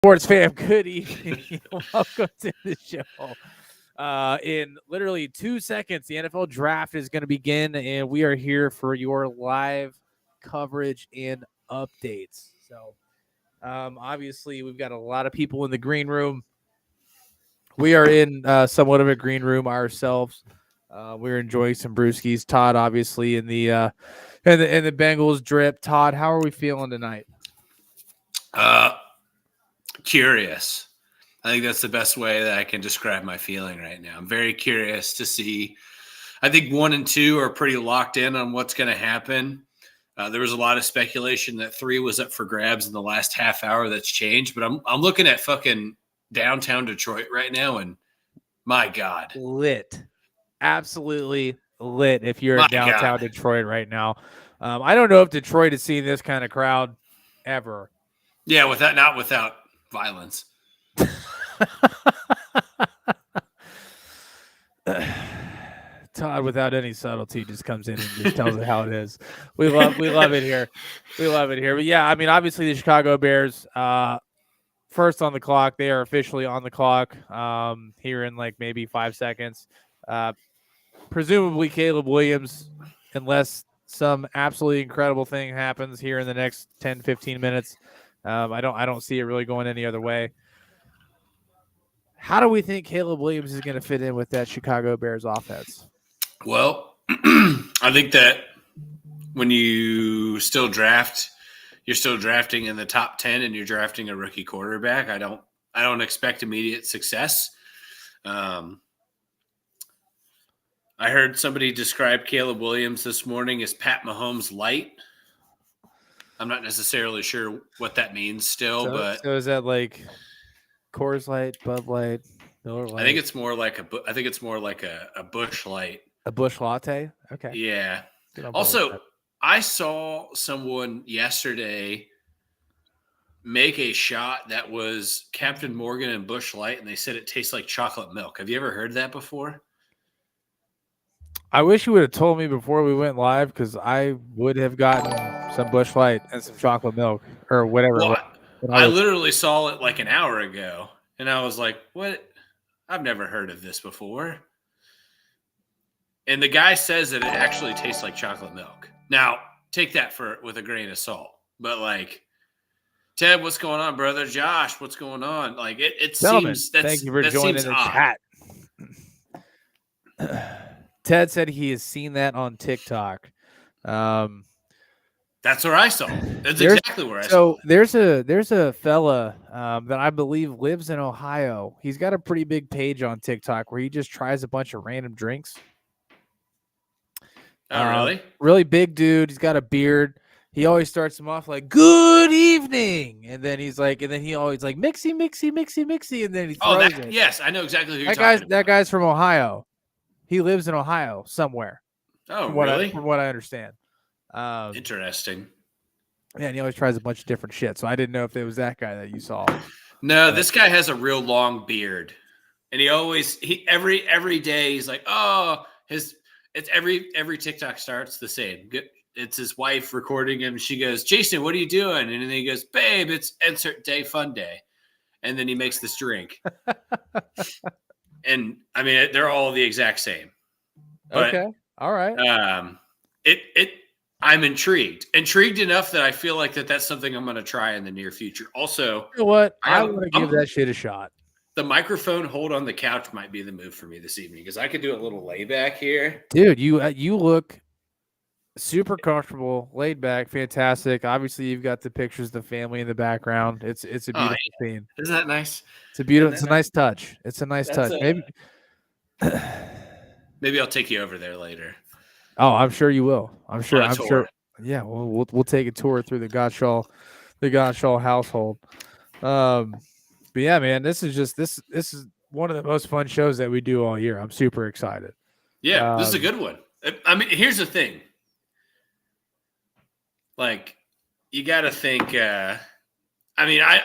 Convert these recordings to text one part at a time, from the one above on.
Sports fam, good evening. Welcome to the show. In literally 2 seconds, the NFL draft is going to begin, and we are here for your live coverage and updates. So, obviously, we've got a lot of people in the green room. We are in somewhat of a green room ourselves. We're enjoying some brewskis. Todd, obviously, in the Bengals drip. Todd, how are we feeling tonight? Curious. I think that's the best way that I can describe my feeling right now. I'm very curious to see. I think 1 and 2 are pretty locked in on what's going to happen. There was a lot of speculation that 3 was up for grabs in the last half hour. That's changed, but I'm looking at fucking downtown Detroit right now, and my God, lit, absolutely lit. If you're my in downtown God. Detroit right now, I don't know if Detroit has seen this kind of crowd ever. Yeah, not without violence. Todd, without any subtlety, just comes in and just tells it how it is. We love it here. We love it here. But yeah, I mean, obviously the Chicago Bears, first on the clock. They are officially on the clock. Here in like maybe 5 seconds. Presumably Caleb Williams, unless some absolutely incredible thing happens here in the next 10, 15 minutes. I don't see it really going any other way. How do we think Caleb Williams is going to fit in with that Chicago Bears offense? Well, I think that when you still draft, you're still drafting in the top 10 and you're drafting a rookie quarterback. I don't expect immediate success. I heard somebody describe Caleb Williams this morning as Pat Mahomes light. I'm not necessarily sure what that means still, but so is that like Coors Light, Bud Light, Miller Light? I think it's more like a Busch Light. A Busch Latte? Okay. Yeah. Also, I saw someone yesterday make a shot that was Captain Morgan and Busch Light, and they said it tastes like chocolate milk. Have you ever heard that before? I wish you would have told me before we went live, because I would have gotten some Busch Light and some chocolate milk or whatever. Well, I literally saw it like an hour ago, and I was like, what? I've never heard of this before. And the guy says that it actually tastes like chocolate milk. Now, take that with a grain of salt. But like, Ted, what's going on, brother? Josh, what's going on? Like, it seems thank you for joining the odd. chat. Ted said he has seen that on TikTok. That's where I saw it. That's exactly where I saw it. So there's a fella that I believe lives in Ohio. He's got a pretty big page on TikTok where he just tries a bunch of random drinks. Oh, really? Really big dude. He's got a beard. He always starts them off like, "Good evening," and then he always like, "Mixy, mixy, mixy, mixy," and then he throws it. Yes, I know exactly who you're talking about. That guy's from Ohio. He lives in Ohio somewhere. Oh, really? From what I understand. Interesting. Yeah, and he always tries a bunch of different shit. So I didn't know if it was that guy that you saw. No, this guy has a real long beard, and every day he's like, "Oh, it's every TikTok starts the same." It's his wife recording him. She goes, "Jason, what are you doing?" And then he goes, "Babe, it's insert day fun day." And then he makes this drink. And I mean, they're all the exact same. But, okay. All right. I'm intrigued enough that I feel like that's something I'm going to try in the near future. Also, you know what? I want to give that shit a shot. The microphone hold on the couch might be the move for me this evening, because I could do a little layback here. Dude, you look super comfortable, laid back, fantastic. Obviously, you've got the pictures of the family in the background. It's a beautiful scene. Isn't that nice? It's a beautiful. It's a nice touch. It's a nice touch. Maybe I'll take you over there later. Oh, I'm sure you will. I'm sure. Yeah, we'll take a tour through the Gottschall household. But yeah, man, this is one of the most fun shows that we do all year. I'm super excited. Yeah, this is a good one. I mean, here's the thing. Like, you got to think. I mean, I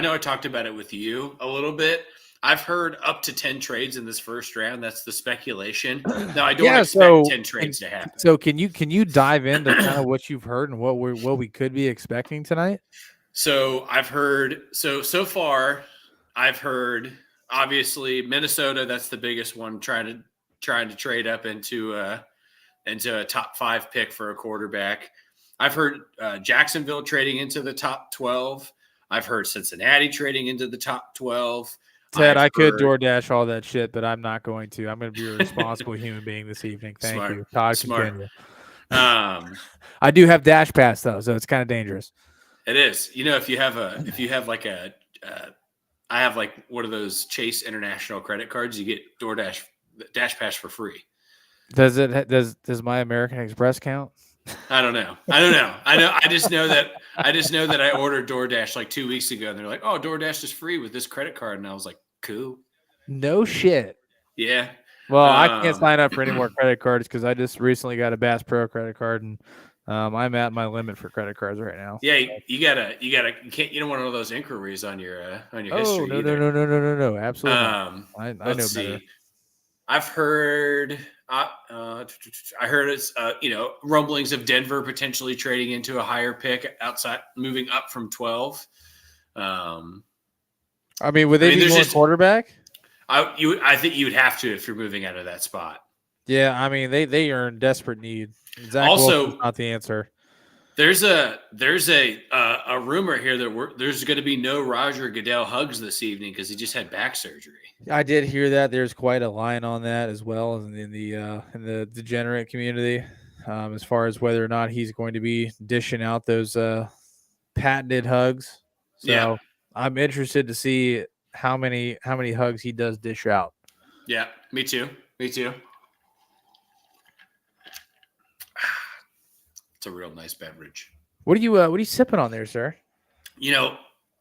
know I talked about it with you a little bit. I've heard up to 10 trades in this first round. That's the speculation. Now, I don't expect 10 trades to happen. So can you dive into kind of what you've heard and what we could be expecting tonight? So I've heard so far. I've heard obviously Minnesota. That's the biggest one. Trying to trade up into a top 5 pick for a quarterback. I've heard Jacksonville trading into the top 12. I've heard Cincinnati trading into the top 12. Ted, I've I could heard DoorDash all that shit, but I'm not going to. I'm going to be a responsible human being this evening. Thank you. Todd, smart. continue. I do have Dash Pass though, so it's kind of dangerous. It is. If you have like I have like one of those Chase International credit cards, you get DoorDash Dash Pass for free. Does my American Express count? I don't know. I just know that I ordered DoorDash like 2 weeks ago, and they're like, "Oh, DoorDash is free with this credit card," and I was like, "Cool." No shit. Yeah. Well, I can't sign up for any more credit cards because I just recently got a Bass Pro credit card, and I'm at my limit for credit cards right now. Yeah, you don't want all those inquiries on your history. No, either. No, absolutely not. I know better. I've heard I heard it's rumblings of Denver potentially trading into a higher pick outside, moving up from 12. I mean, would they be going quarterback? I think you would have to if you're moving out of that spot. Yeah, I mean they are in desperate need. Zach Wilson's not the answer. There's a rumor here that there's going to be no Roger Goodell hugs this evening because he just had back surgery. I did hear that. There's quite a line on that as well in the degenerate community, as far as whether or not he's going to be dishing out those patented hugs. So yeah. I'm interested to see how many hugs he does dish out. Yeah, me too. It's a real nice beverage. What are you sipping on there, sir?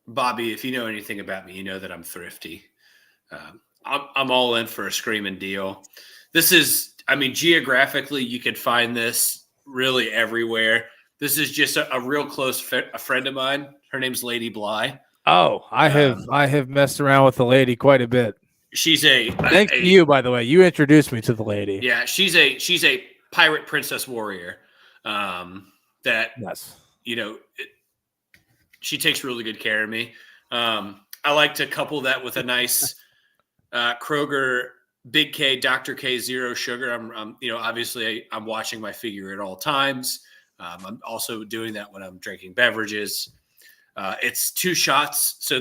Bobby, if you know anything about me, you know that I'm thrifty. I'm all in for a screaming deal. This is, geographically, you could find this really everywhere. This is just a real close friend of mine. Her name's Lady Bly. Oh, I have messed around with the lady quite a bit. She's thanks to you, by the way. You introduced me to the lady. Yeah, she's a pirate princess warrior. Yes. She takes really good care of me. I like to couple that with a nice Kroger Big K Dr. K Zero Sugar. Obviously I'm watching my figure at all times. I'm also doing that when I'm drinking beverages. It's 2 shots. So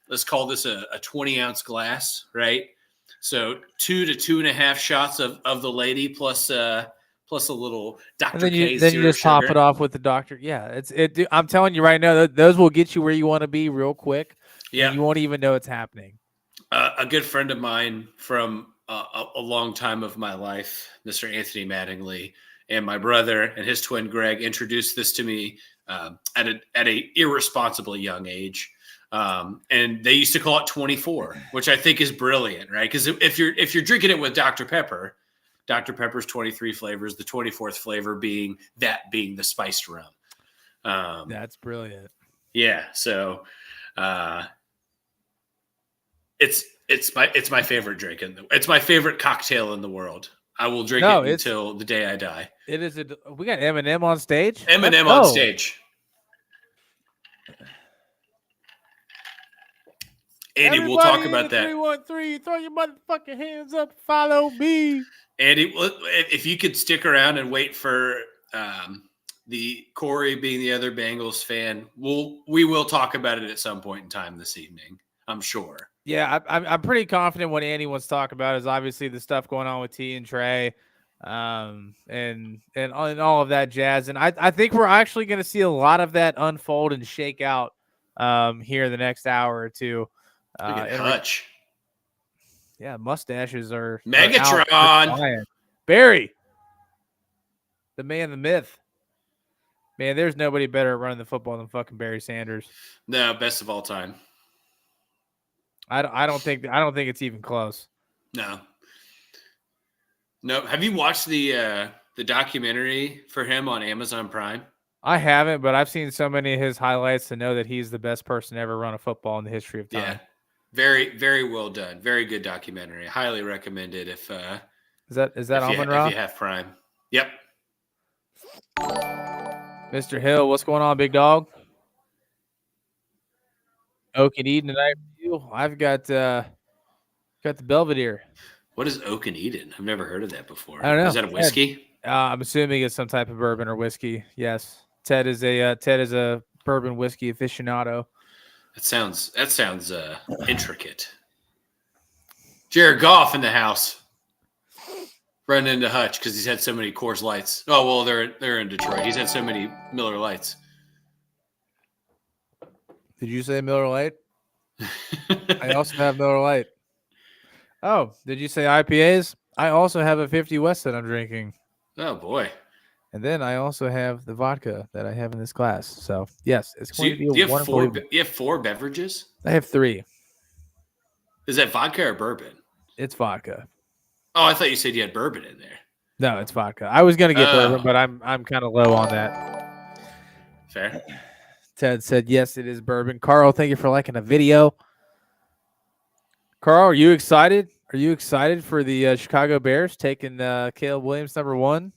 let's call this a 20-ounce glass, right? So 2 to 2.5 shots of the lady plus a little Dr. K. Then you just top it off with the doctor. Yeah, I'm telling you right now, those will get you where you want to be real quick. Yeah, you won't even know it's happening. A good friend of mine from a long time of my life, Mr. Anthony Mattingly, and my brother and his twin Greg introduced this to me at a irresponsibly young age. And they used to call it 24, which I think is brilliant, right? Because if you're drinking it with Dr. Pepper's 23 flavors, the 24th flavor being the spiced rum. That's brilliant. Yeah. So it's my favorite drink. It's my favorite cocktail in the world. I will drink it until the day I die. It is. We got Eminem on stage. Eminem on stage. Andy, we'll talk about that. 313, throw your motherfucking hands up, follow me. Andy, if you could stick around and wait for the Corey being the other Bengals fan, we will talk about it at some point in time this evening, I'm sure. Yeah, I'm pretty confident what Andy wants to talk about is obviously the stuff going on with T and Trey, and all of that jazz. And I think we're actually going to see a lot of that unfold and shake out here the next hour or two. Look at Hutch. Yeah, mustaches are Megatron. Barry, the man, the myth. Man, there's nobody better at running the football than fucking Barry Sanders. No, best of all time. I don't think it's even close. No. Have you watched the documentary for him on Amazon Prime? I haven't, but I've seen so many of his highlights to know that he's the best person to ever run a football in the history of time. Yeah. Very, very well done. Very good documentary. Highly recommended if is that Amon-Ra? If you have Prime. Yep. Mr. Hill, what's going on, big dog? Oak and Eden tonight for you. I've got the Belvedere. What is Oak and Eden? I've never heard of that before. I don't Is know. that a Ted. whiskey? I'm assuming it's some type of bourbon or whiskey. Yes, Ted is a bourbon whiskey aficionado. That sounds intricate. Jared Goff in the house. Running into Hutch because he's had so many Coors Lights. Oh well, they're in Detroit. He's had so many Miller Lights. Did you say Miller Lite? I also have Miller Lite. Oh, did you say IPAs? I also have a 50 West that I'm drinking. Oh boy. And then I also have the vodka that I have in this glass. So yes, it's So going to be do you a have wonderful four? evening. You have 4 beverages? I have 3. Is that vodka or bourbon? It's vodka. Oh, I thought you said you had bourbon in there. No, it's vodka. I was gonna get bourbon, but I'm kind of low on that. Fair. Ted said yes, it is bourbon. Carl, thank you for liking the video. Carl, are you excited? Are you excited for the Chicago Bears taking Caleb Williams #1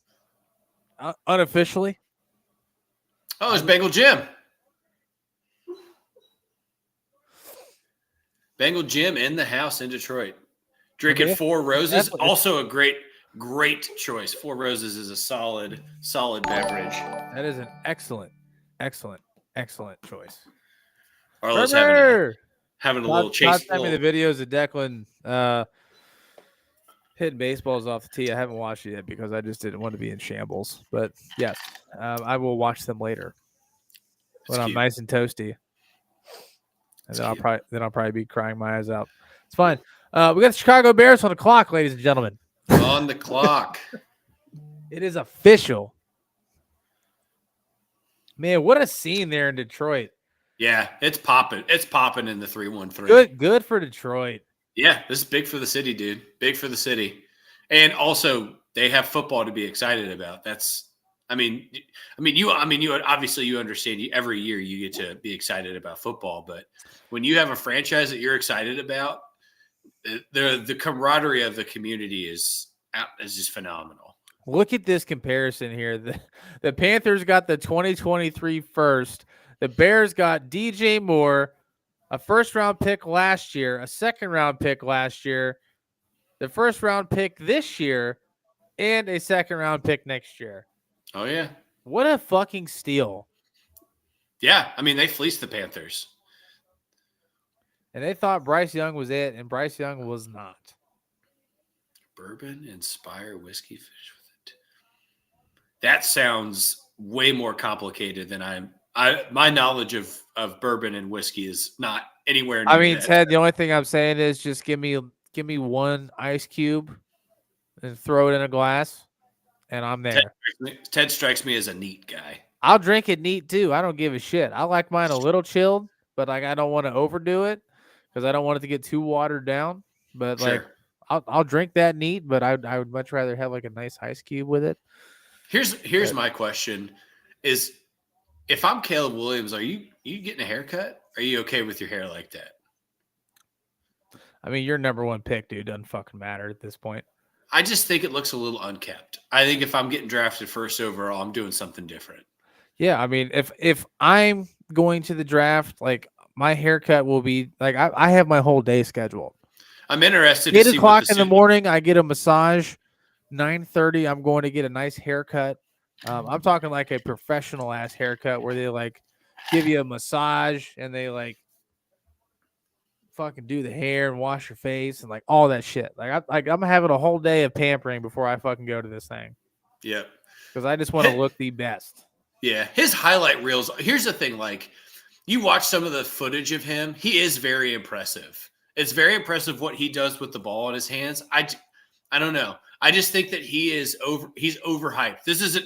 unofficially? Oh, there's Bengal Jim. Bengal Jim in the house in Detroit. Drinking 4 Roses. Also a great choice. 4 Roses is a solid beverage. That is an excellent choice. Arlo's having a little chase. Send me the videos of Declan hitting baseballs off the tee. I haven't watched it yet because I just didn't want to be in shambles. But yes, I will watch them later when I'm nice and toasty. And then I'll probably be crying my eyes out. It's fine. We got the Chicago Bears on the clock, ladies and gentlemen. On the clock. It is official. Man, what a scene there in Detroit. Yeah, it's popping. It's popping in the 3-1-3. Good for Detroit. Yeah, this is big for the city, dude. Big for the city. And also they have football to be excited about. You obviously you understand every year you get to be excited about football, but when you have a franchise that you're excited about, the camaraderie of the community is just phenomenal. Look at this comparison here. The Panthers got the 2023 first. The Bears got DJ Moore, a first-round pick last year, a second-round pick last year, the first-round pick this year, and a second-round pick next year. Oh, yeah. What a fucking steal. Yeah, they fleeced the Panthers. And they thought Bryce Young was it, and Bryce Young was not. Bourbon Inspire Whiskey Fish with it. That sounds way more complicated than my knowledge of bourbon and whiskey is not anywhere near that. Ted, the only thing I'm saying is just give me 1 ice cube and throw it in a glass, and I'm there. Ted strikes me as a neat guy. I'll drink it neat too. I don't give a shit. I like mine a little chilled, but I don't want to overdo it because I don't want it to get too watered down. But sure. I'll drink that neat, but I would much rather have like a nice ice cube with it. Here's my question: is if I'm Caleb Williams, are you getting a haircut? Are you okay with your hair like that? Your #1 pick, dude, doesn't fucking matter at this point. I just think it looks a little unkept. I think if I'm getting drafted first overall, I'm doing something different. Yeah, if I'm going to the draft, like my haircut will be like I have my whole day scheduled. I'm interested. 8 o'clock in the morning, I get a massage. 9:30, I'm going to get a nice haircut. I'm talking like a professional ass haircut where they like give you a massage and they like fucking do the hair and wash your face and like all that shit. I'm having a whole day of pampering before I fucking go to this thing. Yeah, because I just want to look the best. Yeah, his highlight reels. Here's the thing: like, you watch some of the footage of him, he is very impressive. It's very impressive what he does with the ball in his hands. I don't know. I just think that he's overhyped. This isn't.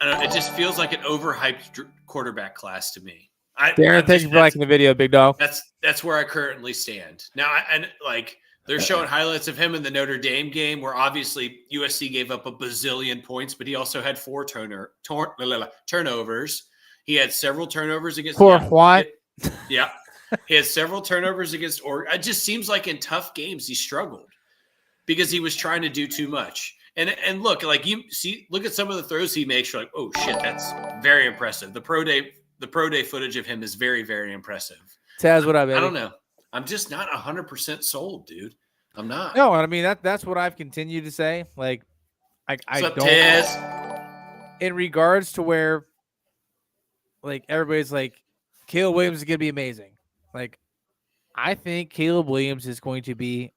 I don't know, it just feels like an overhyped quarterback class to me. Darren, thank you for liking the video, big dog. That's where I currently stand now. They're showing highlights of him in the Notre Dame game, where obviously USC gave up a bazillion points, but he also had 4 turnovers. He had several turnovers against. What? Yeah, he had several turnovers against Oregon. It just seems like in tough games he struggled because he was trying to do too much. And look, like look at some of the throws he makes. You're like, oh shit, that's very impressive. The pro day footage of him is very, very impressive. Taz, what up, I baby? don't know. I'm just not 100% sold, dude. I'm not. No, I mean that's what I've continued to say. Like, I What's up, don't. Taz? In regards to where, like, everybody's like, Caleb Williams is gonna be amazing. Like, I think Caleb Williams is going to be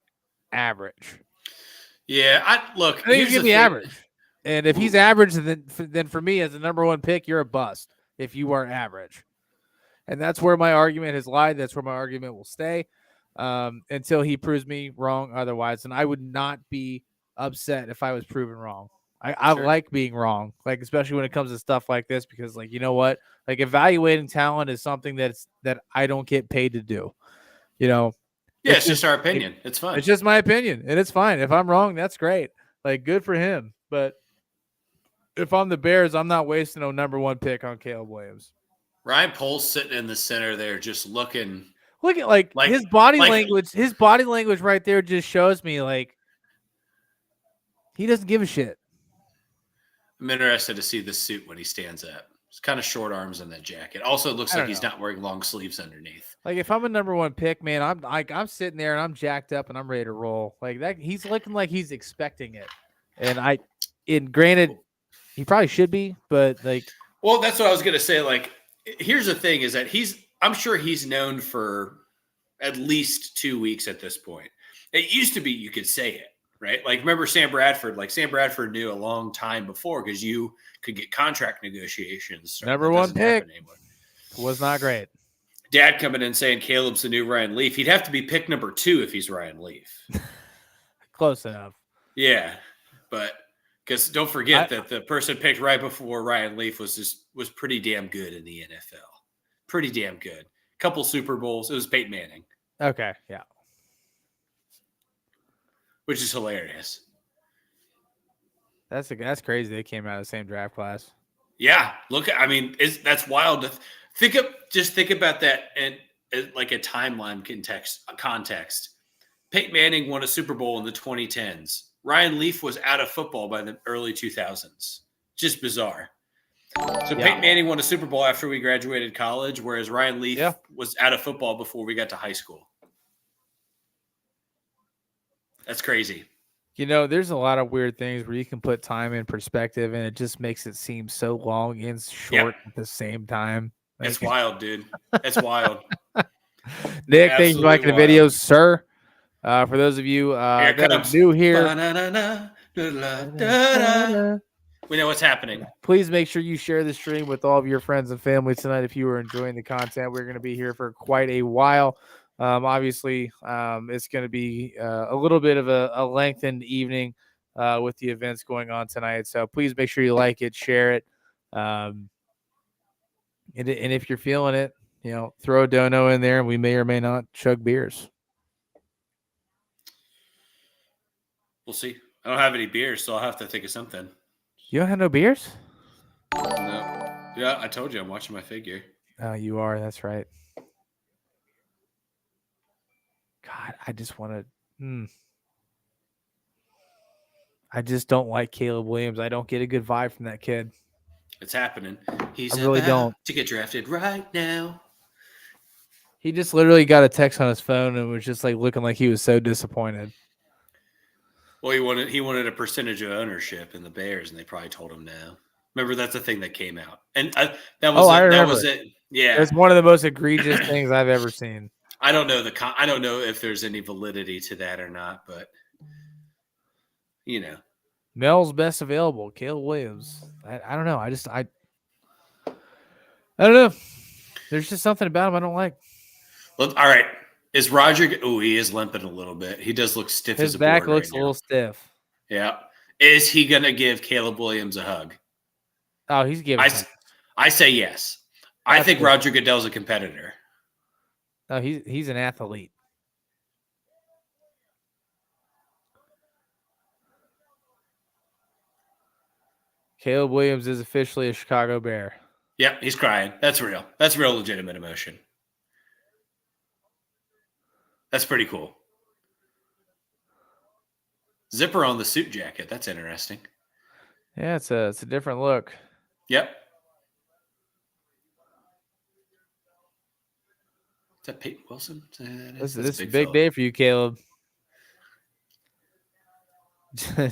average. Yeah, look. I think he's Here's gonna the be thing. average. And if he's average, then for me as the number one pick, you're a bust if you are average. And that's where my argument has lied. That's where my argument will stay until he proves me wrong otherwise. And I would not be upset if I was proven wrong. I Sure. like being wrong, like especially when it comes to stuff like this, because like, you know what? Like evaluating talent is something that I don't get paid to do. You know, Yeah, it's just our opinion. It's fun. It's just my opinion, and it's fine. If I'm wrong, that's great. Like, good for him. But if I'm the Bears, I'm not wasting a number one pick on Caleb Williams. Ryan Poles sitting in the center there, just looking. Look at like his body language. His body language right there just shows me like he doesn't give a shit. I'm interested to see the suit when he stands up. It's kind of short arms in that jacket. Also, it looks like he's not wearing long sleeves underneath. Like, if I'm a number one pick, man, I'm sitting there and I'm jacked up and I'm ready to roll. Like that, he's looking like he's expecting it. And granted, he probably should be, but like, well, that's what I was gonna say. Like, here's the thing: is that I'm sure he's known for at least 2 weeks at this point. It used to be you could say it, right? Like, remember Sam Bradford? Like, Sam Bradford knew a long time before because you could get contract negotiations. Number one pick was not great. Dad coming in saying Caleb's the new Ryan Leaf. He'd have to be pick number 2 if he's Ryan Leaf. Close enough. Yeah, but because don't forget that the person picked right before Ryan Leaf was pretty damn good in the NFL. Pretty damn good. Couple Super Bowls. It was Peyton Manning. Okay, yeah. Which is hilarious. That's crazy. They came out of the same draft class. Yeah, look. I mean, that's wild to think about that and like a timeline context. Peyton Manning won a Super Bowl in the 2010s. Ryan Leaf was out of football by the early 2000s. Just bizarre. So Peyton Manning won a Super Bowl after we graduated college, whereas Ryan Leaf was out of football before we got to high school. That's crazy. You know, there's a lot of weird things where you can put time in perspective, and it just makes it seem so long and short at the same time. Like, it's wild, dude. It's wild. Nick, thanks for liking the videos, sir. For those of you that are new here, we know what's happening. Please make sure you share the stream with all of your friends and family tonight if you are enjoying the content. We're going to be here for quite a while. Obviously, it's going to be a little bit of a lengthened evening with the events going on tonight. So please make sure you like it, share it. And if you're feeling it, you know, throw a dono in there and we may or may not chug beers. We'll see. I don't have any beers, so I'll have to think of something. You don't have no beers? No. Yeah, I told you I'm watching my figure. Oh, you are. That's right. God, I just want to. I just don't like Caleb Williams. I don't get a good vibe from that kid. It's happening. He's really don't to get drafted right now. He just literally got a text on his phone and was just like looking like he was so disappointed. Well, he wanted a percentage of ownership in the Bears, and they probably told him no. Remember, that's the thing that came out, and that was it. Yeah, it's one of the most egregious things I've ever seen. I don't know I don't know if there's any validity to that or not, but you know, Mel's best available, Caleb Williams. I don't know. I don't know. There's just something about him I don't like. Look, all right. Is Roger? Oh, he is limping a little bit. He does look stiff. His back looks a little stiff. Yeah. Is he gonna give Caleb Williams a hug? Oh, he's giving. I say yes. I think Roger Goodell's a competitor. No, he's an athlete. Caleb Williams is officially a Chicago Bear. Yep, he's crying. That's real. That's real legitimate emotion. That's pretty cool. Zipper on the suit jacket. That's interesting. Yeah, it's a different look. Yep. that Peyton Wilson? This is a big day for you, Caleb. All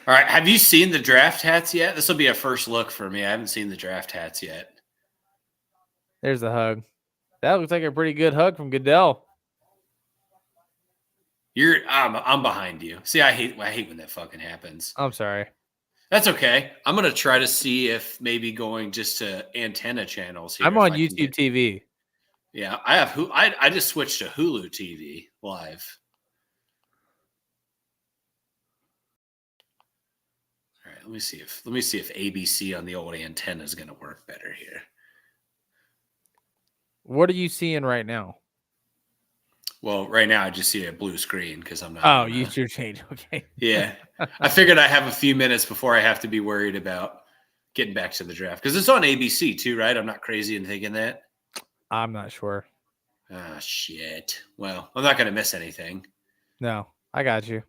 right. Have you seen the draft hats yet? This will be a first look for me. I haven't seen the draft hats yet. There's the hug. That looks like a pretty good hug from Goodell. I'm behind you. See, I hate when that fucking happens. I'm sorry. That's okay. I'm gonna try to see if maybe going just to antenna channels here. I'm on YouTube TV. Yeah, I have I just switched to Hulu TV live. All right, let me see if ABC on the old antenna is gonna work better here. What are you seeing right now? Well, right now I just see a blue screen because I'm not. Oh, you should change. Okay. Yeah, I figured I have a few minutes before I have to be worried about getting back to the draft because it's on ABC too, right? I'm not crazy in thinking that. I'm not sure. Ah, shit. Well, I'm not gonna miss anything. No, I got you.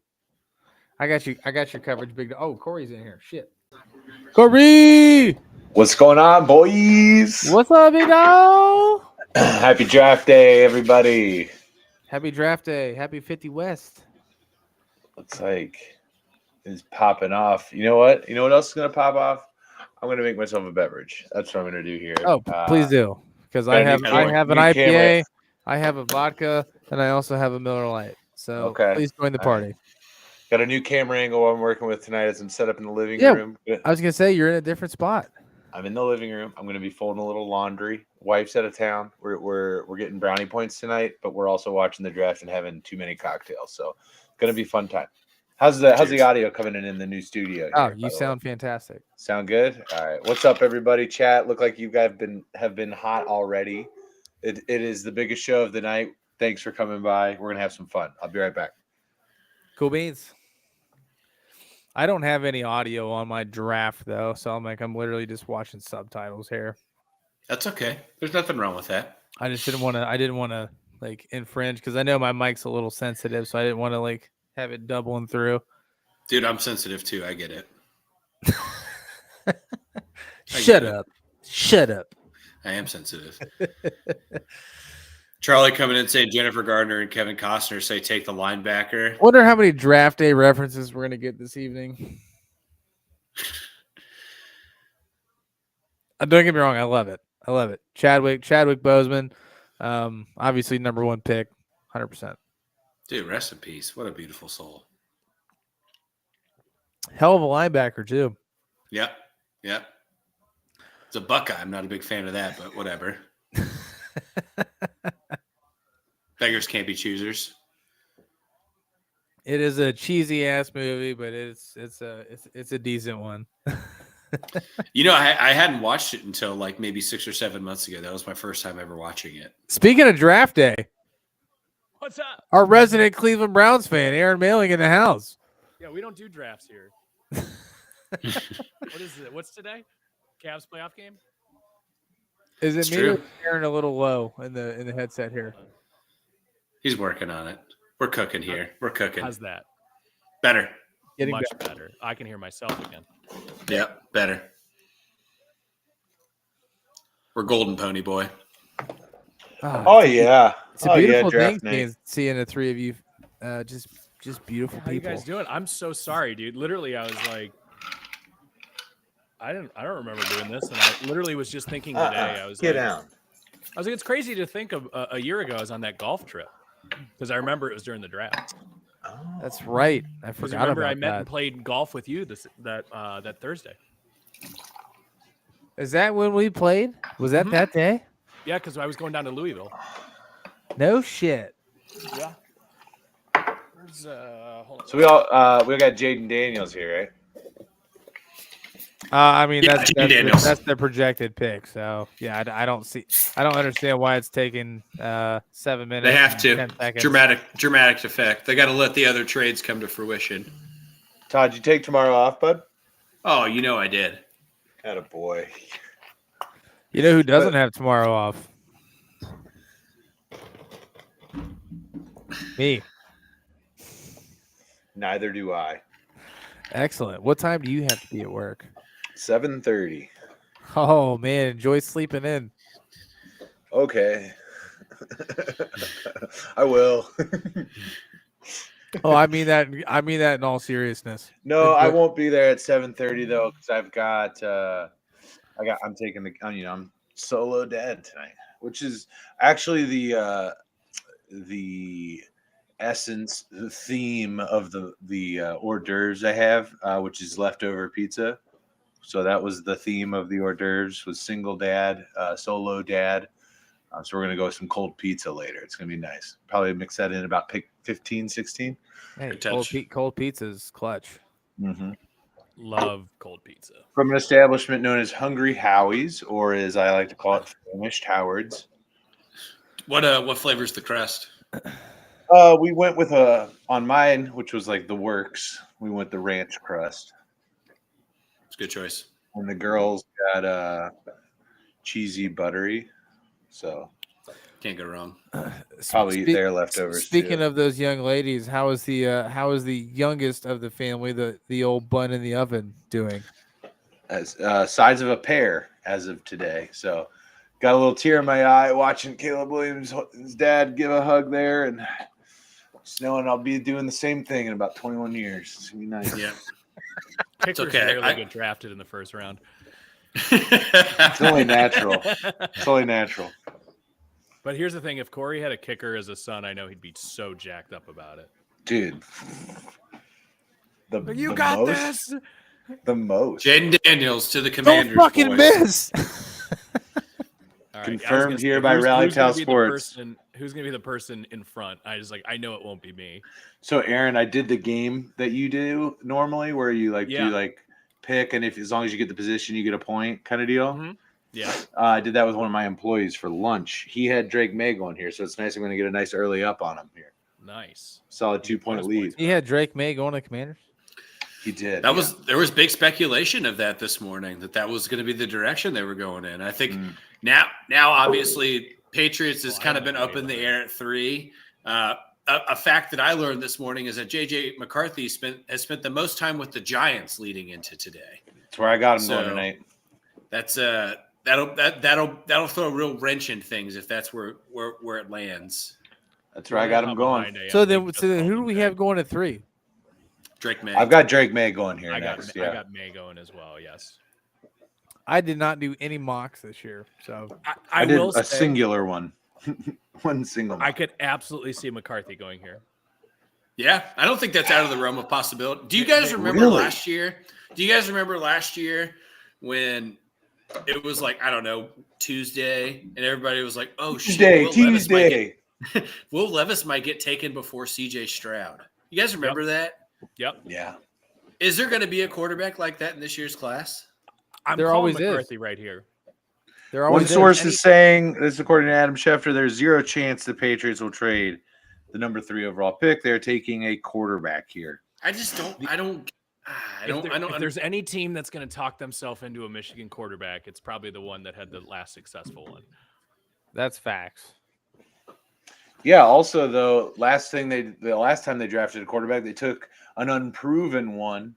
I got your coverage, big. Oh, Corey's in here. Shit. Corey, what's going on, boys? What's up, big dog? Happy draft day, everybody. Happy draft day. Happy 50 West. Looks like it's popping off. You know what? You know what else is gonna pop off? I'm gonna make myself a beverage. That's what I'm gonna do here. Oh, please do, because I have an IPA, camera. I have a vodka, and I also have a Miller Lite. So please join the party. Right. Got a new camera angle I'm working with tonight as I'm set up in the living room. I was gonna say you're in a different spot. I'm in the living room. I'm gonna be folding a little laundry. Wife's out of town. We're getting brownie points tonight, but we're also watching the draft and having too many cocktails. So it's gonna be a fun time. How's the audio coming in the new studio here, Oh, you sound fantastic. Sound good? All right. What's up, everybody? Chat. Look like you guys have been hot already. It is the biggest show of the night. Thanks for coming by. We're gonna have some fun. I'll be right back. Cool beans. I don't have any audio on my draft though, so I'm literally just watching subtitles here. That's okay. There's nothing wrong with that. I didn't want to like infringe because I know my mic's a little sensitive, so I didn't want to like have it doubling through. Dude, I'm sensitive too. I get it. Shut up. Shut up. I am sensitive. Charlie coming in saying Jennifer Gardner and Kevin Costner say take the linebacker. Wonder how many draft day references we're gonna get this evening. Don't get me wrong, I love it. I love it. Chadwick Boseman, obviously number one pick, 100%. Dude, rest in peace. What a beautiful soul. Hell of a linebacker too. Yep. It's a Buckeye. I'm not a big fan of that, but whatever. Beggars can't be choosers. It is a cheesy ass movie, but it's a decent one. You know, I hadn't watched it until like maybe 6 or 7 months ago. That was my first time ever watching it. Speaking of draft day, what's up? Our resident Cleveland Browns fan, Aaron Mailing, in the house. Yeah, we don't do drafts here. What is it? What's today? Cavs playoff game? Is it me or Aaron a little low in the headset here? He's working on it. We're cooking here. We're cooking. How's that? Better. Getting much better. I can hear myself again. Yep, better. We're golden pony boy. Oh yeah. It's a beautiful thing seeing the three of you just beautiful people. How you guys doing? I'm so sorry, dude. Literally, I was like, I don't remember doing this, and I literally was just thinking today. I was get down. I was like, it's crazy to think of a year ago I was on that golf trip because I remember it was during the draft. Oh, that's right. I forgot about that. I met and played golf with you that Thursday. Is that when we played? Was that that day? Yeah, because I was going down to Louisville. No shit. Yeah. So we got Jaden Daniels here, right? I mean, that's the projected pick. So yeah, I don't understand why it's taking 7 minutes. They have to 10 seconds. dramatic effect. They got to let the other trades come to fruition. Todd, you take tomorrow off, bud? Oh, you know I did. Attaboy. You know who doesn't have tomorrow off? Me. Neither do I. Excellent. What time do you have to be at work? 7:30. Oh man, enjoy sleeping in. Okay. I will. Oh, I mean that. I mean that in all seriousness. No, I Enjoy- won't be there at 7:30 though, because I'm taking I'm solo dad tonight, which is actually the essence, the theme of the hors d'oeuvres I have, which is leftover pizza. So that was the theme of the hors d'oeuvres was single dad, solo dad. So we're gonna go with some cold pizza later. It's gonna be nice. Probably mix that in about 15, 16. Hey, Good touch. cold pizza's clutch. Mm-hmm. Love cold pizza. From an establishment known as Hungry Howie's, or as I like to call it, Famished Howard's. What flavor's the crust? We went with on mine, which was like the works. We went the ranch crust, It's a good choice. and the girls got cheesy buttery. So Can't go wrong. probably eat their leftovers. Speaking too. of those young ladies, how is the youngest of the family, the old bun in the oven, doing? As size of a pear as of today. So got a little tear in my eye watching Caleb Williams' his dad give a hug there, and just knowing I'll be doing the same thing in about 21 years. It's gonna be nice. Yeah. Kickers okay. rarely get drafted in the first round. It's only natural. It's only natural. But here's the thing: if Corey had a kicker as a son, I know he'd be so jacked up about it. Dude. You the got most, this. The most. Jaden Daniels to the Commanders. Don't fucking boys. miss. All right, Confirmed here by Rally Towel Sports. Who's going to be the person in front? I know it won't be me. So, Aaron, I did the game that you do normally where you do pick, and if as long as you get the position, you get a point kind of deal. Mm-hmm. Yeah. I did that with one of my employees for lunch. He had Drake May going here, so it's nice. I'm going to get a nice early up on him here. Nice. Solid 2-point lead. He had Drake May going to Commanders. He did. There was big speculation of that this morning that was going to be the direction they were going in. I think now obviously Patriots has kind of been up in the air at 3. A fact that I learned this morning is that JJ McCarthy has spent the most time with the Giants leading into today. That's where I got him going tonight. That's that'll throw a real wrench in things if that's where it lands. That's where I got him going. So then who do we have going at 3? Drake May. I've got Drake May going here I next. got May going as well. Yes. I did not do any mocks this year, so I did will a say, singular one. One single mock. I could absolutely see McCarthy going here. Yeah, I don't think that's out of the realm of possibility. Do you guys remember last year? Do you guys remember last year when it was like, I don't know, Tuesday, and everybody was like, "Oh shit, Tuesday." Will Levis might get taken before CJ Stroud." You guys remember that? Yep. Yeah. Is there going to be a quarterback like that in this year's class? I'm There calling always is. McCarthy right here. there One always source is saying, this is according to Adam Schefter, there's zero chance the Patriots will trade the number 3 overall pick. They're taking a quarterback here. I just don't. If there's any team that's going to talk themselves into a Michigan quarterback, it's probably the one that had the last successful one. That's facts. Yeah. Also, though, the last time they drafted a quarterback, they took an unproven one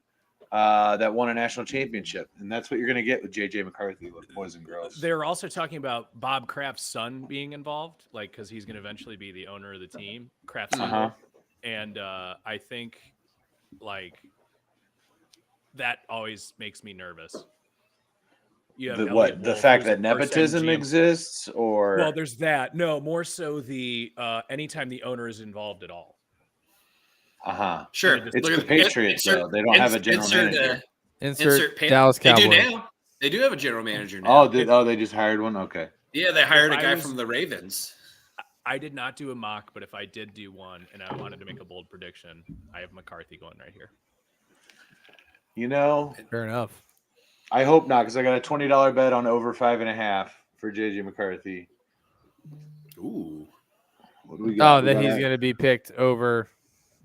that won a national championship, and that's what you're going to get with JJ McCarthy, with boys and girls. They're also talking about Bob Kraft's son being involved, like because he's going to eventually be the owner of the team, Kraft's son. And I think like that always makes me nervous. You have The fact that nepotism exists, or well, there's that. No, more so the anytime the owner is involved at all. Sure. It's the Patriots, though. They don't have a general manager. Insert Dallas Cowboys. They do now. They do have a general manager now. They just hired one? Okay. Yeah, they hired a guy from the Ravens. I did not do a mock, but if I did do one and I wanted to make a bold prediction, I have McCarthy going right here. Fair enough. I hope not, because I got a $20 bet on over 5.5 for JJ McCarthy. Ooh. What do we got? That he's going to be picked over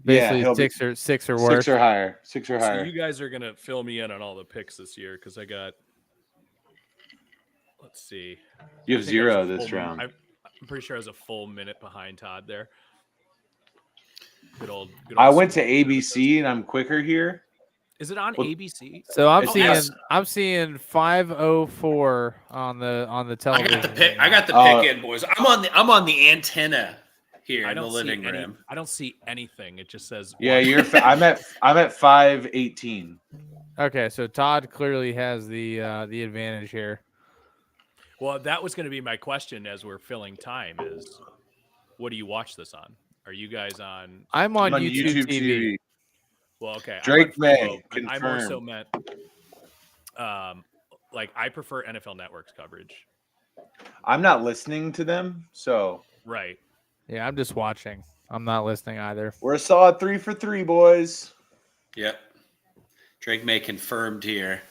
basically six or worse. 6 or higher. 6 or So higher. you guys are going to fill me in on all the picks this year because I got, let's see. You have 0 this round. I'm pretty sure I was a full minute behind Todd there. Good old I went to ABC, and I'm quicker here. Is it on Well, ABC? So I'm It's seeing yes. I'm seeing 5:04 on the I television. got the pick. right I got the Oh. pick in, boys. I'm on the antenna here I in the don't see living any. room. I don't see anything. It just says. Yeah, watch. I'm at 5:18. now. Okay, so Todd clearly has the advantage here. Well, that was going to be my question as we're filling time. Is what do you watch this on? Are you guys on? I'm on, I'm on YouTube, TV. Well, okay. Drake I'm on Fubo, May, but I more so confirmed. meant, like I prefer NFL Network's coverage. I'm not listening to them, so Right. Yeah, I'm just watching. I'm not listening either. we're a solid 3 for 3, boys. Yep. Drake May confirmed here.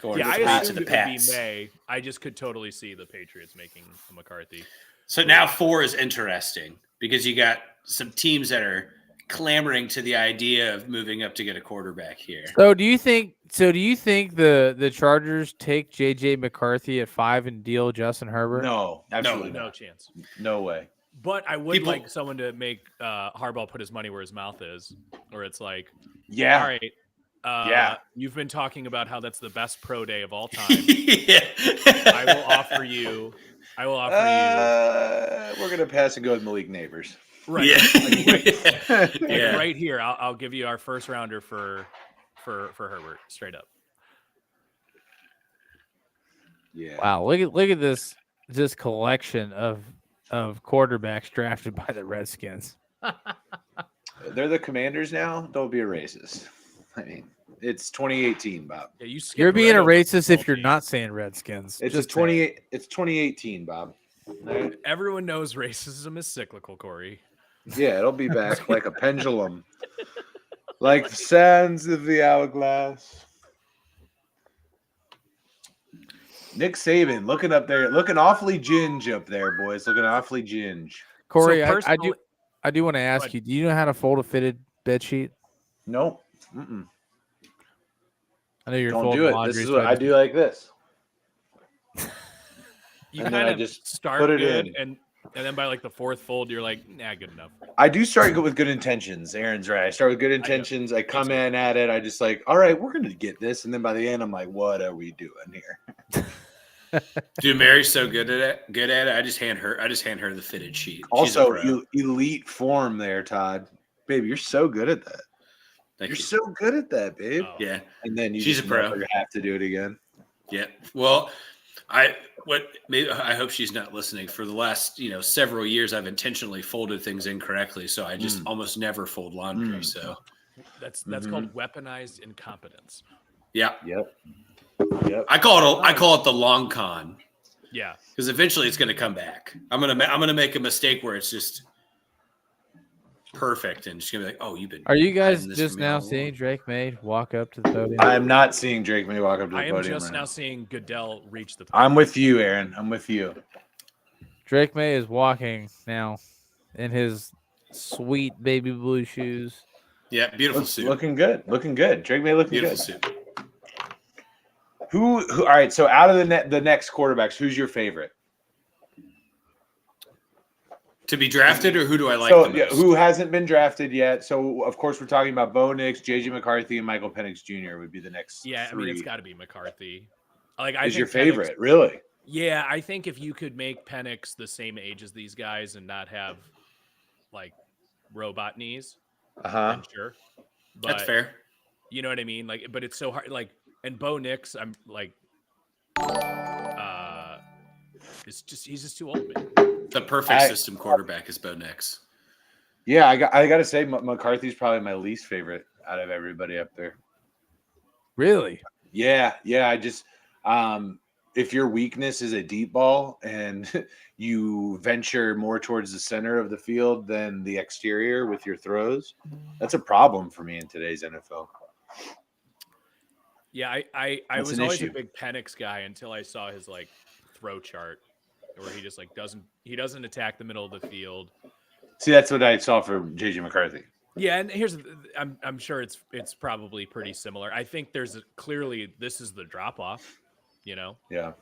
Going Yeah, I straight to assumed the it would be Pats. May. I just could totally see the Patriots making a McCarthy. So now 4 is interesting because you got some teams that are clamoring to the idea of moving up to get a quarterback here. So do you think the Chargers take JJ McCarthy at 5 and deal Justin Herbert? No, absolutely No not. chance. No way. But I would People- like someone to make Harbaugh put his money where his mouth is, where it's like, Yeah. all right, Yeah. you've been talking about how that's the best pro day of all time. Yeah. I will offer you. We're gonna pass and go with Malik Neighbors. Right. Yeah. Like, Yeah. right here, I'll give you our first rounder for Herbert, straight up. Yeah. Wow, look at this collection of quarterbacks drafted by the Redskins. They're the Commanders now. Don't be a racist. I mean, it's 2018, Bob. Yeah, you skipped You're being right a over racist if football you're team. not saying Redskins. It's Just 28. It's 2018, Bob. Right? Everyone knows racism is cyclical, Corey. Yeah, it'll be back like a pendulum, like the sands of the hourglass. Nick Saban looking up there, looking awfully ginge up there, boys. Looking awfully ginge. Corey, So I do want to ask you. Do you know how to fold a fitted bed sheet? Nope. Mm-mm. I know you're Don't folding do it. laundry. This is so what I just- do like this. You And then kind I of just start put it good, in. and then by like the fourth fold, you're like, nah, good enough. I do start good with good intentions. Aaron's right. I start with good intentions. I come in at it. I just like, all right, we're gonna get this, and then by the end, I'm like, what are we doing here? Dude, Mary's so good at it. Good at it. I just hand her the fitted sheet. She's a Also, pro. elite form there, Todd. Babe, you're so good at that. Thank You're you. so good at that, babe. Oh. Yeah. And then you She's just a pro. never have to do it again. Yeah. Well, I hope she's not listening. For the last, several years, I've intentionally folded things incorrectly, so I just almost never fold laundry. So, That's Mhm. called weaponized incompetence. yeah, Yep. I call it the long con Yeah. because eventually it's going to come back. I'm gonna make a mistake where it's just perfect and just gonna be like, oh, you've been. Are you guys hiding this just from me now all along. seeing Drake May walk up to the podium? I'm not seeing Drake May walk up to the I am podium. just right now now. seeing Goodell reach the. I'm with you, Aaron. I'm with you. Drake May is walking now in his sweet baby blue shoes. Yeah, beautiful suit. Looking good. Looking good. Drake May looking Beautiful good. suit. Who? All right. So out of the next quarterbacks, who's your favorite? To be drafted, or who do I like So the yeah, most? who hasn't been drafted yet? So of course we're talking about Bo Nix, JJ McCarthy, and Michael Penix Jr. would be the next. Yeah, I three. mean it's got to be McCarthy. Like I Is think your Penix- favorite really? Yeah, I think if you could make Penix the same age as these guys and not have like robot knees, then sure. But, That's fair. You know what I mean? Like, but it's so hard. Like, and Bo Nix, I'm like, he's just too old, man. The perfect system quarterback is Bo Nix. Yeah, I got to say McCarthy's probably my least favorite out of everybody up there. Really? Yeah. I just if your weakness is a deep ball and you venture more towards the center of the field than the exterior with your throws, that's a problem for me in today's NFL. Yeah, I That's was an always issue. a big Penix guy until I saw his like throw chart where he just like doesn't attack the middle of the field. See, that's what I saw for JJ McCarthy. Yeah, and I'm sure it's probably pretty similar. I think there's clearly this is the drop off, Yeah. Yeah.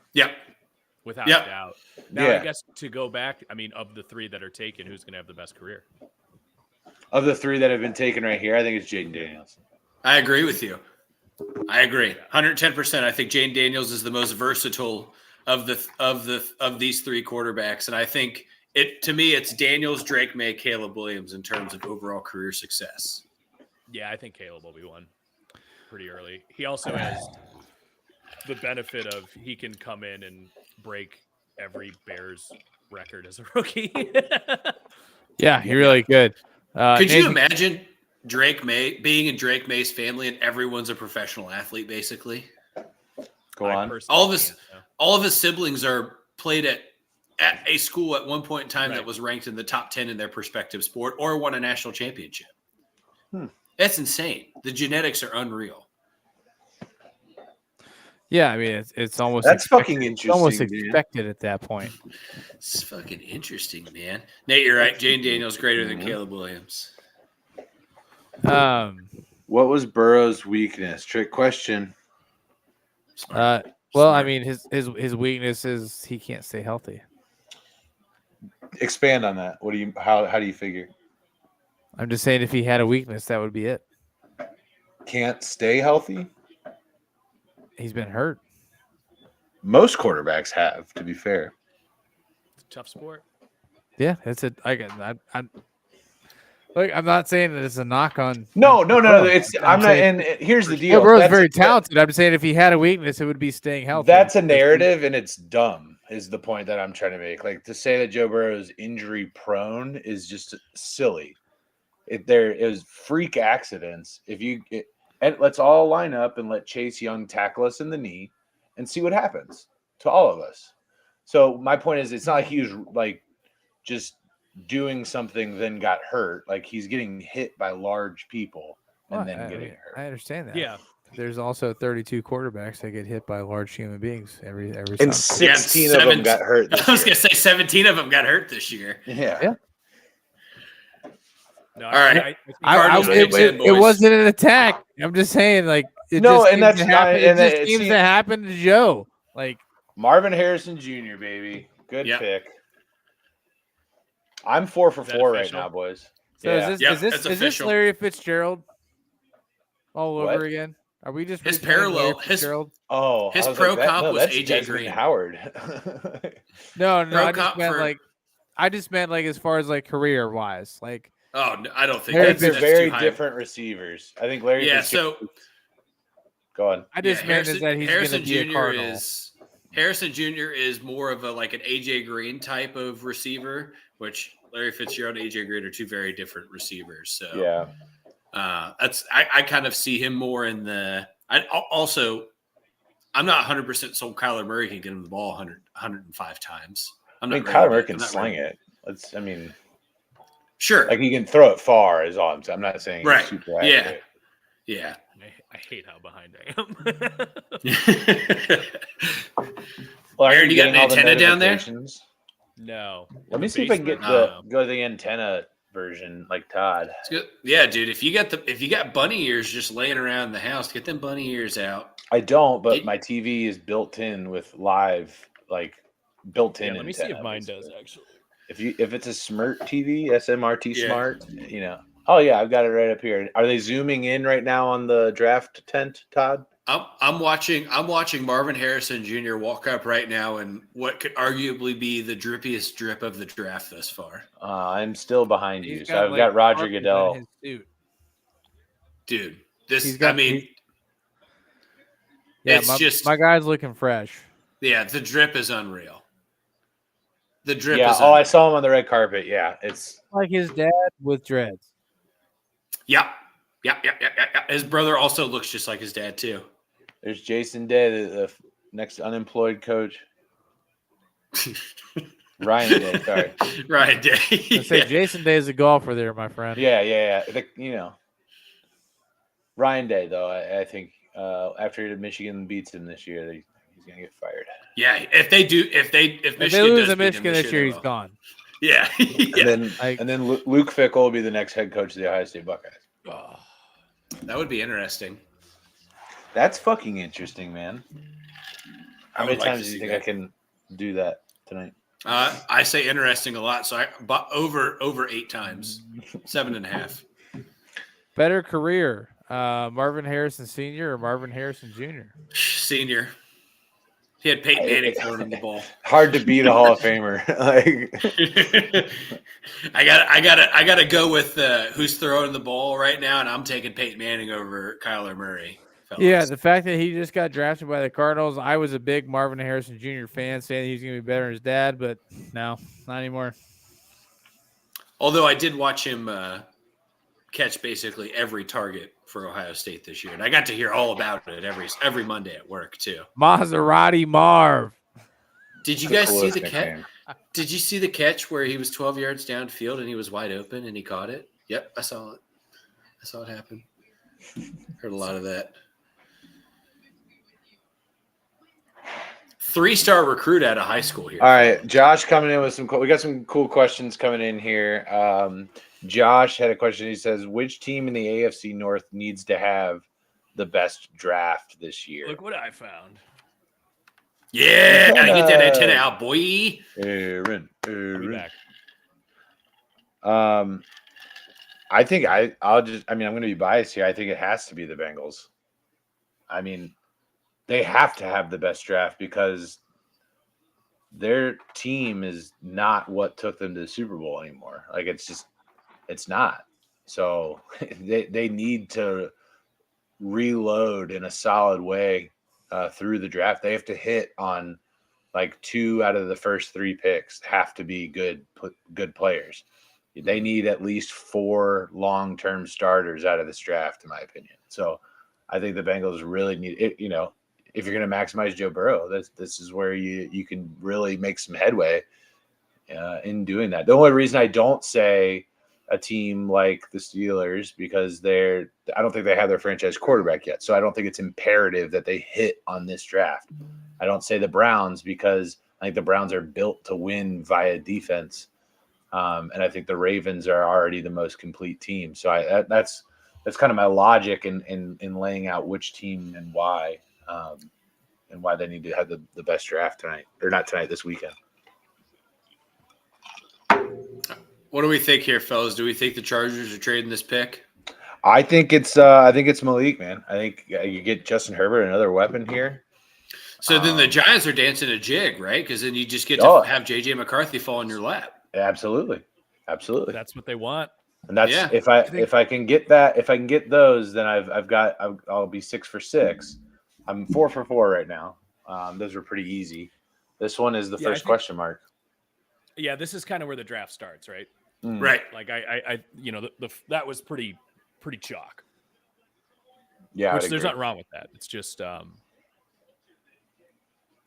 without Yeah. a doubt. Now I guess to go back, I mean, of the three that are taken, who's going to have the best career? Of the three that have been taken right here, I think it's Jaden Daniels. I agree with you. I agree, 110%. I think Jane Daniels is the most versatile of these three quarterbacks, and I think to me it's Daniels, Drake May, Caleb Williams in terms of overall career success. Yeah, I think Caleb will be one pretty early. He also has the benefit of he can come in and break every Bears record as a rookie. Yeah, he really could. Could you imagine Drake May being in Drake May's family and everyone's a professional athlete, basically? Go on. All of his siblings are played at a school at one point in time that was ranked in the top 10 in their respective sport or won a national championship. That's insane. The genetics are unreal. Yeah, I mean it's almost fucking interesting. It's almost expected at that point. It's fucking interesting, man. Nate, you're right. Jane Daniels greater than Caleb Williams. What was Burrow's weakness? Trick question. Well, I mean his weakness is he can't stay healthy. Expand on that. What do you how do you figure? I'm just saying if he had a weakness, that would be it. Can't stay healthy? He's been hurt. Most quarterbacks have, to be fair. It's a tough sport. Yeah, it's a. I'm not saying that it's a knock on. No. I'm not. And here's the deal. Burrow's very talented. I'm saying if he had a weakness, it would be staying healthy. That's a narrative, and it's dumb. Is the point that I'm trying to make? Like to say that Joe Burrow is injury prone is just silly. It was freak accidents. And let's all line up and let Chase Young tackle us in the knee and see what happens to all of us. So my point is, it's not like he was like just doing something then got hurt. Like he's getting hit by large people and then getting hurt. I understand that. Yeah. There's also 32 quarterbacks that get hit by large human beings every and 16 of them got hurt this I was year. going to say 17 of them got hurt this year. Yeah. No, all right. It wasn't an attack. I'm just saying, like, it just seems to happen to Joe. Like Marvin Harrison Jr., baby. Good pick. I'm 4 for 4 right now, boys. So is this Larry Fitzgerald all over again? Are we just his parallel? His pro comp was AJ Green. Howard. no, I just meant like as far as like career wise, like. Oh, no, I don't think they're very different receivers. I think Larry. Yeah. So go on. I just meant is that he's going to be a Cardinal. Harrison Jr. is more of an AJ Green type of receiver, which Larry Fitzgerald and AJ Green are two very different receivers. So yeah. I kind of see him more in the. I'm not 100% sold Kyler Murray can get him the ball 105 times. Kyler Murray can sling it. Sure. Like he can throw it far is all I'm saying. I'm not saying right. He's super accurate. Yeah. I hate how behind I am. Well, Aaron, you got an antenna down there? No. Let me see if I can go to the antenna version like Todd. It's good. Yeah, dude. If you got bunny ears just laying around the house, get them bunny ears out. I don't, but my TV is built in with live, built-in. Yeah, let me see if mine does actually. If it's a Smart TV, SMRT Smart, Oh yeah, I've got it right up here. Are they zooming in right now on the draft tent, Todd? I'm watching Marvin Harrison Jr. walk up right now in what could arguably be the drippiest drip of the draft thus far. I'm still behind you, so I've got Roger Goodell. Dude, my guy's looking fresh. Yeah, the drip is unreal. The drip. Yeah. I saw him on the red carpet. Yeah, it's like his dad with dreads. Yeah. His brother also looks just like his dad too. There's Jason Day, the next unemployed coach. Ryan Day, sorry. Ryan Day. I say Jason Day is a golfer there, my friend. Yeah. Ryan Day, though, I think after Michigan beats him this year, he's gonna get fired. Yeah, if Michigan they lose to Michigan this year, he's gone. Yeah. And then Luke Fickell will be the next head coach of the Ohio State Buckeyes. Oh, that would be interesting. That's fucking interesting, man. How many times do you think I can do that tonight? I say interesting a lot, so over 8 times, 7.5. Better career. Marvin Harrison Sr. or Marvin Harrison Jr.? Senior. He had Peyton Manning throwing him the ball. Hard to beat a Hall of Famer. Like, I gotta go with who's throwing the ball right now, and I'm taking Peyton Manning over Kyler Murray. Fellas. Yeah, the fact that he just got drafted by the Cardinals, I was a big Marvin Harrison Jr. fan, saying he's going to be better than his dad, but no, not anymore. Although I did watch him catch basically every target for Ohio State this year, and I got to hear all about it every Monday at work too. Maserati Marv. Did you guys see the catch? Did you see the catch where he was 12 yards downfield and he was wide open and he caught it? Yep, I saw it. I saw it happen. Heard a lot of that. 3-star recruit out of high school here. All right, Josh coming in with some we got some cool questions coming in here. Josh had a question. He says, which team in the AFC North needs to have the best draft this year? Look what I found. Yeah, gotta get that antenna out, boy. Aaron. I'll be back. I think I'm going to be biased here. I think it has to be the Bengals. I mean, they have to have the best draft because their team is not what took them to the Super Bowl anymore. Like, it's not. So they need to reload in a solid way through the draft. They have to hit on like 2 out of the first 3 picks have to be good players. They need at least 4 long-term starters out of this draft, in my opinion. So I think the Bengals really need it. You know, if you're going to maximize Joe Burrow, this is where you can really make some headway in doing that. The only reason I don't say a team like the Steelers because I don't think they have their franchise quarterback yet. So I don't think it's imperative that they hit on this draft. I don't say the Browns because I think the Browns are built to win via defense. And I think the Ravens are already the most complete team. So that's kind of my logic in laying out which team and why they need to have the best draft tonight, or not tonight, this weekend. What do we think here, fellas? Do we think the Chargers are trading this pick? I think it's Malik, man. I think you get Justin Herbert, another weapon here. So then the Giants are dancing a jig, right? Because then you just get to have JJ McCarthy fall in your lap. Absolutely. That's what they want. And that's if I can get that, if I can get those, then I'll be 6 for 6. I'm 4 for 4 right now. Those were pretty easy. This one is the first question mark. Yeah, this is kind of where the draft starts, right? Right. Like I that was pretty chalk. Yeah, which there's nothing wrong with that. It's just all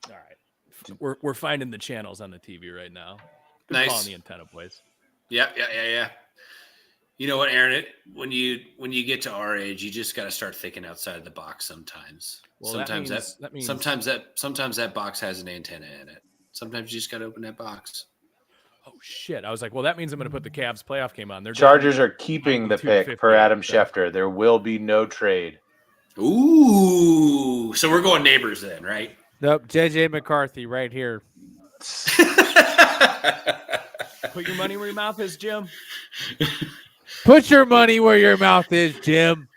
right. We're finding the channels on the TV right now. Nice. Calling the antenna boys. Yeah. You know what, Aaron? When you get to our age, you just got to start thinking outside the box sometimes. Well, sometimes that box has an antenna in it. Sometimes you just got to open that box. Oh shit! I was like, well, that means I'm going to put the Cavs playoff game on. Their Chargers are keeping the pick per Adam Schefter. There will be no trade. Ooh, so we're going neighbors then, right? Nope, JJ McCarthy right here. Put your money where your mouth is, Jim. Put your money where your mouth is, Jim.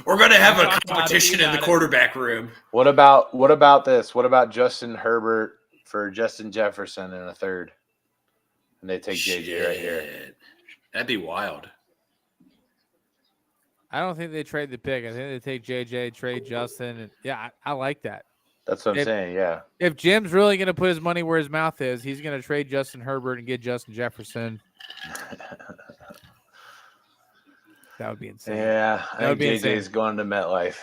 We're going to have a competition in the quarterback room. What about this? What about Justin Herbert for Justin Jefferson in a third? And they take JJ right here. That'd be wild. I don't think they trade the pick. I think they take JJ, trade Justin. And yeah, I like that. That's what I'm saying, yeah. If Jim's really going to put his money where his mouth is, he's going to trade Justin Herbert and get Justin Jefferson. That would be insane. Yeah, I think JJ's going to MetLife.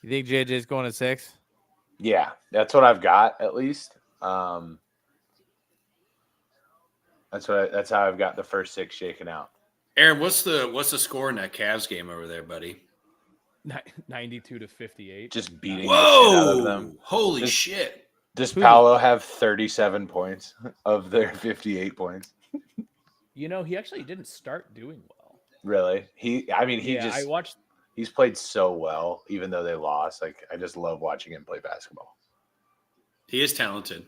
You think JJ's going to 6? Yeah, that's what I've got at least. That's how I've got the first 6 shaken out. Aaron, what's the score in that Cavs game over there, buddy? 92-58. Just beating the shit out of them. Holy shit. Does Paolo have 37 points of their 58 points? You know, he actually didn't start doing well. Really? He's played so well, even though they lost. Like, I just love watching him play basketball. He is talented.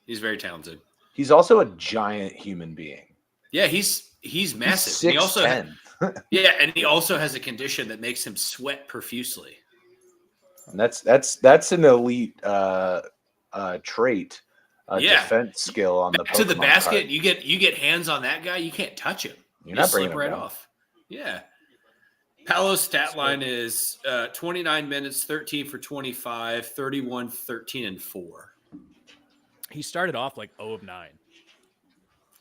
He's very talented. He's also a giant human being. Yeah, he's massive. And he also 6'10". and he also has a condition that makes him sweat profusely. And that's an elite trait, Yeah. defense skill on the Back to the Pokemon basket, card. you get hands on that guy, you can't touch him. You're He'll not bringing slip him right down. off. Yeah. Paolo's stat line is 29 minutes, 13 for 25, 31, 13, and 4. He started off like 0 of 9.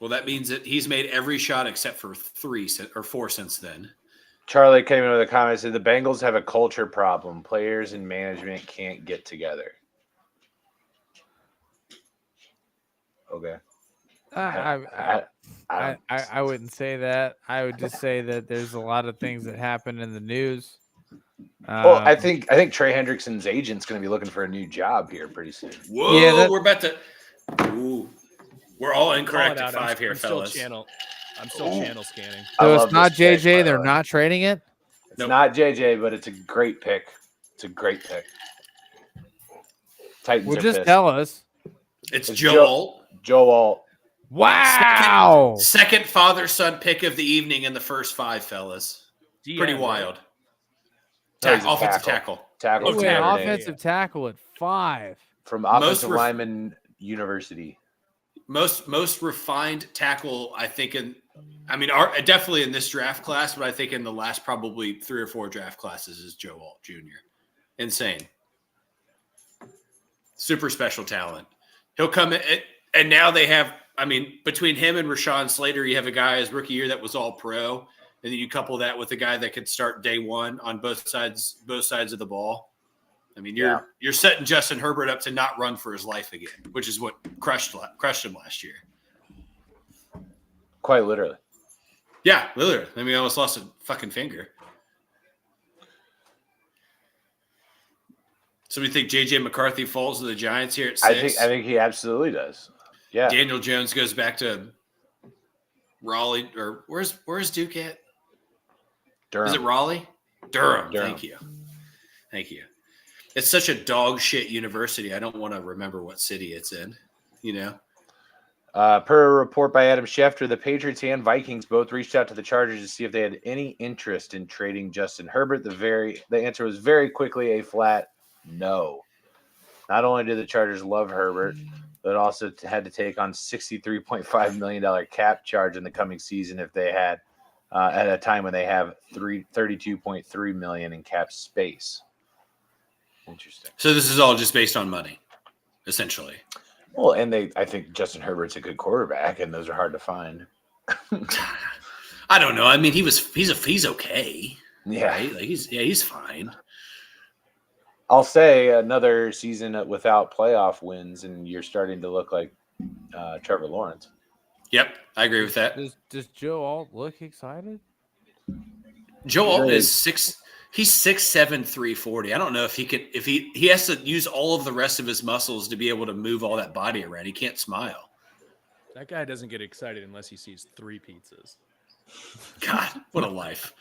Well, that means that he's made every shot except for 4 since then. Charlie came in with a comment, said the Bengals have a culture problem. Players and management can't get together. Okay. I wouldn't say that. I would just say that there's a lot of things that happen in the news. Well, I think Trey Hendrickson's agent's going to be looking for a new job here pretty soon. Whoa, Yeah, we're about to. Ooh, we're all incorrect at 5 here, I'm fellas. I'm still channel scanning. So I it's not love this pick, JJ. by They're the way. not trading it. It's not JJ, but it's a great pick. It's a great pick. Titans Well, are just pissed. tell us. It's It's Joe Alt. Joe Alt. Wow. Second father-son pick of the evening in the first 5, fellas. DN, Pretty right? wild. No, he's a Offensive tackle. Tackle He from went Notre Dame. offensive tackle at 5. From Offensive Most Lineman University. Most refined tackle, I think, definitely in this draft class, but I think in the last probably 3 or 4 draft classes is Joe Alt Jr. Insane. Super special talent. He'll come in, and now they have, between him and Rashawn Slater, you have a guy his rookie year that was all pro, and then you couple that with a guy that could start day one on both sides of the ball. You're setting Justin Herbert up to not run for his life again, which is what crushed him last year. Quite literally. Yeah, literally. I almost lost a fucking finger. So we think J.J. McCarthy falls to the Giants here at 6? I think he absolutely does. Yeah. Daniel Jones goes back to Raleigh, or where's Duke at? Durham. Is it Raleigh? Durham. Thank you. It's such a dog shit university. I don't want to remember what city it's in. Per a report by Adam Schefter, the Patriots and Vikings both reached out to the Chargers to see if they had any interest in trading Justin Herbert. The answer was very quickly a flat no. Not only did the Chargers love Herbert, but also had to take on $63.5 million cap charge in the coming season if they had at a time when they have $32.3 million in cap space. Interesting. So this is all just based on money, essentially. Well, and I think Justin Herbert's a good quarterback, and those are hard to find. I don't know. He's okay. Yeah, right? He's fine. I'll say another season without playoff wins, and you're starting to look like Trevor Lawrence. Yep, I agree with that. Does Joe Alt look excited? Joe Alt is 6'7", 340. I don't know if he could. If he has to use all of the rest of his muscles to be able to move all that body around. He can't smile. That guy doesn't get excited unless he sees 3 pizzas. God, what a life!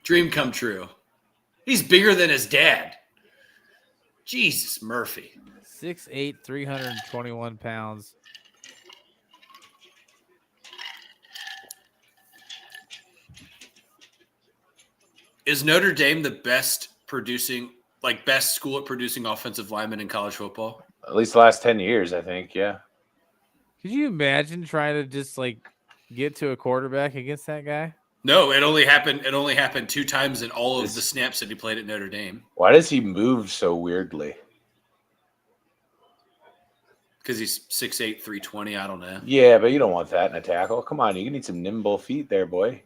Dream come true. He's bigger than his dad. Jesus, Murphy. 6'8", 321 pounds. Is Notre Dame the best school at producing offensive linemen in college football? At least the last 10 years, I think. Yeah. Could you imagine trying to just get to a quarterback against that guy? No, it only happened 2 times in all of the snaps that he played at Notre Dame. Why does he move so weirdly? Because he's 6'8", 320. I don't know. Yeah, but you don't want that in a tackle. Come on, you need some nimble feet there, boy.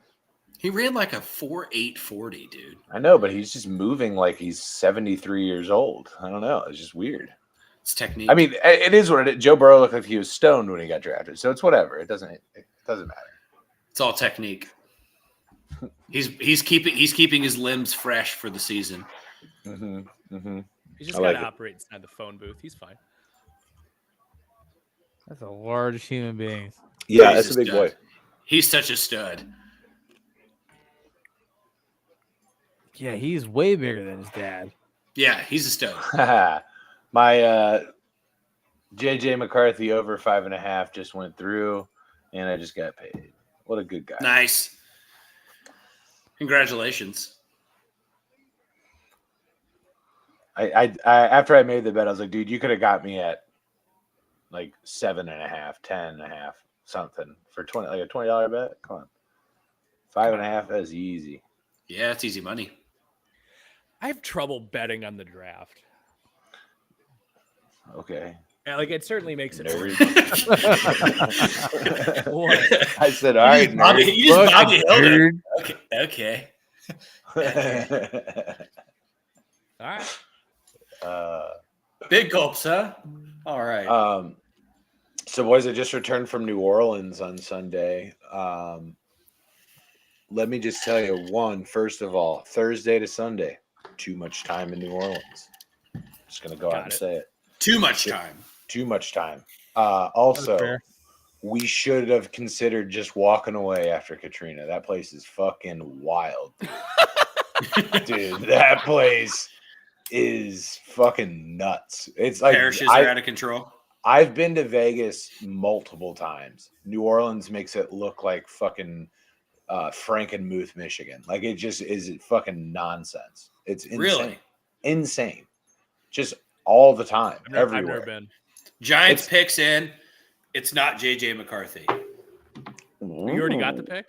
He ran like a 4.8 40, dude. I know, but he's just moving like he's 73 years old. I don't know. It's just weird. It's technique. It is what it is. Joe Burrow looked like he was stoned when he got drafted, so it's whatever. It doesn't matter. It's all technique. He's keeping his limbs fresh for the season. Mm-hmm. Mm-hmm. He's just got to operate inside the phone booth. He's fine. That's a large human being. Yeah, that's a big boy. He's such a stud. Yeah, he's way bigger than his dad. Yeah, he's a stud. My JJ McCarthy over 5.5 just went through, and I just got paid. What a good guy. Nice. Congratulations. I after I made the bet, I was like, dude, you could have got me at like 7.5, 10.5, something for $20, like a $20 bet. Come on, 5.5. That's easy. Yeah, it's easy money. I have trouble betting on the draft. Okay. Yeah, like it certainly makes it. Nerd. What? I said, all right, nerd. You just Bobby Hilda. Nerd. Okay. All right. Big gulps, huh? All right. So boys, I just returned from New Orleans on Sunday. Let me just tell you, first of all, Thursday to Sunday, too much time in New Orleans. Just gonna go out and say it. Too much time. Too much time. Also, fair. we should have considered just walking away after Katrina. That place is fucking wild. Dude, that place is fucking nuts. It's like Parishes are out of control. I've been to Vegas multiple times. New Orleans makes it look like fucking Frankenmuth, Michigan. Like it just is fucking nonsense. It's insane. Really insane. Just all the time, everywhere. I've never been. Giants picks in. It's not JJ McCarthy. Ooh. You already got the pick?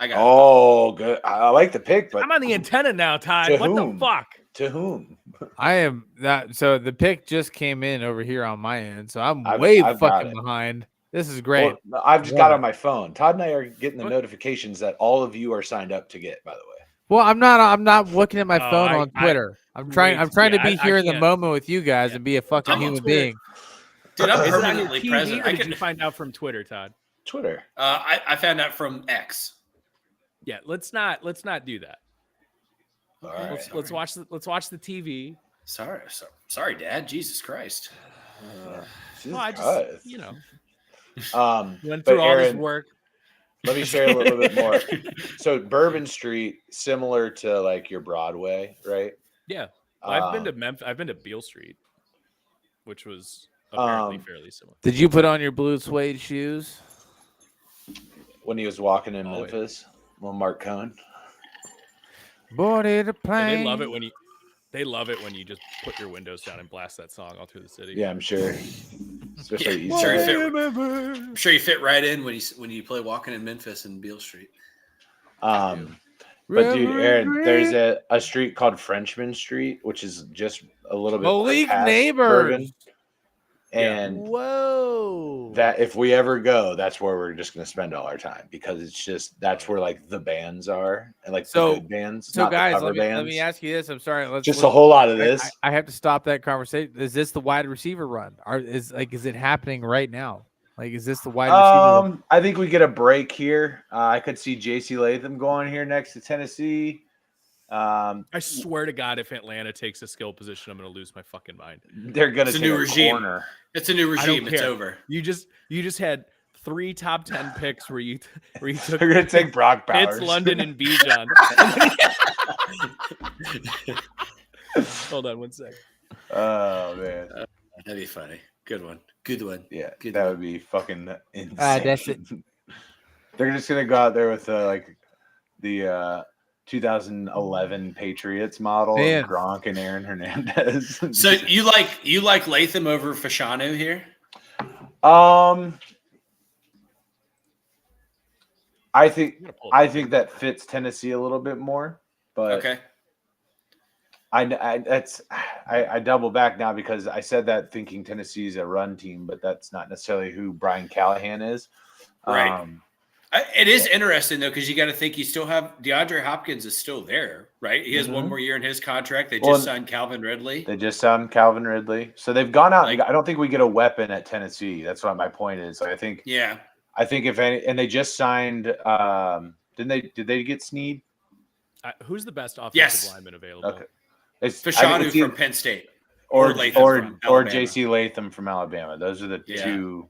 I got Oh, good. I like the pick, but I'm on the antenna now, Todd. To What whom? the fuck? to whom? I am that. So the pick just came in over here on my end, so I'm I've way got fucking it. behind. This is great. Well, I've just got Yeah. on my phone. Todd and I are getting the What? notifications that all of you are signed up to get, by the way. Well, I'm not. I'm not looking at my Oh, phone I- on Twitter. I'm trying. wait, I'm trying yeah, to be I here in the can't- moment with you guys yeah. and be a fucking I'm on human Twitter. being. Dude, I'm Is it on your permanently TV, present. or I did you can. find out from Twitter, Todd? Twitter. I found out from X. Yeah, let's not do that. All right. Let's watch the TV. Sorry, Dad. Jesus Christ. Well, I Christ. just But went through all this Aaron, work. let me share a little bit more. So Bourbon Street, similar to like your Broadway, right? Yeah, well, I've been to Memphis. I've been to Beale Street, which was apparently fairly similar. Did you put on your blue suede shoes? When he was walking in Oh, wait. Memphis, little Mark Cohn. Boarded a plane. And they love it when you just put your windows down and blast that song all through the city. Yeah, I'm sure. Especially Yeah, East sure Side. I'm sure you fit right in when you play Walking in Memphis and Beale Street. But dude, Aaron, there's a street called Frenchman Street, which is just a little bit Malik past neighbors. Bourbon. And Whoa. that if we ever go, that's where we're just going to spend all our time, because it's just that's where like the bands are, and like So- the good bands. So not the guys, cover let bands. me ask you this. I'm sorry. Just a whole lot of I- this. I have to stop that conversation. Is this the wide receiver run? Is it happening right now? Like, is this the wide receiver? Run? I think we get a break here. I could see JC Latham going here next to Tennessee. I swear to God, if Atlanta takes a skill position, I'm going to lose my fucking mind. They're going to It's a take new a regime. corner. It's a new I don't regime. It's care. over. You just had 3 top 10 picks where you took They're going to take Brock Bowers. Pitts, London, and Bijan. Hold on 1 sec. Oh man, That'd be funny. Good one. Good one. yeah, Good that one. would be fucking insane. That's it. They're just going to go out there with like the 2011 Patriots model Man. of Gronk and Aaron Hernandez. So you like Latham over Fashanu here? I think that fits Tennessee a little bit more, but Okay. I double back now because I said that thinking Tennessee's a run team, but that's not necessarily who Brian Callahan is. Right. It is interesting though, because you got to think you still have DeAndre Hopkins is still there, right? He has one Mhm. more year in his contract. They Well, just signed Calvin Ridley. They just signed Calvin Ridley, so they've gone out. Like- I don't think we get a weapon at Tennessee. That's what my point is. I think Yeah. if any, and they just signed. Did they get Snead? Who's the best offensive Yes. lineman available? Okay, it's Fashanu it's from either- Penn State. or Latham or from or Alabama. JC Latham from Alabama. Those are the Yeah. two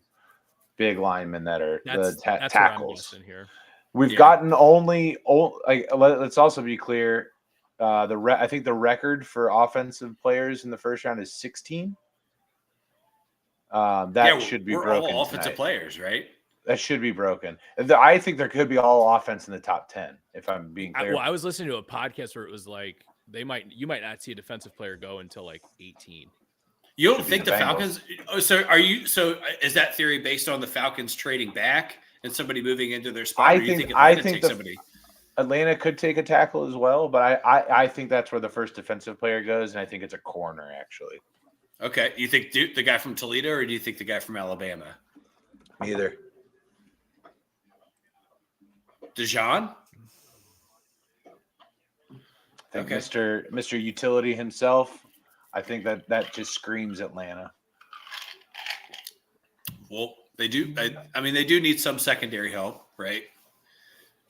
big linemen that are That's the what I'm tackles. guessing here. We've Yeah. gotten let's also be clear. I think the record for offensive players in the first round is 16. That should be we're broken. all offensive tonight. players, right? That should be broken. I think there could be all offense in the top 10, if I'm being clear. I was listening to a podcast where it was like you might not see a defensive player go until like 18. You don't Should be think the the Bengals. Falcons? So is that theory based on the Falcons trading back and somebody moving into their spot? I or do you think- think I Atlanta think takes the- somebody? Atlanta could take a tackle as well, but I think that's where the first defensive player goes, and I think it's a corner, actually. Okay, you think the guy from Toledo, or do you think the guy from Alabama? Neither. Dijon? I think Okay. Mr. Utility himself, I think that just screams Atlanta. Well, they do. I mean, they do need some secondary help, right?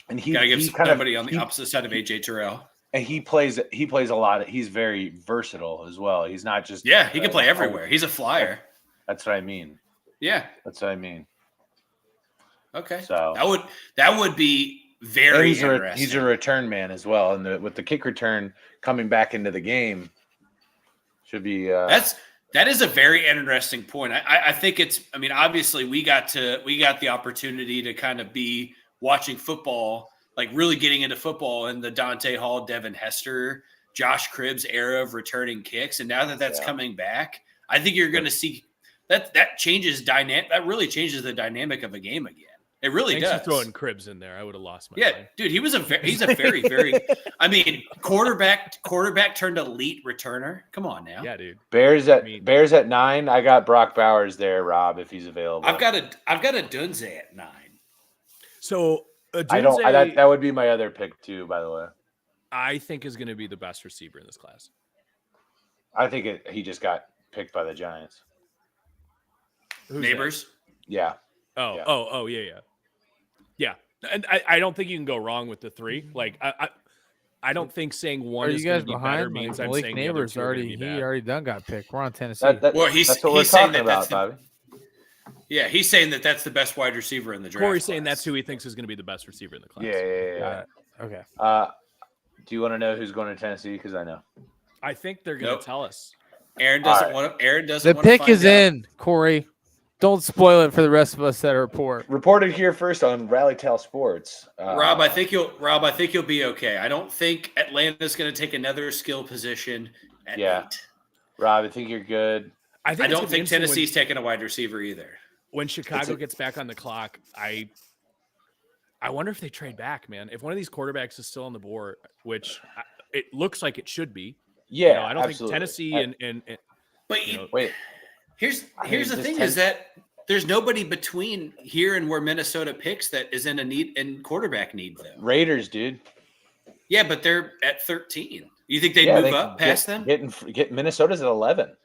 And he Got to give he kind somebody of on the opposite side of AJ Terrell. and he plays a lot. He's very versatile as well. He's not just Yeah, he can play everywhere. He's a flyer. That's what I mean. Yeah. That's what I mean. Okay. So that would be very he's interesting. a return man as well, and with the kick return coming back into the game, should be. That is a very interesting point. I think it's. I mean, obviously, we got the opportunity to kind of be watching football, like really getting into football in the Dante Hall, Devin Hester, Josh Cribbs era of returning kicks, and now that that's coming back, I think you're going to see that changes dynamic. That really changes the dynamic of a game again. It really Thanks does. for throwing Cribbs in there. I would have lost my Yeah, mind. dude, he's a very, very. I mean, quarterback turned elite returner. Come on now. Yeah, dude. Bears at 9. I got Brock Bowers there, Rob, if he's available. I've got a Dunze at 9. So that would be my other pick too, by the way. I think is going to be the best receiver in this class. I think he just got picked by the Giants. Who's Neighbors. Yeah. that? Yeah. Yeah. And I don't think you can go wrong with the 3. Like I don't think saying one Are is you guys going to be better behind? means Like, I'm Malik saying the other Neighbors two are gonna be he bad. already done got picked. We're on Tennessee. Well, that's what we're saying talking that's about, Bobby. Yeah, he's saying that that's the best wide receiver in the draft. Corey's saying class. that's who he thinks is going to be the best receiver in the class. Yeah. Okay. Do you want to know who's going to Tennessee? Because I know. I think they're going to Nope. tell us. Aaron doesn't All want to. Aaron doesn't. The want to pick find is out. in, Corey. Don't spoil it for the rest of us that report. Reported here first on Rally Tail Sports. Rob, I think you'll be okay. I don't think Atlanta's going to take another skill position at 8. Rob, I think you're good. I I it's don't gonna be think interesting Tennessee's taking a wide receiver either. when Chicago gets back on the clock. I wonder if they trade back, man. If one of these quarterbacks is still on the board, which it looks like it should be. Yeah, I don't absolutely. think Tennessee and But Wait, here's I mean, the this thing: ten- is that there's nobody between here and where Minnesota picks that is in a need in quarterback need though. Raiders, dude. Yeah, but they're at 13. You think they'd Yeah, move they up can past them? Get Minnesota's at 11.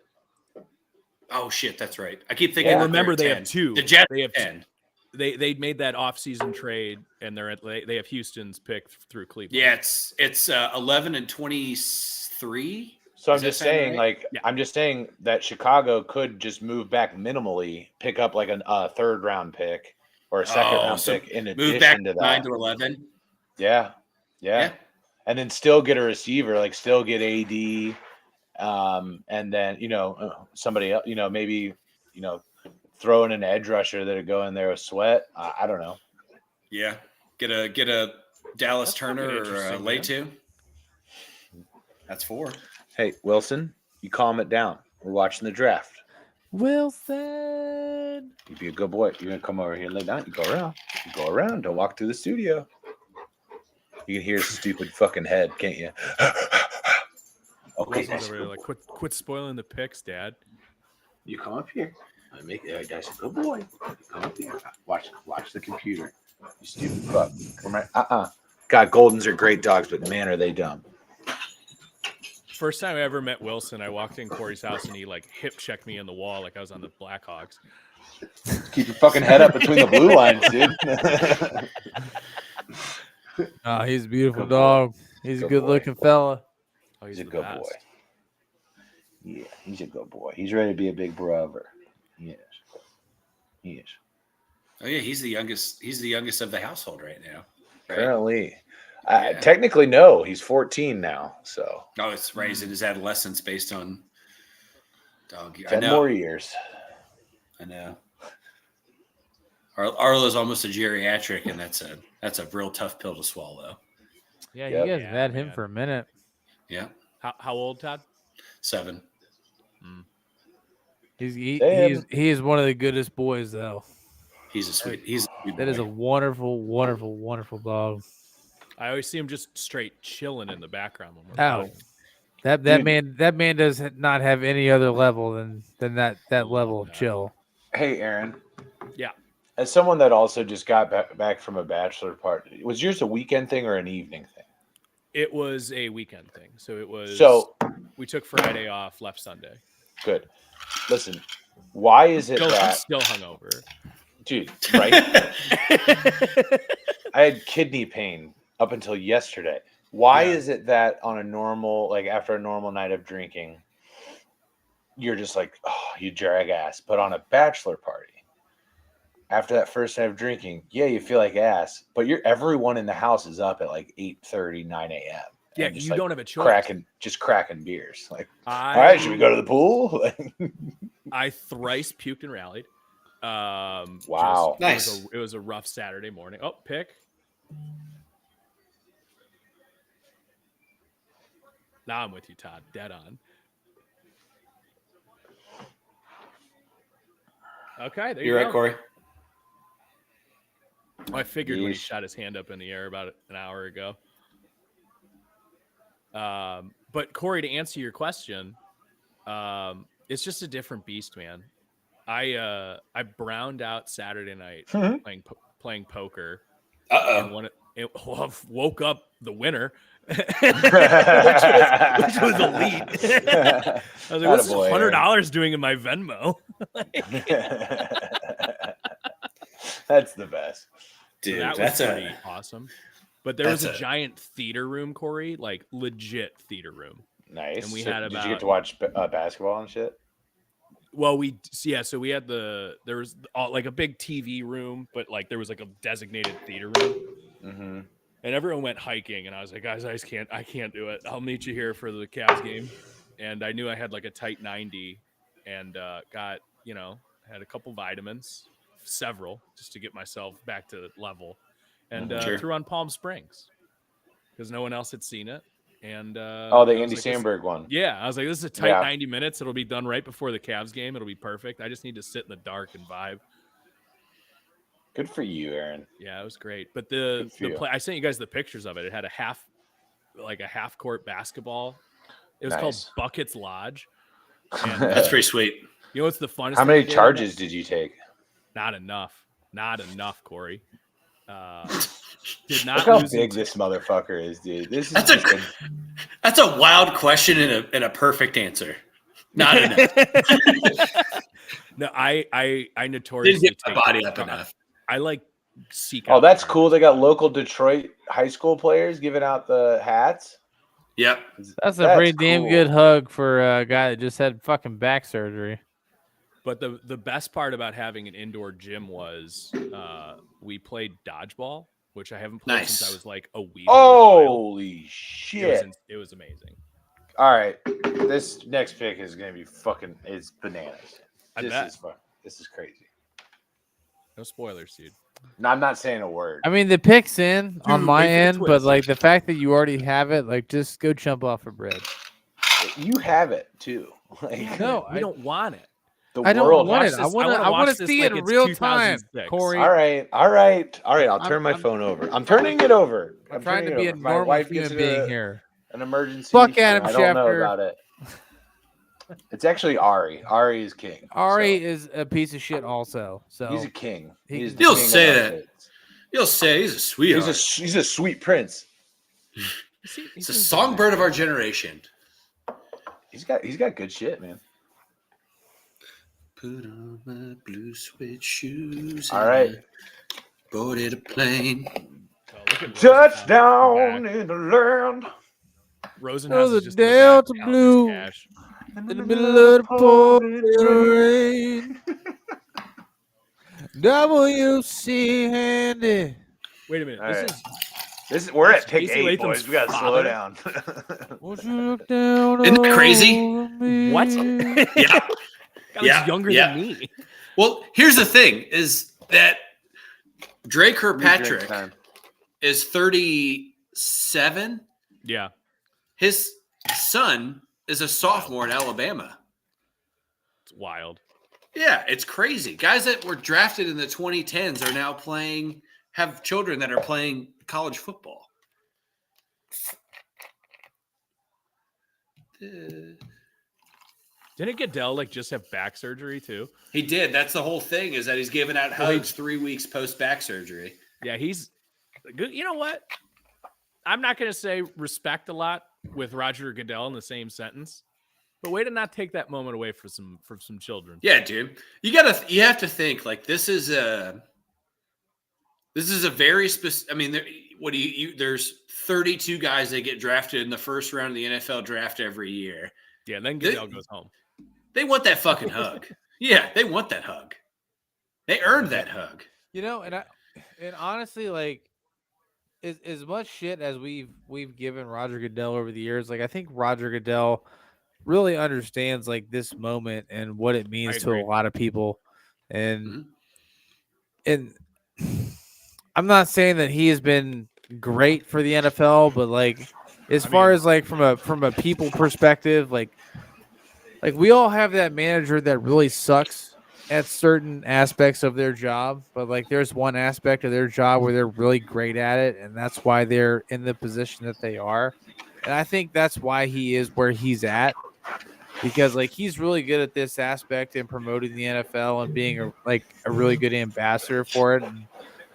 Oh shit, that's right. I keep thinking. Yeah. that remember they're they at have 10. 2. The Jets They have 10. They made that offseason trade and they have Houston's pick through Cleveland. Yeah, it's 11 and 23. So I'm Does that just sound saying, right? Yeah. I'm just saying that Chicago could just move back minimally, pick up like a third round pick or a second round so pick in move addition back to 9 that. to 11. Yeah. And then still get a receiver, like still get AD, and then somebody else, maybe throw in an edge rusher that'll go in there with Sweat. I don't know. Yeah, get a Dallas That's Turner fucking or a interesting, man. Letu. That's 4. Hey, Wilson, you calm it down. We're watching the draft. Wilson. You be a good boy. You're gonna come over here and lay down. You go around. You go around. Don't walk through the studio. You can hear his stupid fucking head, can't you? Okay, Wilson's over there like quit spoiling the picks, Dad. you come up here. I make that's a good boy. You come up here. Watch the computer. You stupid fuck. Come right. God, Goldens are great dogs, but man, are they dumb. First time I ever met Wilson, I walked in Corey's house and he like hip checked me in the wall like I was on the Blackhawks. Keep your fucking head up between the blue lines, dude. He's a beautiful Good boy. dog. He's a Good good looking fella. Oh, He's a the good best. boy. Yeah, he's a good boy. He's ready to be a big brother. Yes. He is. Oh yeah, he's the youngest. He's the youngest of the household right now. Right? Currently. Yeah. Technically, no. He's 14 now. So Oh, it's right. He's in his adolescence based on dog. I 10 know. more years. I know. Arlo's almost a geriatric, and that's a real tough pill to swallow. Yeah, Yep. you guys have had him man. for a minute. Yeah, How old, Todd? 7. He's one of the goodest boys though. He's a sweet boy. That is a wonderful, wonderful, wonderful dog. I always see him just straight chilling in the background when we're Oh, playing. that man does not have any other level than that level of that. chill. Hey, Aaron. Yeah. As someone that also just got back from a bachelor party, was yours a weekend thing or an evening thing? It was a weekend thing. So it was. So we took Friday off, left Sunday. good. Listen, why is it I'm that, still hungover? dude? Right? I had kidney pain up until yesterday. Why is it that on a normal, like after a normal night of drinking, you're just like, oh, you drag ass, but on a bachelor party, after that first night of drinking, yeah, you feel like ass, but everyone in the house is up at like 8:30, 9 a.m. Yeah, just you don't have a choice. cracking beers. Like, all right, should we go to the pool? I thrice puked and rallied. Wow. Nice. It was a rough Saturday morning. Oh, pick. Now I'm with you, Todd. Dead on. Okay, there you You're go. right, Corey. I figured when he Yeesh. shot his hand up in the air about an hour ago. But Corey, to answer your question, it's just a different beast, man. I browned out Saturday night playing poker. And woke up the winner, which was elite. I was like, "What's $100 doing in my Venmo?" That's the best. Dude, So that's pretty awesome. But there was a giant theater room, Corey, like legit theater room. Nice. And we So had did you get to watch basketball and shit? Well, so we had there was like a big TV room, but like there was like a designated theater room. Mm-hmm. And everyone went hiking, and I was like, guys, I can't do it. I'll meet you here for the Cavs game. And I knew I had like a tight 90 and got, had a couple vitamins, several, just to get myself back to level. And threw on Palm Springs because no one else had seen it. And the Andy Samberg one. Yeah, I was like, this is a tight 90 minutes. It'll be done right before the Cavs game. It'll be perfect. I just need to sit in the dark and vibe. Good for you, Aaron. Yeah, it was great. But the play, I sent you guys the pictures of it. It had a half court basketball. It was called Buckets Lodge. And, that's pretty sweet. You know what's the funnest? How many charges did you take? Not enough, Corey. Did not. Look how big this motherfucker is, dude. That's a wild question and a perfect answer. Not enough. No, I notoriously didn't get my body up enough. I like seek. Oh, that's cool. They got local Detroit high school players giving out the hats. Yep. That's a pretty damn good hug for a guy that just had fucking back surgery. But the best part about having an indoor gym was we played dodgeball, which I haven't played since I was like a week. Holy shit. It was amazing. All right. This next pick is going to be it's bananas. This is crazy. No spoilers, dude. No, I'm not saying a word. I mean, the pick's in on my end, but like the fact that you already have it, like just go jump off a bridge. You have it too. Like, no, I don't want it. I don't want it. I want to see it in real time, Corey. All right. I'll turn my phone over. I'm turning it over. I'm trying to be a normal human being here. An emergency. Fuck Adam I don't know Schefter. about it. It's actually Ari. Ari is king. Ari is a piece of shit also. So he's a king. You'll say that. You'll say he's a sweetheart. He's a sweet prince. He's a songbird of our generation. He's got good shit, man. Put on my blue suede shoes. All right. Boarded a plane. Touchdown in the land. Rosenhaus is just Delta Blue in the middle of the pouring rain. WC Handy. Wait a minute. We're at pick 8, boys. We gotta slow down. Won't you look down? Isn't that crazy? What? Yeah. That was younger than me. Well, here's the thing: is that Dre Kirkpatrick is 37. Yeah. His son is a sophomore in Alabama. It's wild. Yeah, it's crazy. Guys that were drafted in the 2010s are now have children that are playing college football. Didn't Goodell just have back surgery too? He did. That's the whole thing, is that he's giving out hugs 3 weeks post back surgery. Yeah, he's good. You know what? I'm not going to say respect a lot with Roger Goodell in the same sentence, but way to not take that moment away for some children. Yeah, dude. You have to think this is a very specific. I mean, there's 32 guys that get drafted in the first round of the NFL draft every year. Yeah, then Goodell goes home. They want that fucking hug. Yeah, they want that hug. They earned that hug. And honestly, as much shit as we've given Roger Goodell over the years, I think Roger Goodell really understands this moment and what it means to a lot of people. And I'm not saying that he has been great for the NFL, but as far as from a people perspective, we all have that manager that really sucks at certain aspects of their job, but there's one aspect of their job where they're really great at it, and that's why they're in the position that they are. And I think that's why he is where he's at, because he's really good at this aspect and promoting the NFL and being a really good ambassador for it,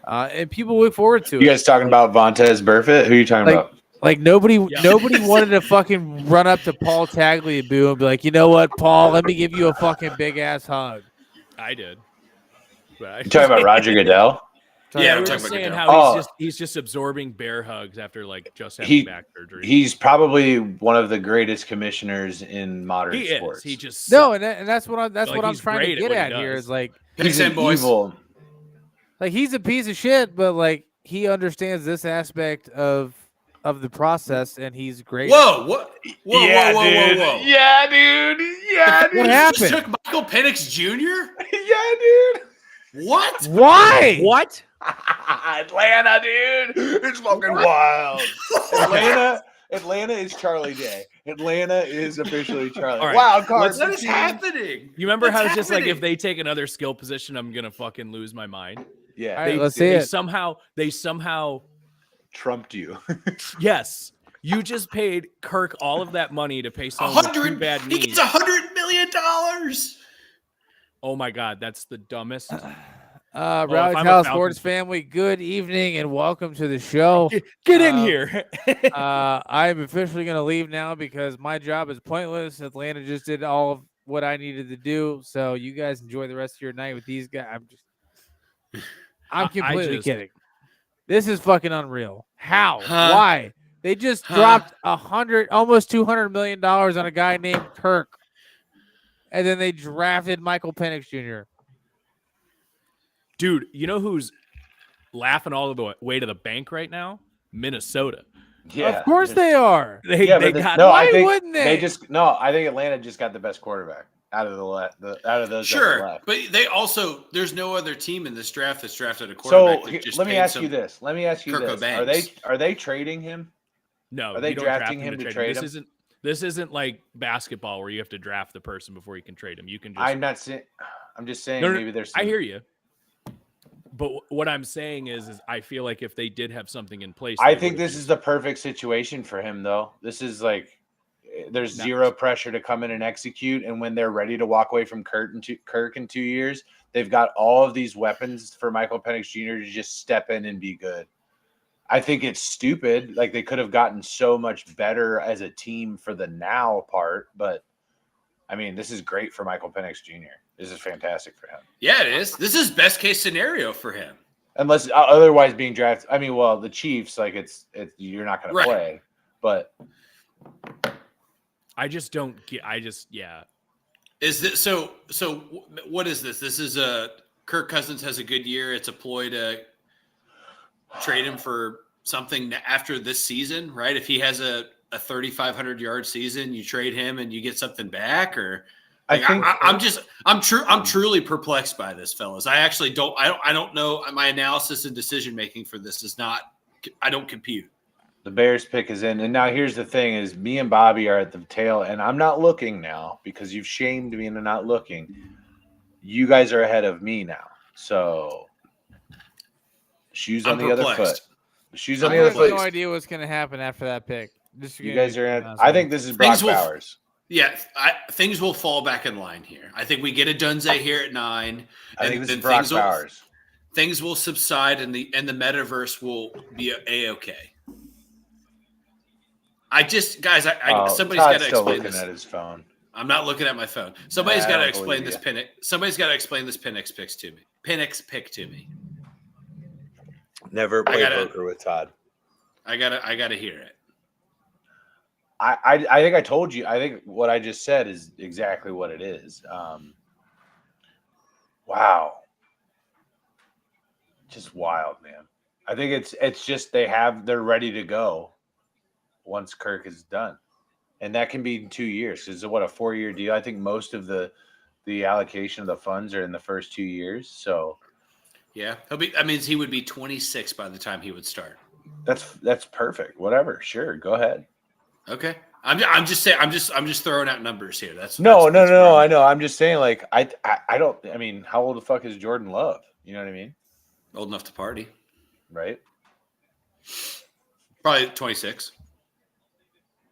and people look forward to it. You guys talking about Vontaze Burfict? Who are you talking about? Nobody wanted to fucking run up to Paul Tagliabue and be like, you know what, Paul, let me give you a fucking big ass hug. I did. You talking about Roger Goodell? Yeah, we're just saying how he's just absorbing bear hugs after just having back surgery. He's probably one of the greatest commissioners in modern sports. He just no, and that's what I'm trying to get at here is he's an evil. He's a piece of shit, but he understands this aspect of the process, and he's great. Whoa! Whoa! Yeah, dude. What happened? You just took Michael Penix Jr.? Yeah, dude. What? Why? What? Atlanta, dude. It's fucking wild. Atlanta is Charlie Day. Atlanta is officially Charlie. All right. Wild card. What is happening? You remember how it's just if they take another skill position, I'm gonna fucking lose my mind. Yeah. All right, let's see it. They somehow trumped you. Yes. You just paid Kirk all of that money to pay someone with two bad knees. He gets $100 million. Oh my God, that's the dumbest. Rally Tile Sports family, good evening and welcome to the show. Get in here. I'm officially going to leave now because my job is pointless. Atlanta just did all of what I needed to do. So you guys enjoy the rest of your night with these guys. I'm completely kidding. This is fucking unreal. How? Why? They just dropped almost $200 million on a guy named Kirk. And then they drafted Michael Penix Jr. Dude, you know who's laughing all the way to the bank right now? Minnesota. Yeah, of course they are. Why wouldn't they? I think Atlanta just got the best quarterback out of those. Sure, left. But there's no other team in this draft that's drafted a quarterback. So let me ask you this: Are they trading him? No, are they drafting him to trade him? This isn't like basketball where you have to draft the person before you can trade him. You can just. I'm just saying. Maybe there's. I hear you. But what I'm saying is I feel like if they did have something in place, I think this is the perfect situation for him, though. This is there's zero pressure to come in and execute, and when they're ready to walk away from Kirk in 2 years, they've got all of these weapons for Michael Penix Jr. to just step in and be good. I think it's stupid. They could have gotten so much better as a team for the now part, but I mean, this is great for Michael Penix Jr. This is fantastic for him. Yeah, it is. This is best case scenario for him. Unless otherwise being drafted. I mean, well, the Chiefs, it's you're not going to play, but I just don't get. Yeah. Is this so? What is this? This is Kirk Cousins has a good year. It's a ploy to trade him for something after this season, right? If he has a 3,500 yard season, you trade him and you get something back, or Like, think I'm truly perplexed by this, fellas. I actually don't know. My analysis and decision making for this is not. I don't compute. the Bears pick is in, and now here's the thing: is me and Bobby are at the tail, and I'm not looking now because you've shamed me into not looking. You guys are ahead of me now, so shoes on I'm the other foot. perplexed. Shoes on I the other have foot. no idea what's going to happen after that pick. You guys are in. I think this is Brock Things will- Bowers. Yeah, things will fall back in line here. I think we get a Dunze here at 9. I think and this is then Brock Bowers. Things will subside, and the metaverse will be a-okay. Guys, somebody's got to still explain looking this. at his phone. I'm not looking at my phone. Somebody's Nah, got I to don't explain believe this you. Penix. Somebody's got to explain this Penix pick to me. Penix pick to me. Never I played gotta- poker with Todd. I gotta hear it. I think I told you. I think what I just said is exactly what it is. Wow, just wild, man. I think it's just they're ready to go once Kirk is done, and that can be in 2 years. Because what, a 4-year deal? I think most of the allocation of the funds are in the first 2 years. So Yeah, that means he would be 26 by the time he would start. that's perfect. Whatever, sure, go ahead. Okay, I'm just saying. I'm just throwing out numbers here. That's No. where I I'm- know. I'm just saying, like, I don't. I mean, how old the fuck is Jordan Love? You know what I mean, Old enough to party. right? Probably 26.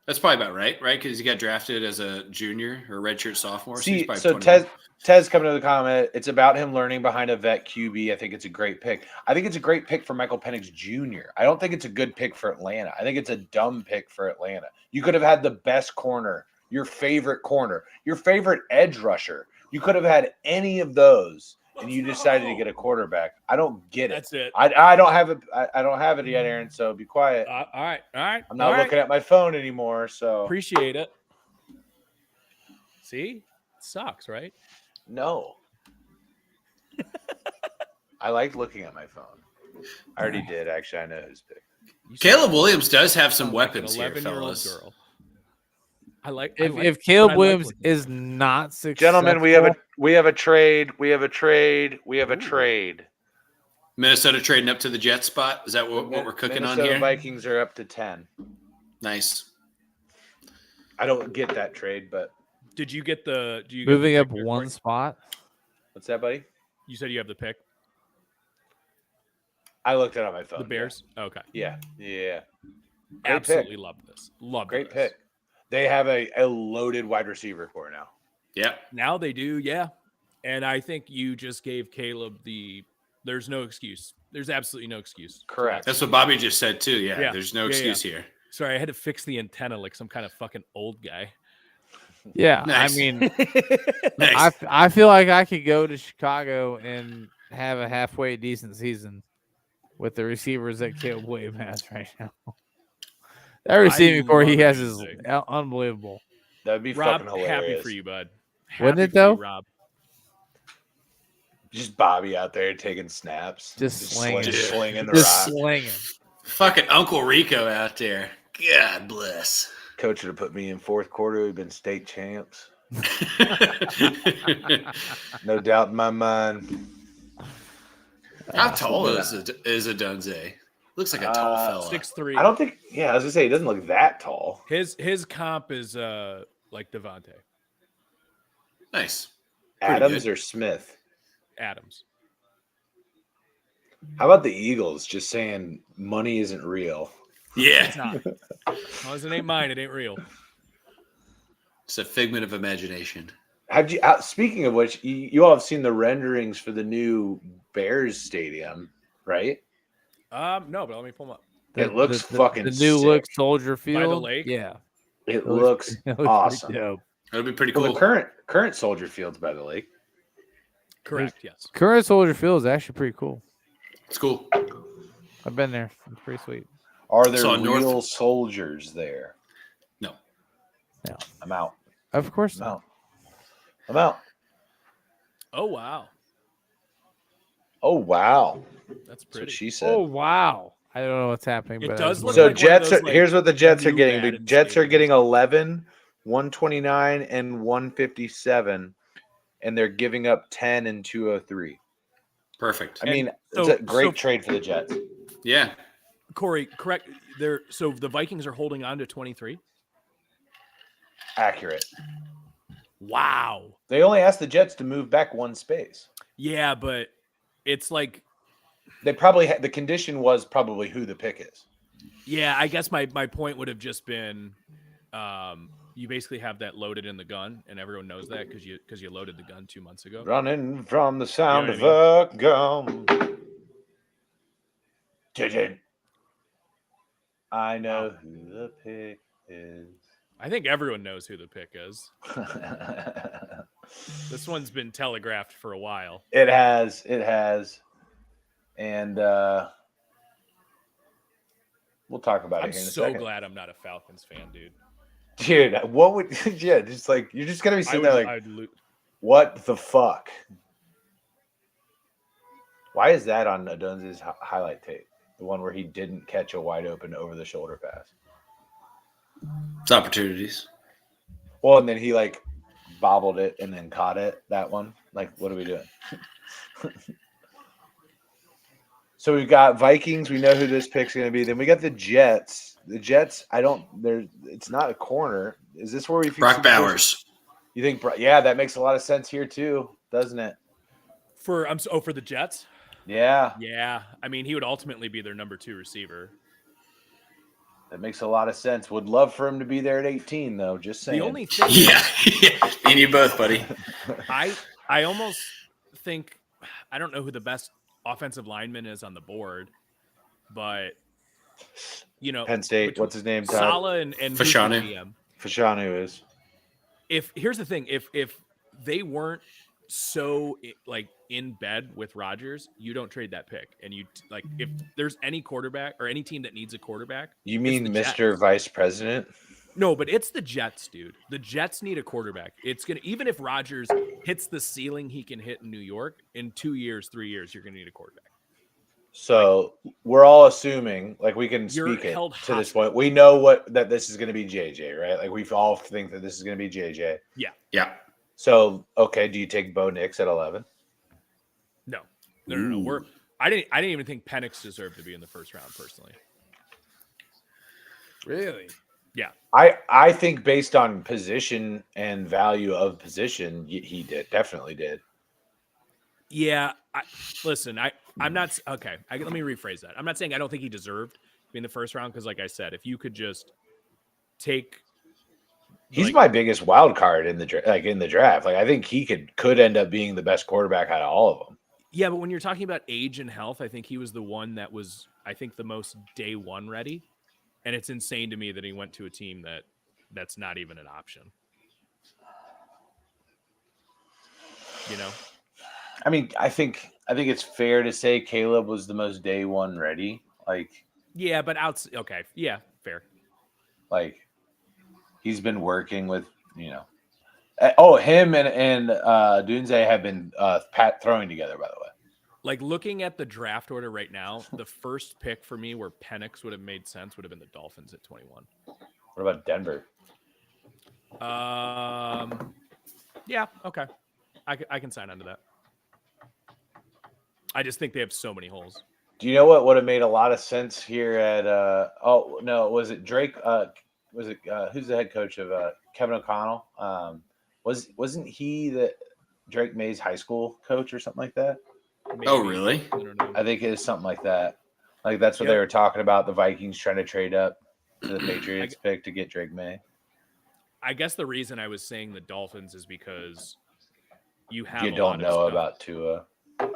That's probably about right? Because he got drafted as a junior or redshirt sophomore. See, he's probably so 21. Tez coming to the comment. It's about him learning behind a vet QB. I think it's a great pick. I think it's a great pick for Michael Penix Jr. I don't think it's a good pick for Atlanta. I think it's a dumb pick for Atlanta. You could have had the best corner, your favorite edge rusher. You could have had any of those, and you decided to get a quarterback. I don't get it. That's it. I don't have it. I don't have it yet, Aaron. So be quiet. All right. I'm not looking at my phone anymore. So Appreciate it. See, it sucks, right? no. I like looking at my phone. I already did. Actually, I know who's picked. Caleb Williams does have some Sound like an weapons here, 11-year-old fellas. girl. I like If Caleb Williams is not successful, Gentlemen, we have a trade. We have a trade. Minnesota trading up to the Jet spot. Is that what we're cooking on Minnesota here? Vikings are up to 10. Nice. I don't get that trade, but Did you get the? Do you get moving the up pick there, one Corey? spot. what's that, buddy? You said you have the pick. I looked it on my phone. The Bears. Okay. Yeah. Great Absolutely pick. love this. Love Great this. pick. They have a loaded wide receiver core now. Yeah. Now they do, yeah. And I think you just gave Caleb the. There's no excuse. There's absolutely no excuse. Correct. That's what Bobby just said too. Yeah. Yeah. There's no Yeah, excuse here. Sorry, I had to fix the antenna like some kind of fucking old guy. Yeah, Nice. I mean, Nice. I feel like I could go to Chicago and have a halfway decent season with the receivers that Caleb Williams has right now. That receiving core he love has it, is Jose. unbelievable. That'd be Rob, fucking hilarious. happy for you, bud. Wouldn't Happy it, for you, though? Rob. Just Bobby out there taking snaps. Just slinging. slinging the Just rock. slinging. Fucking Uncle Rico out there. God bless. Coach would have put me in fourth quarter. We've been state champs. No doubt in my mind. How tall is a Dunze? Looks like a tall fella. 6'3". I don't think. Yeah, I was gonna say he doesn't look that tall. His comp is like Devontae Nice. Pretty Adams good. or Smith? Adams. How about the Eagles just saying money isn't real? It's Yeah. not. As long as it ain't mine, it ain't real. It's a figment of imagination. Have you? Speaking of which, you all have seen the renderings for the new Bears stadium, right? No, but let me pull them up. It looks fucking the new sick. look Soldier Field lake? Yeah, It looks looks pretty awesome. dope. That'd be pretty Well, cool. the current Soldier Field's by the lake. Correct. Yes. Current Soldier Field is actually pretty cool. It's cool. I've been there. It's pretty sweet. Are there So real soldiers there? No. No. I'm out. Of course I'm not. out. I'm out. Oh wow, Oh wow. that's That's what pretty. she said. Oh wow! I don't know what's happening. It but does look So like one of Jets those, are like, here's what the Jets are new getting. The Madden Jets are stadiums. getting 11 129 and 157, and they're giving up 10 and 203. Perfect. I mean, it's so- a great so- trade for the Jets. Yeah. Corey, correct. So the Vikings are holding on to 23. Accurate. Wow. They only asked the Jets to move back one space. Yeah, but it's like, They probably the condition was probably who the pick is. yeah, I guess my point would have just been, you basically have that loaded in the gun, and everyone knows that because you loaded the gun 2 months ago. Running from the sound You know of a gun. JJ. I know who the pick is. I think everyone knows who the pick is. This one's been telegraphed for a while. It has. And we'll talk about I'm it here in a so second. glad I'm not a Falcons fan, dude. Dude, what would just like you're just gonna be sitting there like what the fuck? Why is that on Adunze's highlight tape? The one where he didn't catch a wide open over the shoulder pass. It's opportunities. Well, and then he like bobbled it and then caught it. That one. Like, what are we doing? So we've got Vikings. We know who this pick's going to be. Then we got the Jets. The Jets. It's not a corner. Is this where we? Brock Bowers. You think? Yeah, that makes a lot of sense here too, doesn't it? For the Jets. Yeah. Yeah, I mean, he would ultimately be their number 2 receiver. That makes a lot of sense. Would love for him to be there at 18, though. Just saying. The only thing, Yeah. Me and you both, buddy. I almost think, I don't know who the best offensive lineman is on the board, but you know, Penn State. What's his name? Saleh and Fashanu. Fashanu is. Here's the thing, if they weren't so like in bed with Rodgers, you don't trade that pick. And you like, if there's any quarterback or any team that needs a quarterback, you mean Mr. Vice President? No, but it's the Jets, dude. The Jets need a quarterback. It's gonna, even if Rodgers hits the ceiling he can hit in New York, in 2 years, 3 years, you're gonna need a quarterback. So we're all assuming, like, we can You're speak it held to this hostage. point. We know that this is going to be JJ, right? Like, we all think that this is going to be JJ. Yeah. So, okay, do you take Bo Nix at 11? No. I didn't even think Penix deserved to be in the first round, personally. Really? Yeah. I think based on position and value of position, he definitely did. Yeah. I'm not okay. Let me rephrase that. I'm not saying I don't think he deserved to be in the first round because, like I said, if you could just take, he's my biggest wild card in the draft. Like, I think he could end up being the best quarterback out of all of them. Yeah, but when you're talking about age and health, I think he was the one that was, I think, the most day one ready, and it's insane to me that he went to a team that's not even an option. You know. I mean, I think it's fair to say Caleb was the most day one ready. Like, yeah, but okay, yeah, fair. Like, he's been working with, him and Dunze have been throwing together, by the way. Like, looking at the draft order right now, the first pick for me where Penix would have made sense would have been the Dolphins at 21. What about Denver? Yeah, okay. I can sign on to that. I just think they have so many holes. Do you know what would have made a lot of sense here at was it Drake? Who's the head coach of Kevin O'Connell? Wasn't he the Drake May's high school coach or something like that? Maybe. Oh, really? I don't know. I think it is something like that. Like, that's what they were talking about, the Vikings trying to trade up to the Patriots pick to get Drake May. I guess the reason I was saying the Dolphins is because you don't know about Tua.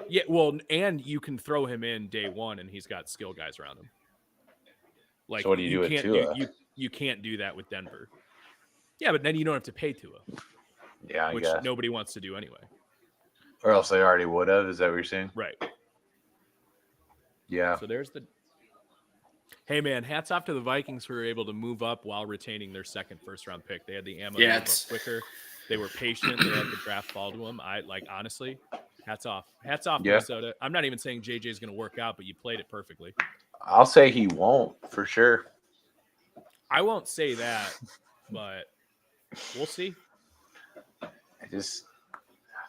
Yeah, well, and you can throw him in day one, and he's got skill guys around him. Like, so what do you do with Tua? You can't do that with Denver. Yeah, but then you don't have to pay Tua. Yeah, I which guess. Nobody wants to do anyway. Or else they already would have. Is that what you're saying? Right. Yeah. So there's the. Hey man, hats off to the Vikings who were able to move up while retaining their second first-round pick. They had the ammo to move up quicker. They were patient. They let the draft fall to them. Honestly, hats off. Hats off, Minnesota. I'm not even saying JJ is going to work out, but you played it perfectly. I'll say he won't for sure. I won't say that, but We'll see.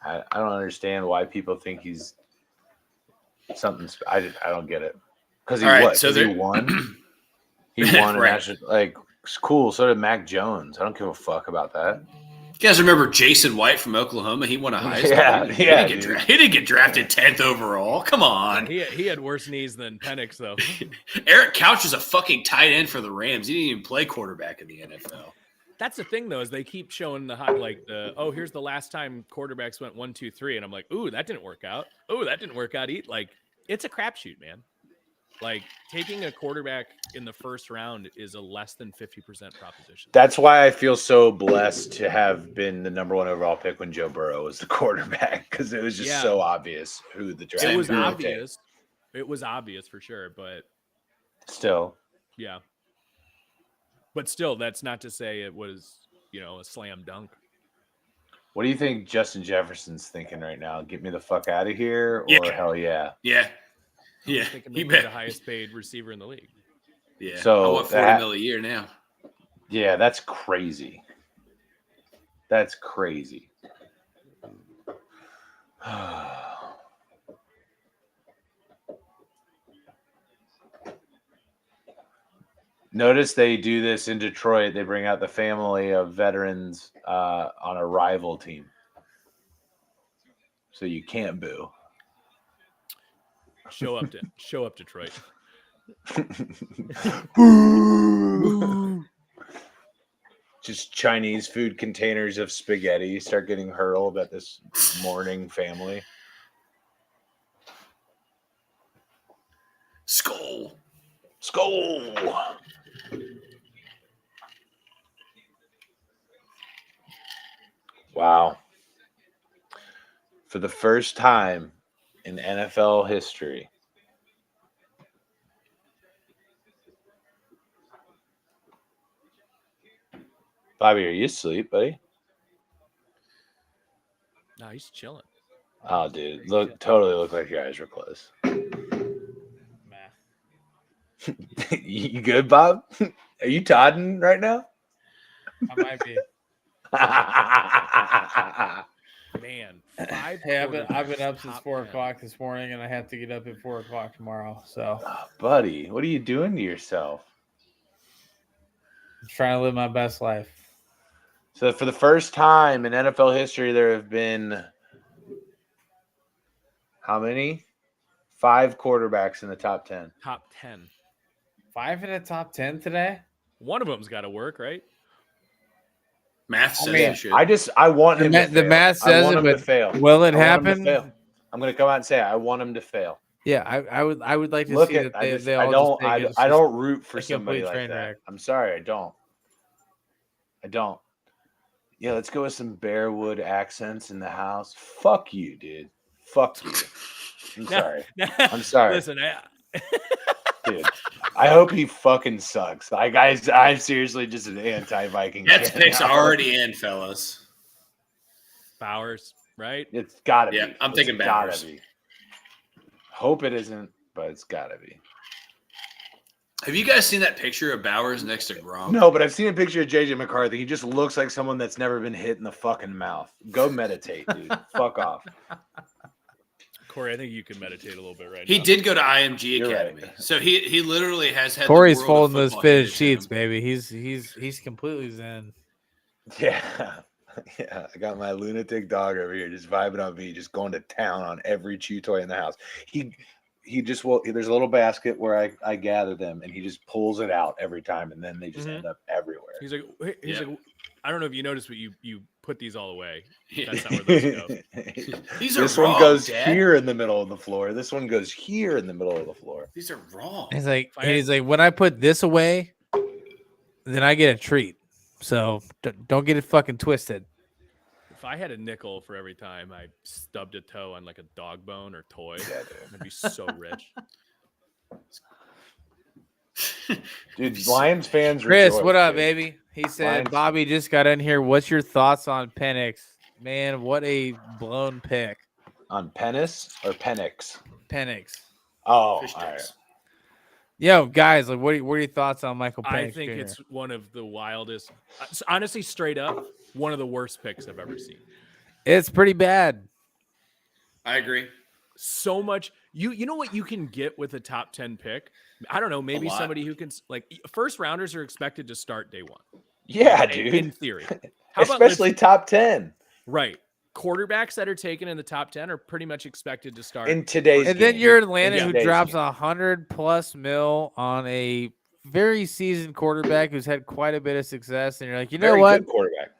I don't understand why people think he's something. I don't get it. Because he All right, what? so 'Cause he won. He won, Right. and that's just, like it's cool. So did Mac Jones. I don't give a fuck about that. You guys remember Jason White from Oklahoma? He won a Heisman. Yeah, he yeah, he didn't get drafted 10th overall. Come on. He had worse knees than Penix, though. Eric Couch is a fucking tight end for the Rams. He didn't even play quarterback in the NFL. That's the thing, though, is they keep showing here's the last time quarterbacks went 1, 2, 3, and I'm like, ooh, that didn't work out. Oh, that didn't work out. Like, it's a crapshoot, man. Like, taking a quarterback in the first round is a less than 50% proposition. That's why I feel so blessed to have been the number 1 overall pick when Joe Burrow was the quarterback, because it was just so obvious who the draft. It was obvious. It was obvious for sure, but still, yeah. But still, that's not to say it was, a slam dunk. What do you think Justin Jefferson's thinking right now? Get me the fuck out of here, or hell yeah? Yeah. Yeah. I think maybe the highest paid receiver in the league. Yeah. So I want $40 million a year now. Yeah, that's crazy. That's crazy. Notice they do this in Detroit. They bring out the family of veterans on a rival team. So you can't boo. Show up Detroit. Just Chinese food containers of spaghetti start getting hurled at this mourning family. Skull. Wow. For the first time in NFL history, Bobby, are you asleep, buddy? No, he's chilling. Oh, dude, totally look like your eyes were closed. You good, Bob? Are you todding right now? I might be. Man, Hey, I've been up since 4 o'clock this morning, and I have to get up at 4 o'clock tomorrow. So, buddy, what are you doing to yourself? I'm trying to live my best life. So, for the first time in NFL history, there have been how many? 5 quarterbacks in the top 10. Top 10. 5 in the top 10 today? One of them's got to work, right? Math says I want him to fail. The math says it, but fail. Will it happen? I'm going to come out and say I want him to fail. Yeah, I would like to Look see at that they I all I don't root for a somebody complete like train that. wreck. I'm sorry, I don't. Yeah, let's go with some Bearwood accents in the house. Fuck you, dude. Fuck you. I'm sorry. Listen, dude. I hope he fucking sucks. Like I'm seriously just an anti-Viking. That's pick's already in, fellas. Bowers, right? It's gotta be. Yeah, I'm thinking Bowers. Gotta be. Hope it isn't, but it's gotta be. Have you guys seen that picture of Bowers next to Gronk? No, but I've seen a picture of JJ McCarthy. He just looks like someone that's never been hit in the fucking mouth. Go meditate, dude. Fuck off. Corey, I think you can meditate a little bit right now. He did go to IMG You're Academy, right. so he literally has had. Corey's the world of folding those football fitted handed to sheets, him. baby. He's completely zen. Yeah. Yeah. I got my lunatic dog over here just vibing on me, just going to town on every chew toy in the house. He just there's a little basket where I gather them, and he just pulls it out every time, and then they just end up everywhere. He's like, I don't know if you noticed, but you put these all away. Yeah. That's not where those go. This one goes here in the middle of the floor. This one goes here in the middle of the floor. These are wrong. He's like, when I put this away, then I get a treat. So don't get it fucking twisted. If I had a nickel for every time I stubbed a toe on like a dog bone or toy, I'd be so rich. Dude, Lions fans. Chris, rejoice, what up, dude. baby? He said, Lions. Bobby just got in here. What's your thoughts on Penix? Man, what a blown pick. On Penix or Penix? Penix. Oh, Fish all right. sticks. Yo, guys, like, what are your thoughts on Michael Penix I think Jr.? it's one of the wildest. Honestly, straight up, one of the worst picks I've ever seen. It's pretty bad. I agree. So much. You know what you can get with a top 10 pick? I don't know. Maybe lot. somebody who can first rounders are expected to start day one. Yeah, in dude. theory. Especially top 10 right. Quarterbacks that are taken in the top 10 are pretty much expected to start in today's And game. then you're Atlanta, In who today's drops game. $100+ million on a very seasoned quarterback who's had quite a bit of success, and you're like, you know Very what? good quarterback.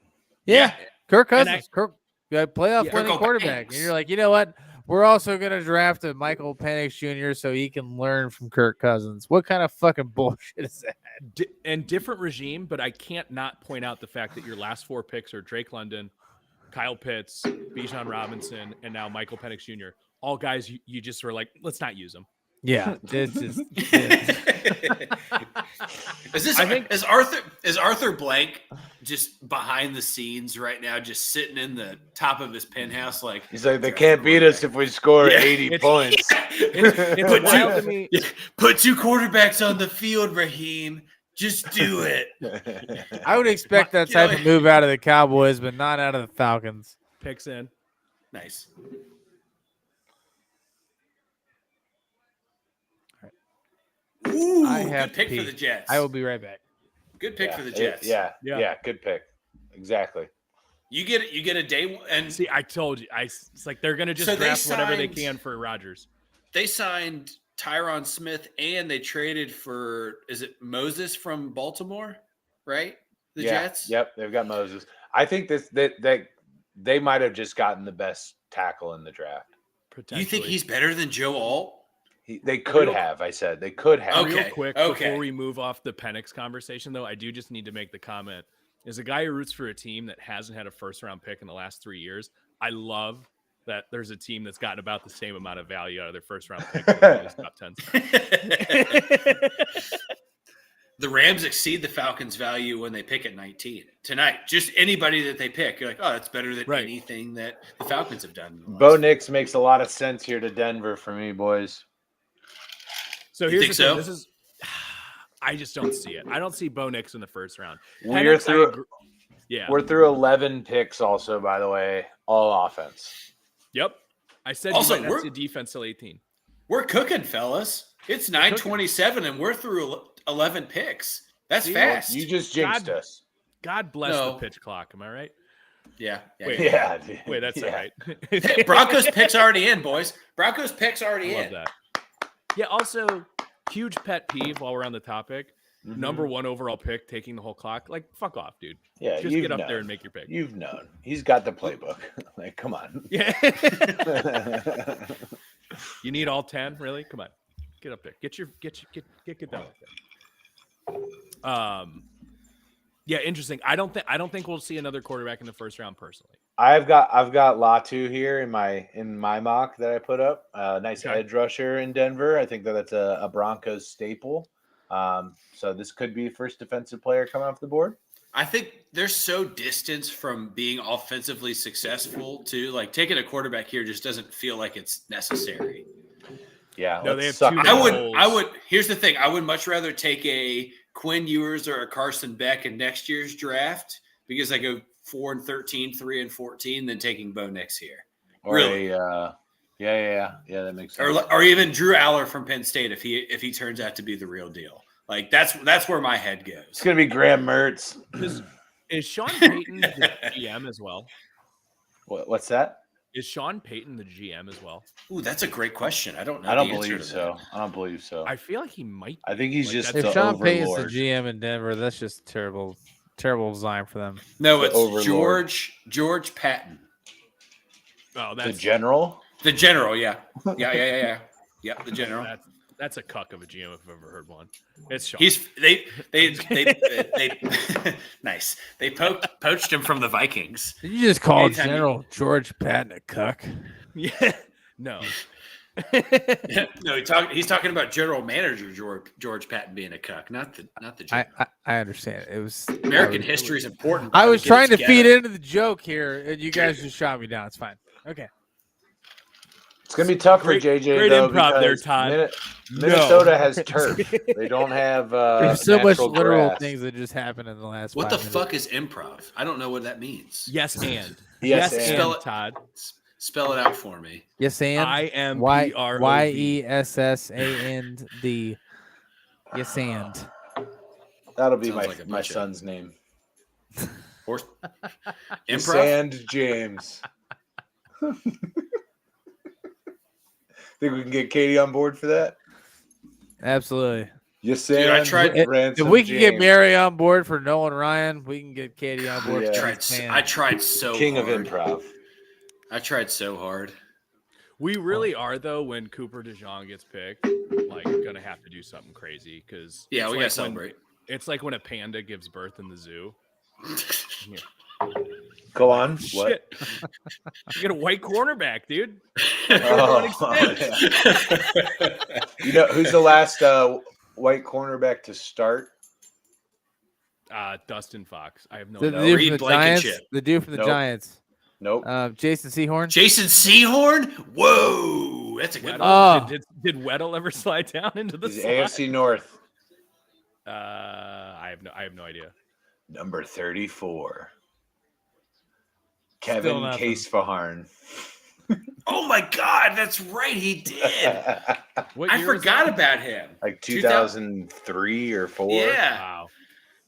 Yeah, Kirk And Cousins, playoff Yeah. winning Kirk quarterback, Banks. and you're like, you know what? We're also gonna draft a Michael Penix Jr. so he can learn from Kirk Cousins. What kind of fucking bullshit is that? And different regime, but I can't not point out the fact that your last 4 picks are Drake London, Kyle Pitts, Bijan Robinson, and now Michael Penix Jr. All guys you just were like, let's not use them. Yeah, this is. Is Arthur Blank just behind the scenes right now, just sitting in the top of his penthouse? Like, He's like, they can't beat us if we score Yeah. 80 points. It's wild to me. Put 2 quarterbacks on the field, Raheem. Just do it. I would expect that type of move out of the Cowboys, but not out of the Falcons. Picks in. Nice. Ooh, I have good pick to for pee. the Jets. I will be right back. Good pick Yeah, for the Jets. Yeah. Good pick. Exactly. You get a day and See, I told you. It's like they're gonna just So they draft whatever they signed- can for Rodgers. they signed Tyron Smith and they traded for, is it Moses from Baltimore, right? The Jets. Yep, they've got Moses. I think that they might have just gotten the best tackle in the draft. You think he's better than Joe Alt? They could Real- have. I said they could have. Okay. Real quick, before we move off the Penix conversation, though, I do just need to make the comment. As a guy who roots for a team that hasn't had a first-round pick in the last 3 years, I love that there's a team that's gotten about the same amount of value out of their first-round pick in these top 10. The Rams exceed the Falcons' value when they pick at 19 tonight. Just anybody that they pick, you're like, oh, that's better than Right. anything that the Falcons have done. in the Bo last- Nix makes a lot of sense here to Denver for me, boys. So You here's think the thing. so? This is, I just don't see it. I don't see Bo Nix in the first round. We're Penix, I through. agree- Yeah. We're through 11 picks, also, by the way, all offense. Yep. I said Also, you might not we're- see defense till 18. We're cooking, fellas. It's 9:27 and we're through 11 picks. That's See, fast. You just jinxed God- us. God bless No. the pitch clock. Am I right? Yeah. Wait. Yeah. dude. Wait, that's yeah. not right. Hey, Broncos picks already in, boys. Broncos picks already I love in. that. Yeah. Also, huge pet peeve while we're on the topic. Mhm. Number 1 overall pick taking the whole clock. Like, fuck off, dude. Yeah, Just you've get up known. there and make your pick. You've known. He's got the playbook. Like, come on. Yeah. You need all 10, really? Come on. Get up there. Get down there. Yeah, interesting. I don't think we'll see another quarterback in the first round personally. I've got Latu here in my mock that I put up. Nice Okay. edge rusher in Denver. I think that's a Broncos staple. So this could be first defensive player coming off the board. I think they're so distant from being offensively successful too. Like taking a quarterback here just doesn't feel like it's necessary. Yeah, No, let's they have suck two it I up. would. holes. I would. Here's the thing. I would much rather take a Quinn Ewers or a Carson Beck in next year's draft because I go 4-13, 3-14 than taking Bo Nix here. Or Really? yeah, that makes sense. Or even Drew Aller from Penn State if he turns out to be the real deal. Like that's where my head goes. It's gonna be Graham Mertz. Is Sean Payton the GM as well? What's that? Is Sean Payton the GM as well? Ooh, that's a great question. I don't know. I don't the answer believe to so. that. I don't believe so. I feel like he might. I think he's Like, just that's- the If Sean Payton's the overlord. GM in Denver, that's just terrible design for them. No, The it's overlord. George Patton, Oh, The that's general. the general. Yeah, yeah. The general. that's a cuck of a GM if I've ever heard one. It's Sean. He's they nice. They poached him from the Vikings. Did you just call Anytime you- General George Patton a cuck? Yeah. No. No, he's talking about general manager George Patton being a cuck, not the general. I understand. It was American history is important. I was Get it trying to feed together. into the joke here, and you guys just shot me down. It's fine. Okay. It's gonna be tough Great- for JJ great though improv there, because Todd. Minnesota has turf. They don't have There's so much natural literal grass. things that just happened in the last. What the 5 minutes. fuck is improv? I don't know what that means. Yes, and Yes, yes, and. and Todd. Spell it out for me. Yes, and IMPROV. YESSAND. Yes, and. That'll be Sounds like a my bunch of- son's name. Horse. Yes, Improv. and James. Think we can get Katie on board for that? Absolutely. Yes, Dude, I and tried- If Ransom we can get James. Mary on board for Nolan Ryan, we can get Katie on board. Yeah. For Tried Yes, s- and. I tried so King of hard. improv. I tried so hard. We really are though. When Cooper DeJean gets picked, like gonna have to do something crazy because Yeah, we gotta when, celebrate. it's like when a panda gives birth in the zoo. Here. Go on. What? Shit, you get a white cornerback, dude. Oh, you know who's the last white cornerback to start? Dustin Fox. I have no The idea. dude Reed from the Blankenship. Giants. The dude from the Nope. Giants. Nope. Jason Sehorn. Jason Sehorn? Whoa, that's a good one. Oh. Did Weddle ever slide down into the He's slot? AFC North, I have no idea. number 34. Still Kevin nothing. Casefaharn. Oh my God, that's right, he did. What I year was forgot that? about him. Like 2003 or 4. Yeah. Wow.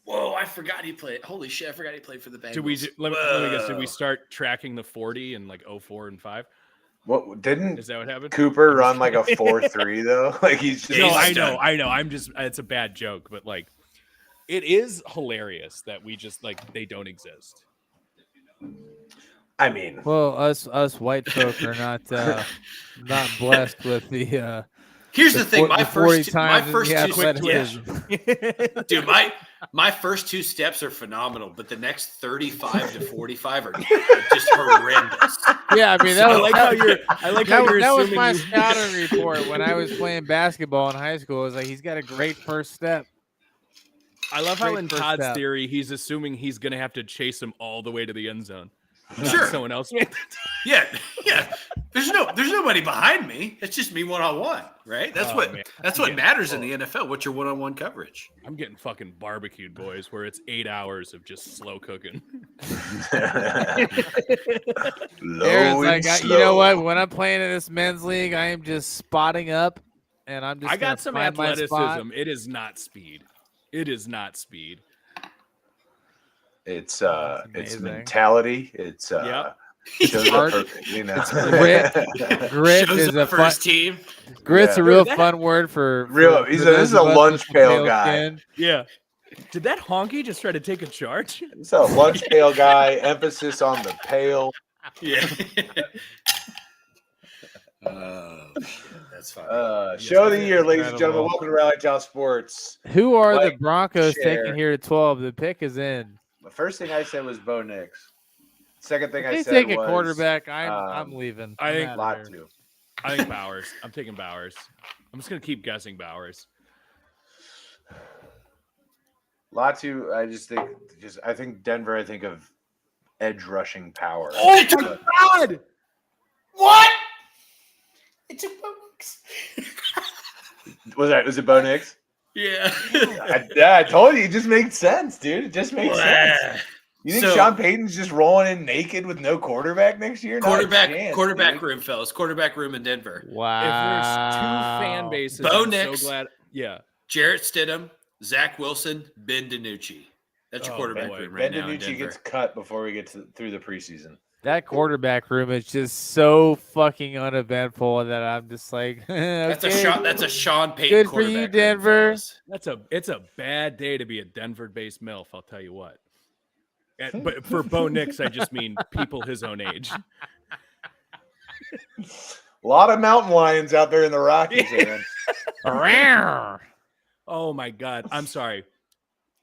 Whoa, I forgot he played. Holy shit, I forgot he played for the Bengals. Did we let me guess? Did we Whoa. start tracking the 40 in like 04 and 5? What didn't Is that what happened? Cooper I'm run just like a kidding. 4-3 though? Like he's just No, He's I done. know. I'm just. It's a bad joke, but like, it is hilarious that we just like they don't exist. I mean, Well, us white folk are not blessed with the. Here's the thing. My the 40 first, my times in first the two, athleticism. dude, my first two steps are phenomenal, but the next 35 to 45 are just horrendous. Yeah, I mean that I was like how you're. I like that, how you're that was assuming my you- scouting report when I was playing basketball in high school. It was like he's got a great first step. I love how Great in first Todd's step. theory, he's assuming he's gonna have to chase him all the way to the end zone. Not Sure. someone else made Yeah. There's nobody behind me. It's just me one-on-one, right? That's Oh, what man. that's what matters in the NFL. What's your one-on-one coverage? I'm getting fucking barbecued, boys, where it's 8 hours of just slow cooking. Aaron's like, you know what? When I'm playing in this men's league, I am just spotting up, and I'm just. I gonna got some find my spot. athleticism. It is not speed. It is not speed. it's amazing. mentality. It's Yep. shows up Art. for, you know. It's grit. Grit Shows is up a for fun. his team. Grit's Yeah. a real Dude, that- fun word for Real- for this those is a of us lunch with the pail pale guy. skin. Yeah. Did that honky just try to take a charge? It's a lunch pail guy. Emphasis on the pail. Yeah. Oh, shit, that's fine. Show of the that's year, ladies and incredible. gentlemen. Welcome to Rally Town Sports. Who are the Like, Broncos share. taking here at 12? The pick is in. The first thing I said was Bo Nix. Second thing If I they said take a was quarterback, I'm um, leaving. I I'm think outta lot here. two. I think Bowers. I'm taking Bowers. I'm just gonna keep guessing Bowers. Latu, I think Denver, I think of edge rushing power. Oh my god! What? It's a box. Was it Bo Nix? Yeah. I told you, it just makes sense, dude. It just makes sense. You think So- Sean Payton's just rolling in naked with no quarterback next year? Not a chance, quarterback dude. room, fellas. Quarterback room in Denver. Wow. If there's two fan bases, Bo I'm Nix. so glad. Yeah. Jarrett Stidham, Zach Wilson, Ben DiNucci. That's your Oh, quarterback boy. room right Ben now in DiNucci Denver. gets cut before we get through the preseason. That quarterback room is just so fucking uneventful that I'm just like, okay. That's a Sean Payton Good for you, quarterback room, Denver. fellas. It's a bad day to be a Denver-based MILF, I'll tell you what. But for Bo Nix, I just mean people his own age. A lot of mountain lions out there in the Rockies, Aaron. Oh my god. I'm sorry.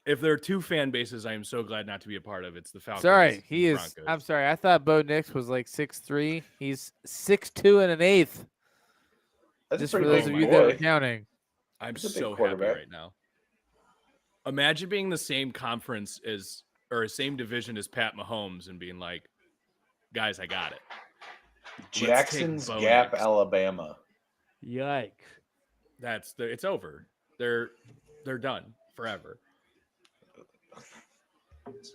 If there are two fan bases I am so glad not to be a part of, it's the Falcons. Sorry, and he the is. Broncos. I'm sorry. I thought Bo Nix was like 6'3". He's 6'2" and an eighth. That's Just a for pretty those big of you boy. that are counting. I'm He's a big so happy quarterback. right now. Imagine being the same conference as or same division as Pat Mahomes and being like, guys, I got it. Jackson's Bo Gap, Nix. Alabama. Yikes. It's over. They're done forever.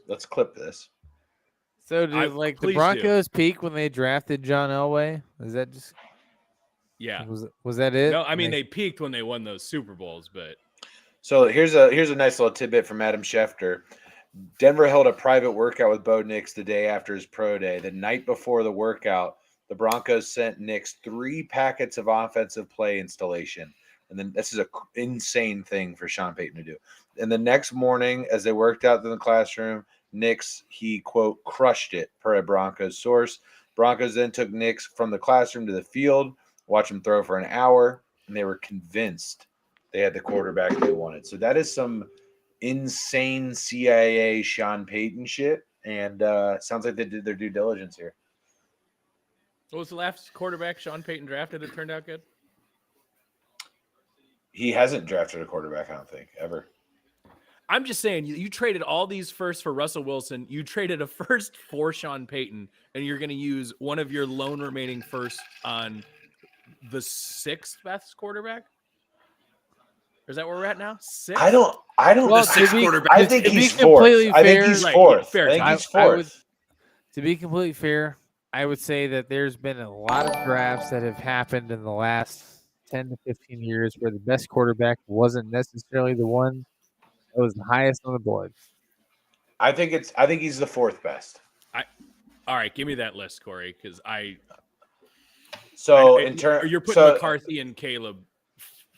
Let's clip this. So did the please do. Broncos peak when they drafted John Elway? Is that just Yeah. was that it? No, I mean they peaked when they won those Super Bowls, but So here's a nice little tidbit from Adam Schefter. Denver held a private workout with Bo Nix the day after his pro day. The night before the workout, the Broncos sent Nix 3 packets of offensive play installation. And then this is an insane thing for Sean Payton to do. And the next morning, as they worked out in the classroom, Nix, he, quote, crushed it, per a Broncos source. Broncos then took Nix from the classroom to the field, watched him throw for an hour, and they were convinced they had the quarterback they wanted. So that is some insane CIA Sean Payton shit. And sounds like they did their due diligence here. what was the last quarterback Sean Payton drafted that turned out good? He hasn't drafted a quarterback, I don't think, ever. I'm just saying, you traded all these firsts for Russell Wilson. You traded a first for Sean Payton, and you're going to use one of your lone remaining firsts on the 6th best quarterback? Is that where we're at now? 6? I don't. Well, The 6th quarterback. I think to be he's fourth. completely I think fair- he's Right, fourth. fair I think time. he's fourth. To be completely fair, I would say that there's been a lot of drafts that have happened in the last 10 to 15 years where the best quarterback wasn't necessarily the one that was the highest on the board. I think he's the 4th best. All right, give me that list, Corey, because So you're putting McCarthy and Caleb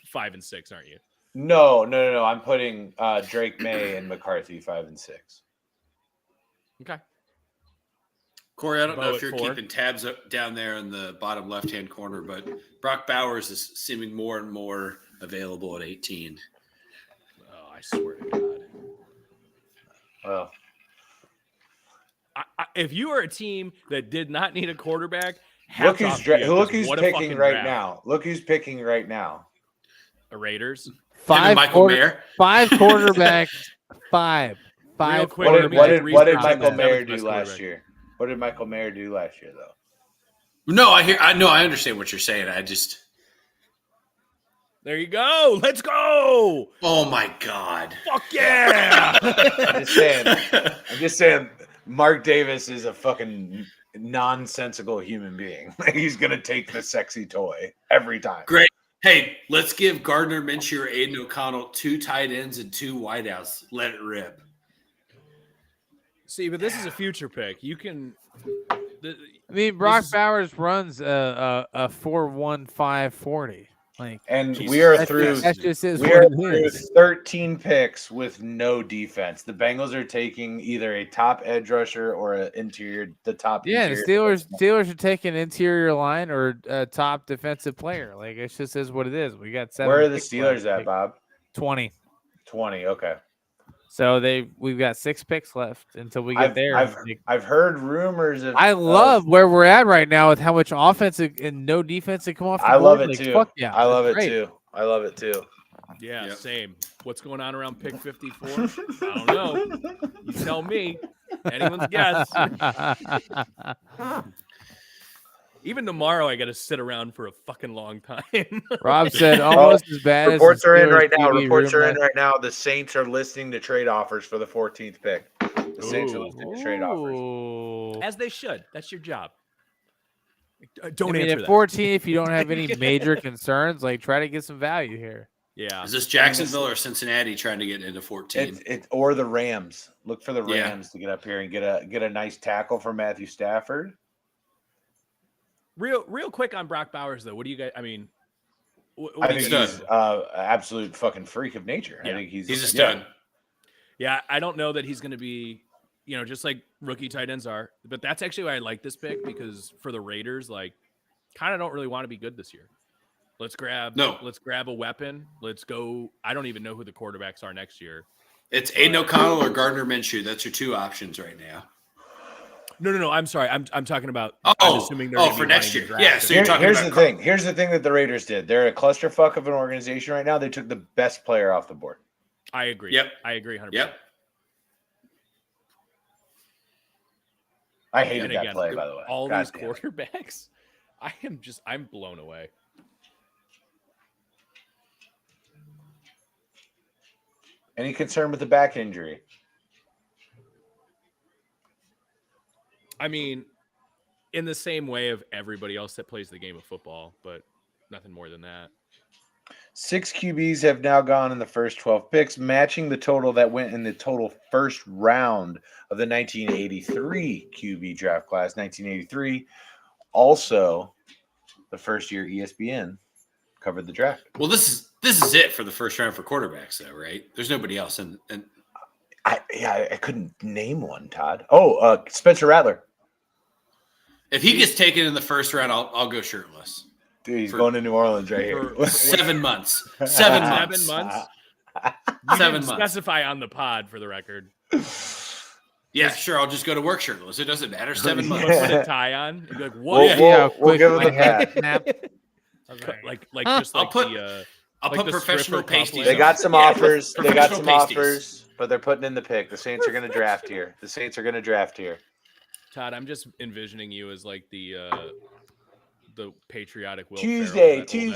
5 and 6, aren't you? No. I'm putting Drake May and McCarthy 5 and 6. Okay. Corey, I don't know Bo if at you're 4. keeping tabs up down there in the bottom left-hand corner, but Brock Bowers is seeming more and more available at 18. Oh, I swear to God. Well, If you are a team that did not need a quarterback, look hats who's off to you, 'cause who's what a picking fucking right draft. now. Look who's picking right now. The Raiders. Him and Michael Mayer. 5 quarterbacks. 5 Real quick, What let did, me what get did, the what did research on Michael that. Mayer Seventh do best last quarterback. year? What did Michael Mayer do last year, though? No, I understand what you're saying. I just, There you go. Let's go. oh my God. Fuck yeah. I'm just saying, Mark Davis is a fucking nonsensical human being. He's gonna take the sexy toy every time. Great. Hey, let's give Gardner Minshew or Aiden O'Connell 2 tight ends and 2 wideouts. Let it rip. See, but this is a future pick. You can. I mean, Brock is- Bowers runs a 4.1540. Like, And Jesus. we are that through. just is We what are it through is. 13 picks with no defense. The Bengals are taking either a top edge rusher or the top. Yeah, the interior Steelers are taking interior line or a top defensive player. Like, it just is what it is. We got 7. Where are the picks Steelers left. at, Like, Bob? 20. 20. Okay. So we've got 6 picks left until we get there. I've heard rumors of. I love where we're at right now with how much offense and no defense had come off the I board. love it Like, too. fuck yeah, I love that's it great. too. I love it too. Yeah, Yep. same. What's going on around pick 54? I don't know. You tell me. Anyone's guess. Even tomorrow, I got to sit around for a fucking long time. Rob said almost as bad Reports as the are in Steelers right now. TV Reports room are in right now. The Saints are listening to trade offers for the 14th pick. The Saints are Ooh. listening to trade offers. Ooh. As they should. That's your job. I Don't mean, answer at that. 14, if you don't have any major concerns, like try to get some value here. Yeah. Is this Jacksonville or Cincinnati trying to get into 14? It or the Rams. Look for the Yeah. Rams to get up here and get a nice tackle for Matthew Stafford. Real quick on Brock Bowers, though. What do you guys? I mean, what I do you think guys- he's an absolute fucking freak of nature. Yeah. I think he's He's a stud. Yeah, I don't know that he's going to be, just like rookie tight ends are. But that's actually why I like this pick, because for the Raiders, like, kind of don't really want to be good this year. Let's grab a weapon. Let's go. I don't even know who the quarterbacks are next year. It's Aiden O'Connell or Gardner Minshew. That's your 2 options right now. No. I'm sorry. I'm talking about. I'm assuming they're gonna for be next running year. the draft. Yeah, so you're talking Here's about the thing. Here's the thing that the Raiders did. They're a clusterfuck of an organization right now. They took the best player off the board. I agree. Yep. I agree 100%. Yep. I hated And that again, play, by the way. all God these damn it. quarterbacks. I'm blown away. Any concern with the back injury? I mean, in the same way of everybody else that plays the game of football, but nothing more than that. 6 QBs have now gone in the first 12 picks, matching the total that went in the total first round of the 1983 QB draft class. 1983, also the first year ESPN covered the draft. Well, this is it for the first round for quarterbacks, though, right? There's nobody else, and I couldn't name one, Todd. Oh, Spencer Rattler. if he gets taken in the first round, I'll go shirtless. Dude, he's going to New Orleans right here. For 7 months. 7 months. 7 months. You 7 didn't months. Specify on the pod for the record. Yeah, sure. I'll just go to work shirtless. It doesn't matter. 7 months. Put a tie on. And be like, what? We'll give him the hat. Like just like I'll put professional pasties. They got some offers. They got some pasties. offers, but they're putting in the pick. The Saints are going to draft here. Todd, I'm just envisioning you as like the patriotic Will Tuesday. Dude,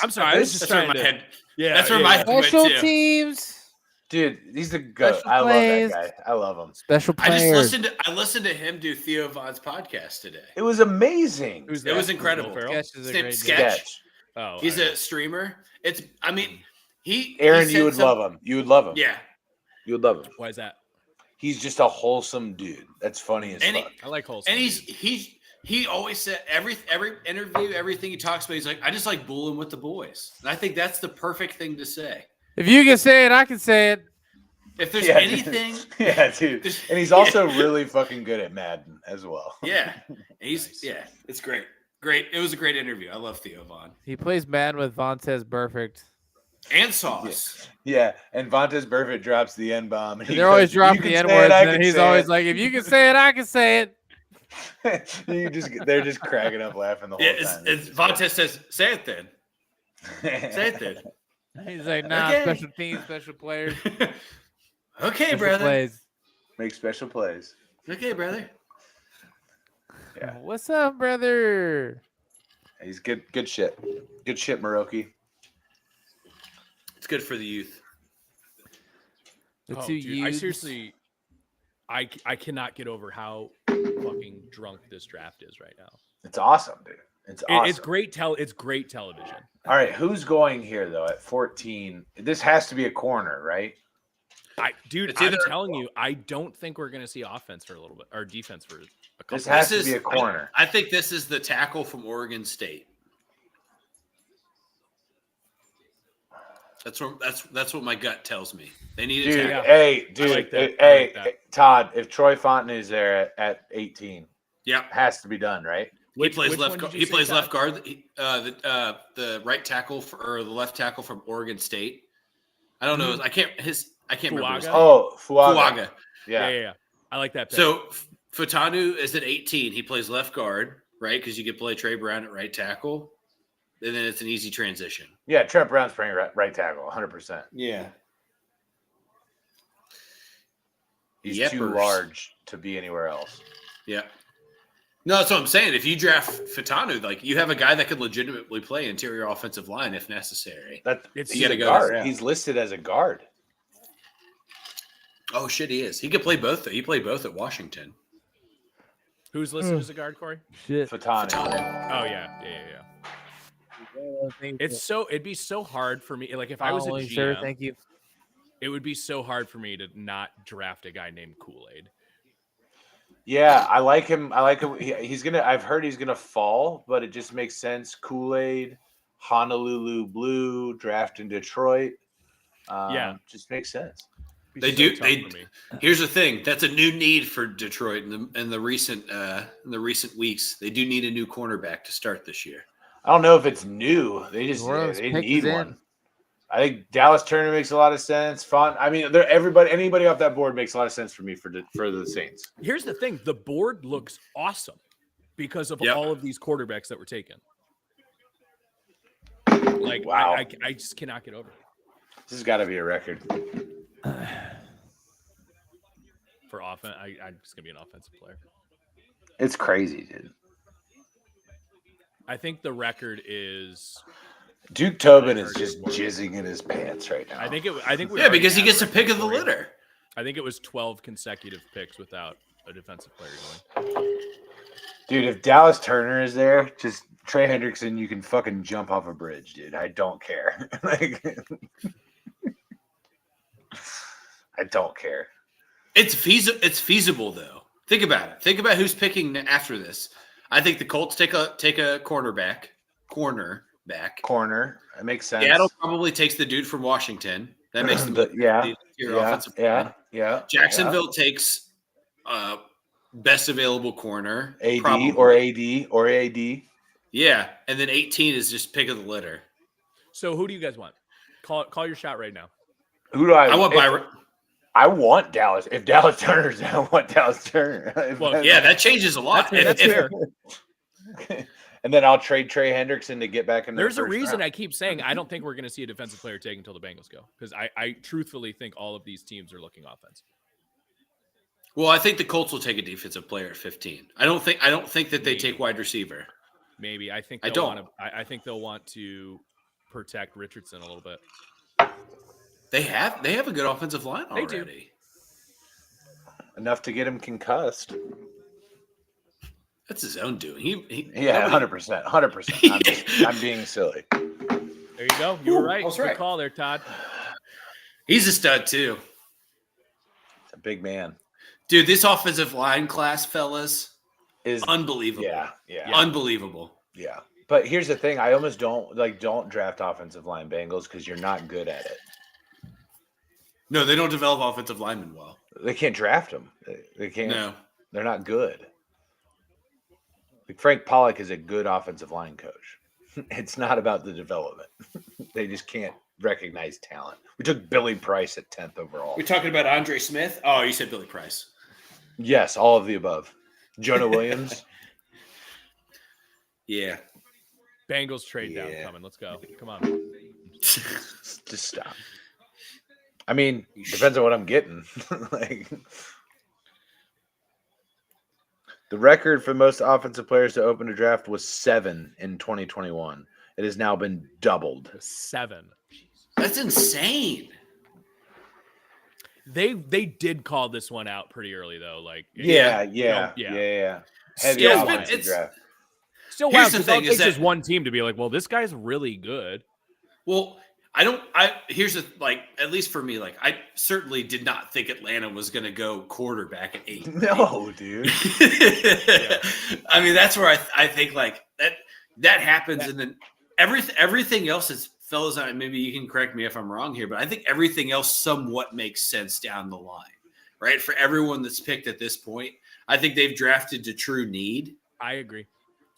I'm sorry. I was just trying to. Head. Yeah, that's where my head went special too. teams. Dude, he's a goat. Special I love plays. that guy. I love him. Special I players. listened to him do Theo Von's podcast today. It was amazing. Who's It was incredible. Sketch is His a name's great Sketch. Oh, He's a streamer. Aaron, you would love him. You would love him. Yeah. You would love him. Why is that? He's just a wholesome dude. That's funny as fuck. I like wholesome. And he always said every interview, everything he talks about, he's like, I just like bulling with the boys. And I think that's the perfect thing to say. If you can say it, I can say it. If there's anything, yeah, dude, and he's also really fucking good at Madden as well. Yeah, it's great. Great, it was a great interview. I love Theo Von He plays Madden with Vontez Burfict. and Sauce. Yeah, and Vontez Burfict drops the N bomb. They're always dropping the N words, and he's always like, "If you can say it, I can say it." They're just cracking up, laughing the whole time. Vontez says, "Say it then." Say it then. He's like, "Nah, Okay. special teams, special players, Okay, special brother. plays." Make special plays. Okay, brother. Yeah. What's up, brother? He's good. Good shit. Good shit, Maroki. It's good for the youth. The Oh, two dude, I youths. seriously, I cannot get over how fucking drunk this draft is right now. It's awesome, dude. It's awesome. It's great. It's great television. All right, who's going here though at 14? This has to be a corner, right? It's I'm either- telling you, I don't think we're going to see offense for a little bit, or defense for a couple. This has This to be is- a corner. I think this is the tackle from Oregon State. That's what my gut tells me. They need a Dude, tackle. hey, dude, I like that. hey, I like that. Todd, if Troy Fontenay is there at 18, Yep. has to be done, right? He plays which left. one did you He say, plays Todd? left guard. The right tackle or the left tackle from Oregon State. I don't know. I can't remember. His Fuaga? name. Oh, Fuaga. Fuaga. Yeah. I like that pick. So Futanu is at 18. He plays left guard, right? Because you could play Trey Brown at right tackle, and then it's an easy transition. Yeah, Trent Brown's playing right tackle, 100%. Yeah. He's too Yepers. large to be anywhere else. Yeah. No, that's what I'm saying. If you draft Futanu, like you have a guy that could legitimately play interior offensive line if necessary. It's He's gotta a go. guard. Yeah. He's listed as a guard. Oh shit, he is. He could play both. He played both at Washington. Who's listed as a guard, Corey? Shit. Futanu. Oh yeah. It'd be so hard for me. Like if I was a Following, GM, sir, thank you. it would be so hard for me to not draft a guy named Kool-Aid. Yeah, I like him. He's gonna. I've heard he's gonna fall, but it just makes sense. Kool-Aid, Honolulu Blue, draft in Detroit. Just makes sense. They So do. tough for me. Here's the thing. That's a new need for Detroit in the recent weeks. They do need a new cornerback to start this year. I don't know if it's new. They just Royals they pick need is in. one. I think Dallas Turner makes a lot of sense. Anybody off that board makes a lot of sense for me for the Saints. Here's the thing: the board looks awesome because of Yep. all of these quarterbacks that were taken. Like, Wow. I just cannot get over it. This has got to be a record. For offense, I'm just gonna be an offensive player. It's crazy, dude. I think the record is. Duke Tobin is just jizzing in his pants right now. I think we. Yeah, because he had gets a record pick of the for it. litter. I think it was 12 consecutive picks without a defensive player going. Dude, if Dallas Turner is there, just Trey Hendrickson, you can fucking jump off a bridge, dude. I don't care. Like, I don't care. It's feasible though. Think about it. Think about who's picking after this. I think the Colts take a cornerback. Corner. It makes sense. Seattle probably takes the dude from Washington. That makes them offensive line. Yeah. Jacksonville takes best available corner. AD probably. or AD. Yeah, and then 18 is just pick of the litter. So who do you guys want? Call your shot right now. Who do I want? I want Dallas. If Dallas Turner's there, I want Dallas Turner. Well, yeah, that changes a lot. That's fair. And then I'll trade Trey Hendrickson to get back in. There's a reason I keep saying I don't think we're going to see a defensive player taken until the Bengals go, because I truthfully think all of these teams are looking offense. Well, I think the Colts will take a defensive player at 15. I don't think that they take wide receiver. Maybe I think I think they'll want to protect Richardson a little bit. They have a good offensive line already. They do. Enough to get him concussed. That's his own doing. He 100%. I'm being silly. There you go. You were right. I was Good right. call there, Todd. He's a stud too. It's a big man. Dude, this offensive line class, fellas, Is unbelievable. Yeah. Unbelievable. Yeah. But here's the thing. I almost don't draft offensive line Bengals because you're not good at it. No, they don't develop offensive linemen well. They can't draft them. They can't. No. They're not good. Like Frank Pollock is a good offensive line coach. It's not about the development. They just can't recognize talent. We took Billy Price at 10th overall. We're talking about Andre Smith? Oh, you said Billy Price. Yes, all of the above. Jonah Williams. Yeah. Bengals trade down coming. Let's go. Come on. Just stop. I mean, depends on what I'm getting. Like, the record for most offensive players to open a draft was 7 in 2021. It has now been doubled. 7. That's insane. They did call this one out pretty early though. Like Yeah. Heavy Still, offensive draft. Still Here's wild. the It thing takes is that- just one team to be like, well, this guy's really good. Well, here's the, like, at least for me, like, I certainly did not think Atlanta was going to go quarterback at 8. No, dude. I mean, that's where I think like that happens. And then everything else is, fellas, maybe you can correct me if I'm wrong here, but I think everything else somewhat makes sense down the line, right? For everyone that's picked at this point, I think they've drafted to true need. I agree.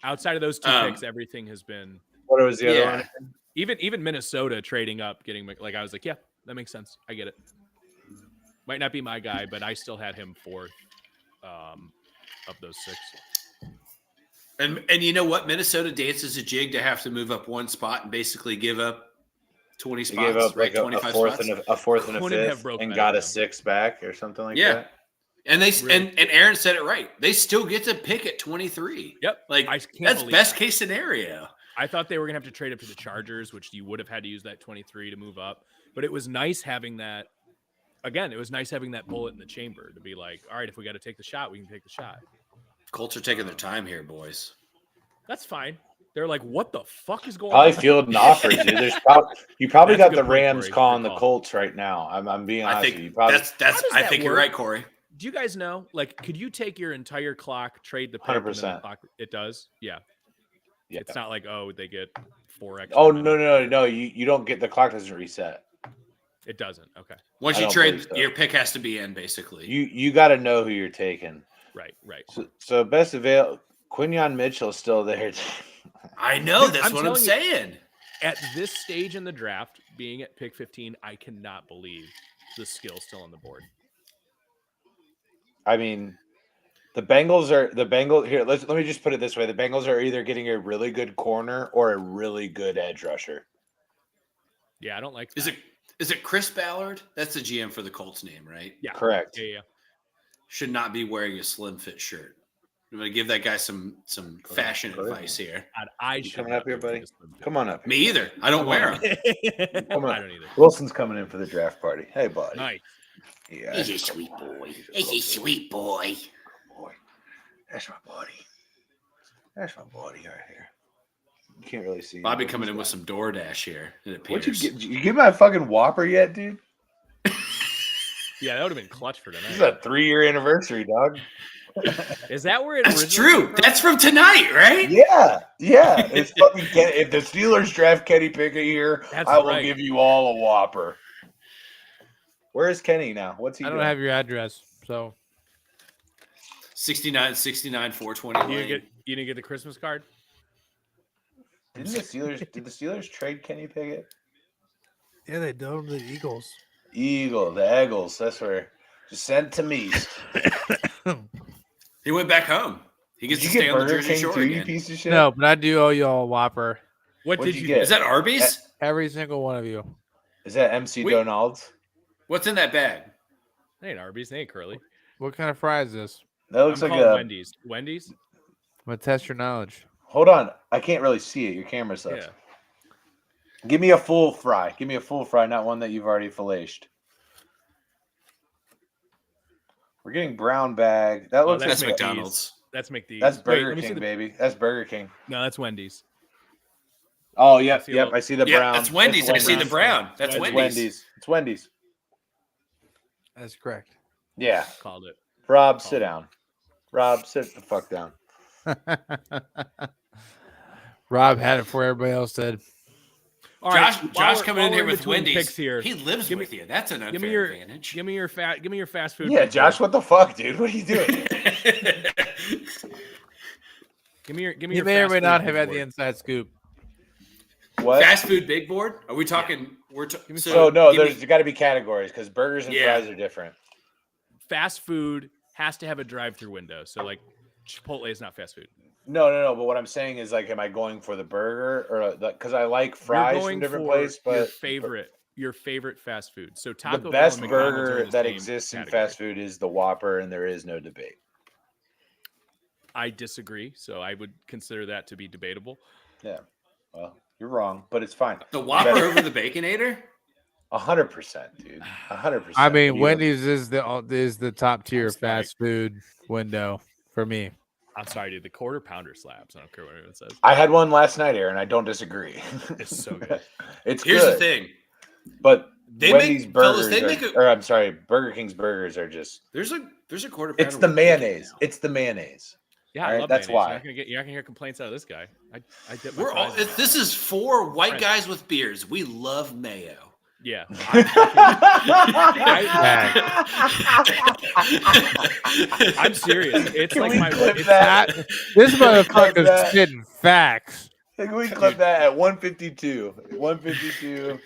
Outside of those two picks, everything has been. What was the other one? Even Minnesota trading up, getting like I was like, yeah, that makes sense. I get it. Might not be my guy, but I still had him 4th of those 6. And you know what? Minnesota dances a jig to have to move up one spot and basically give up 20 spots. They gave up like 25 a fourth spots. and a fourth and a Couldn't have fifth, broken and that got a down. 6 back or something like Yeah. that. And they Really? and Aaron said it right. They still get to pick at 23. Yep. Like I can't that's believe best that. case scenario. I thought they were gonna have to trade up to the Chargers, which you would have had to use that 23 to move up. But it was nice having that. Again, it was nice having that bullet in the chamber to be like, all right, if we got to take the shot, we can take the shot. Colts are taking their time here, boys. That's fine. They're like, what the fuck is going Probably on? fielding offers, dude. You probably That's a got the good point, Rams Corey. calling Good the call. Colts right now. I'm being honest I with you. think Probably, that's. does I that think you're work? right, Corey. Do you guys know? Like, could you take your entire clock, trade the pick, and then the 100%. clock? It does. Yeah. yeah. It's not like they get 4 extra. Oh minutes. no! You don't get the clock doesn't reset. It doesn't. Okay. Once I you don't trade, believe so. your pick has to be in, basically. You got to know who you're taking. Right. So best avail. Quinyon Mitchell is still there. I know. That's I'm what I'm telling you- saying. At this stage in the draft, being at pick 15, I cannot believe the skill's still on the board. I mean, the Bengals here. Let me just put it this way: the Bengals are either getting a really good corner or a really good edge rusher. Yeah, I don't like that. Is it Chris Ballard? That's the GM for the Colts name, right? Yeah. Correct. Yeah. Should not be wearing a slim fit shirt. I'm gonna give that guy some fashion go ahead, advice here. God, I You should coming not up here, be wearing buddy? this swimsuit. Come on up. Me either. I don't wear them. Come on. I don't either. Wilson's coming in for the draft party. Hey, buddy. Nice. Yeah, He's a that's sweet good boy. He's He's a sweet boy. boy. That's my buddy. That's my buddy right here. You can't really see. Bobby but coming he's in with got- some DoorDash here. It What'd you appears. get? You get my fucking Whopper yet, dude? Yeah, that would have been clutch for This is tonight. a 3-year anniversary, dog. Is that where it That's originally true. came from? That's from tonight, right? Yeah. It's fucking if the Steelers draft Kenny Pickett here, That's I will right. give you all a Whopper. Where is Kenny now? What's he I doing? don't have your address, so 69, 420 You lane. didn't get the Christmas card? Did the Steelers trade Kenny Pickett? yeah, they dove the Eagles. The Eagles. That's where. Just send it to me. He went back home. He gets Did to you stay get on the Burger Jersey King Shore too, you again. piece of shit? No, but I do owe y'all a Whopper. What What'd did you you get? Is that Arby's? Every single one of you. Is that MC Wait. Donald's? What's in that bag? They ain't Arby's. They ain't Curly. What kind of fry is this? That looks I'm like calling a. Wendy's. Wendy's? I'm gonna test your knowledge. Hold on, I can't really see it. Your camera sucks. Yeah. Give me a full fry. Give me a full fry, not one that you've already filleted. We're getting brown bag. That looks That's like McDonald's. That's McD's. That's Wait, Burger let me see King, the- baby. That's Burger King. No, that's Wendy's. Oh, yep, see a yep. little- I see the Yeah, brown. that's Wendy's. I see the Wendy's. brown. That's Wendy's. Wendy's. It's Wendy's. That's correct. Yeah. Called it. Rob, sit down. Rob, sit the fuck down. Rob had it for everybody else did. All right, Josh coming in here with between Wendy's. picks here. He lives Give me- with you. That's an Give unfair me your advantage. give me your fast food. Yeah, pick Josh, here. what the fuck, dude? What are you doing? Give me your You your may or fast may food not big have had board. the inside scoop. What? Fast food big board? Are we talking? So no, give me- there's got to be categories because burgers and Yeah. fries are different. Fast food has to have a drive-through window. So like Chipotle is not fast food. No. But what I'm saying is, like, am I going for the burger or because I like fries You're from going different for places? your But your favorite fast food. So Taco the Bell best and McDonald's are burger the that same exists in category. fast food is the Whopper, and there is no debate. I disagree. So I would consider that to be debatable. Yeah. Well, you're wrong, but it's fine. the Whopper over the Baconator? 100%, dude. 100%. I mean, You- Wendy's is the top tier fast food window for me. I'm sorry, dude. The quarter pounder slaps. I don't care what anyone says. I had one last night, Aaron. I don't disagree. It's so good. It's Here's good. the thing. But They Wendy's make- burgers, fellas, they make a- or I'm sorry, Burger King's burgers are just. There's a quarter. It's pounder the with bacon mayonnaise. now. It's the mayonnaise. Yeah, All I right, love that's mayonnaise. why. You're not gonna hear complaints out of this guy. I dip my We're all. fries in This is 4 white Right. guys with beards. We love mayo. Yeah. I'm serious. It's Can like we my clip it's that? This Can we clip motherfucker's that? spitting facts. Can we clip that at 152? 152.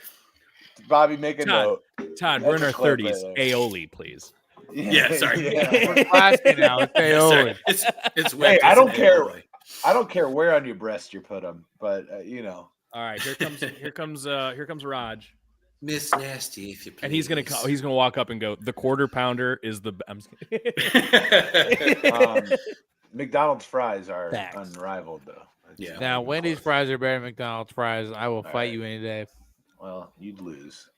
Bobby, make a Todd, note. Todd, we're in our That's a clip 30s. right there. Aioli, please. Yeah, sorry. Yeah. We're classy now. It's Sorry, aioli. it's Hey, wet. I It's don't an care. aioli. I don't care where on your breast you put them, but you know. All right, here comes Raj, Miss Nasty, if you please. and he's gonna walk up and go. The quarter pounder is the. I'm just kidding. McDonald's fries are Facts. unrivaled, though. Yeah. Now, Wendy's fries are better than McDonald's fries. I will fight right. you any day. Well, you'd lose.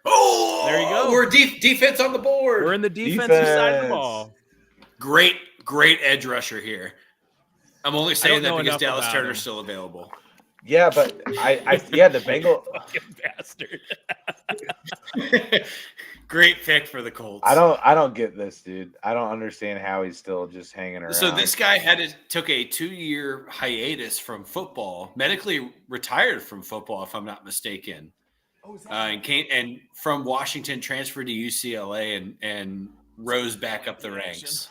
Oh, There you go. We're defense on the board. We're in the defensive side of the Defense. ball. Great edge rusher here. I'm only saying don't that know because enough Dallas about Turner's him. still available. Yeah, but the Bengal. Fucking bastard. Great pick for the Colts. I don't get this, dude. I don't understand how he's still just hanging around. So this guy took a 2-year hiatus from football, medically retired from football, if I'm not mistaken. And from Washington transferred to UCLA and rose back up the ranks.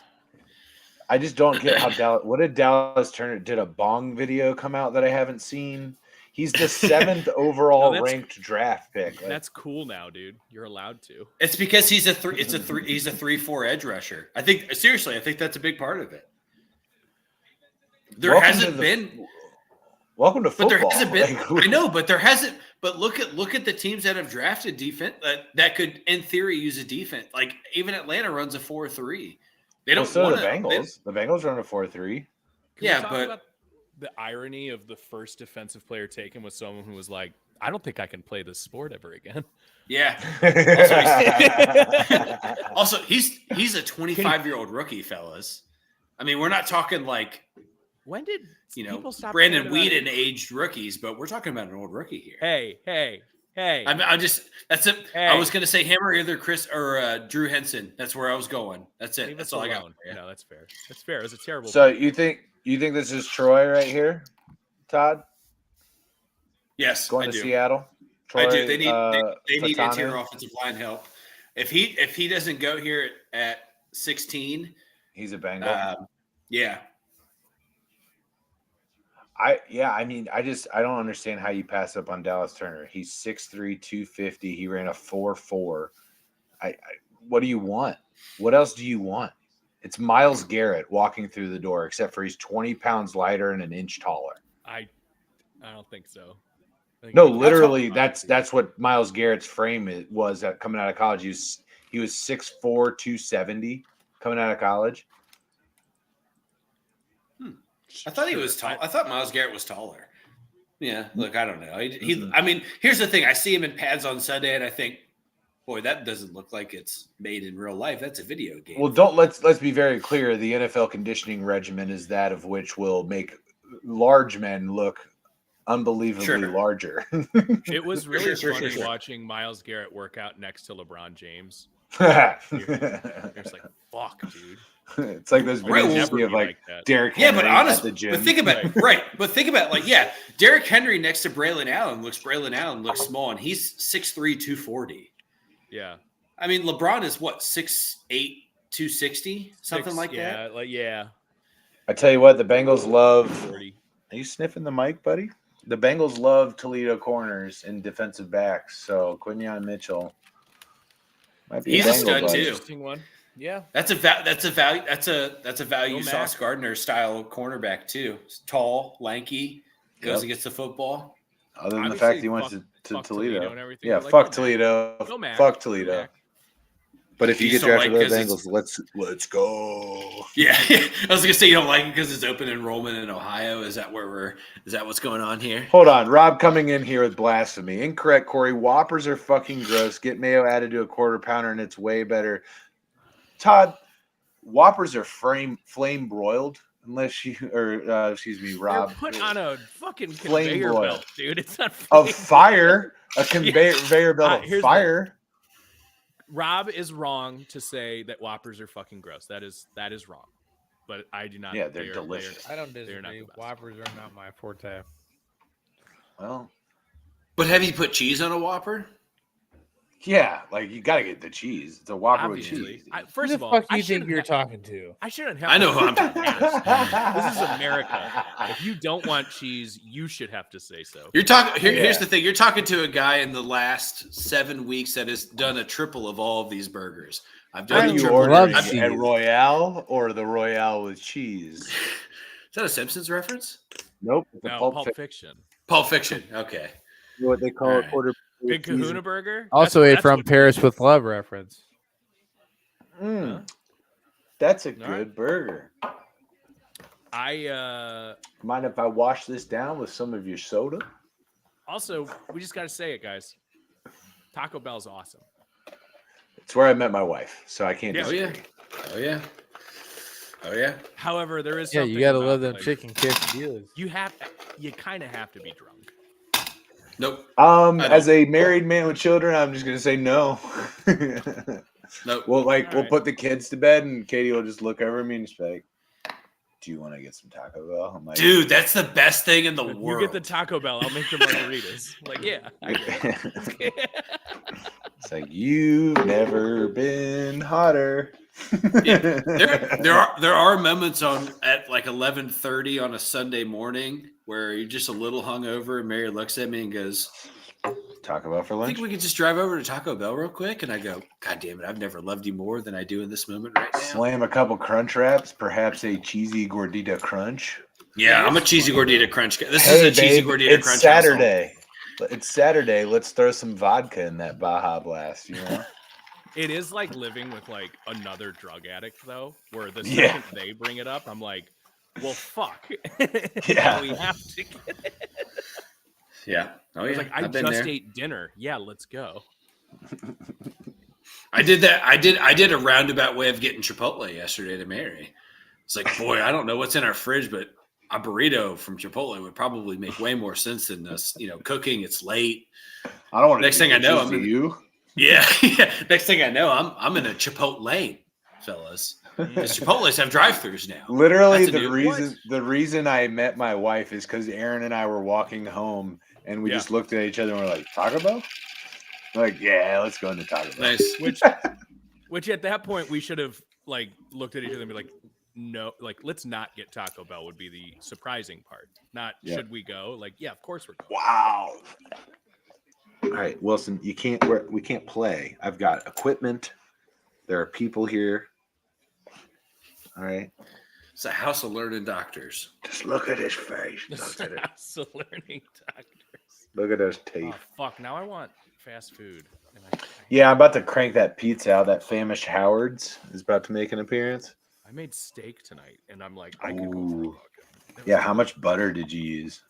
I just don't get how Dallas. What did Dallas Turner did a bong video come out that I haven't seen? He's the 7th overall No, that's- ranked draft pick. Like, That's cool now, dude. You're allowed to. It's because he's a 3-4 edge rusher. I think that's a big part of it. There welcome hasn't to the- been Welcome to But football. there hasn't been. Like, I know, but there hasn't. But look at the teams that have drafted defense that could, in theory, use a defense. Like even Atlanta runs a 4-3. They don't. So wanna, the Bengals. The Bengals run a 4-3. Yeah, we talk but- about the irony of the first defensive player taken was someone who was like, I don't think I can play this sport ever again. Yeah. Also, he's a 25-year-old rookie, fellas. I mean, we're not talking like When did people stop Brandon caring about Weeden aged rookies, but we're talking about an old rookie here. Hey. I'm just that's it. Hey. I was gonna say him or either Chris or Drew Henson. That's where I was going. That's it. Leave That's us all I got. alone. No, that's fair. That's fair. It was a terrible. So you think this is Troy right here, Todd? Yes, Going I to do. Seattle. Troy, I do. They need Fatane. interior offensive line help. If he doesn't go here at 16, He's a Bengal. yeah. I don't understand how you pass up on Dallas Turner. He's 6'3", 250. He ran a 4.4. What do you want? What else do you want? It's Myles Garrett walking through the door, except for he's 20 pounds lighter and an inch taller. I don't think so. No, literally, that's what Myles Garrett's frame was coming out of college. He was 6'4", 270 coming out of college. I thought he was tall. I thought Myles Garrett was taller. Yeah, look, I don't know. I mean, here's the thing. I see him in pads on Sunday, and I think, boy, that doesn't look like it's made in real life. That's a video game. Well, let's be very clear. The NFL conditioning regimen is that of which will make large men look unbelievably larger. It was really funny watching Myles Garrett work out next to LeBron James. It's like, fuck, dude. It's like those videos you see of like Derrick Henry at the gym. But think about Derrick Henry next to Braylon Allen looks small, and he's 6'3", 240. Yeah. I mean, LeBron is what, 6'8", 260? Something like that? Yeah. I tell you what, the Bengals love 40. Are you sniffing the mic, buddy? The Bengals love Toledo corners and defensive backs, so Quinyon Mitchell might be He's a stud too. Interesting one. Yeah, that's a value Sauce Gardner style cornerback too. Tall, lanky, goes and gets the football. Other than the fact he went to Toledo. And everything. Yeah, fuck Toledo. Fuck Toledo. But if you get drafted by the Bengals, let's go. Yeah, I was gonna say you don't like it because it's open enrollment in Ohio. Is that what's going on here? Hold on, Rob coming in here with blasphemy. Incorrect, Corey. Whoppers are fucking gross. Get mayo added to a quarter pounder and it's way better. Todd, Whoppers are flame broiled. Unless you, or excuse me, Rob. They're put on a fucking conveyor belt, dude. It's not of fire. A conveyor belt of fire. Rob is wrong to say that Whoppers are fucking gross. That is wrong. But I do not. Yeah, they're delicious. I don't disagree. Whoppers are not my forte. Well, but have you put cheese on a Whopper? Yeah, like you got to get the cheese. It's a Whopper with cheese. First who of all, the fuck do you think you're talking to? I shouldn't have. I know who I'm talking to. This is America. If you don't want cheese, you should have to say so. You're talking. Here's the thing. You're talking to a guy in the last 7 weeks that has done a triple of all of these burgers. I've done you ordering a Royale or the Royale with cheese. Is that a Simpsons reference? Nope. No, Pulp Fiction. Pulp Fiction. Okay. You know what they call a quarter. Big Kahuna Burger. Also a From Paris with Love reference. That's a good burger. Mind if I wash this down with some of your soda? Also, we just got to say it, guys. Taco Bell's awesome. It's where I met my wife, so I can't disagree. Oh yeah. However, there is something you gotta about, love them chicken quesadillas. You kind of have to be drunk. Nope. As a married man with children, I'm just gonna say no. Nope. We'll put the kids to bed, and Katie will just look over at me and just be like, "Do you want to get some Taco Bell?" I'm like, "Dude, that's the best thing in the world." You get the Taco Bell, I'll make the margaritas. Like, yeah. It's like you've never been hotter. Yeah. There are moments at like 11:30 on a Sunday morning where you're just a little hungover, and Mary looks at me and goes, "Taco Bell for lunch? I think we could just drive over to Taco Bell real quick." And I go, "God damn it, I've never loved you more than I do in this moment right now." Slam a couple crunch wraps, perhaps a cheesy gordita crunch. Yeah, I'm a cheesy gordita crunch guy. This is a cheesy gordita crunch. It's Saturday. It's Saturday. Let's throw some vodka in that Baja Blast, you know? It is like living with like another drug addict though, where the Yeah. second they bring it up, I'm like, well, fuck. Yeah. Now we have to get it. Yeah. Oh, I was yeah. like, I I've been just there. ate dinner. Yeah, let's go. I did that. I did a roundabout way of getting Chipotle yesterday to Mary. It's like, boy, I don't know what's in our fridge, but a burrito from Chipotle would probably make way more sense than us, cooking. It's late. I don't want to. Next thing I know, I'm in you. Yeah. Next thing I know, I'm in a Chipotle lane, fellas. Because Chipotles have drive-throughs now. Literally, That's a the reason I met my wife is because Aaron and I were walking home, and we just looked at each other and we're like, Taco Bell? Like, yeah, let's go into Taco Bell. Nice. Which at that point we should have like looked at each other and be like, no, like let's not get Taco Bell would be the surprising part. Not should we go? Like, yeah, of course we're going. Wow. All right, Wilson, we can't play. I've got equipment. There are people here. All right. It's a house of learned doctors. Just look at his face. Look at it. So learning doctors. Look at those teeth. Oh, fuck. Now I want fast food. Yeah, I'm about to crank that pizza out. That famished Howard's is about to make an appearance. I made steak tonight, and I'm like, I could go for a fucking. Yeah, how much butter did you use?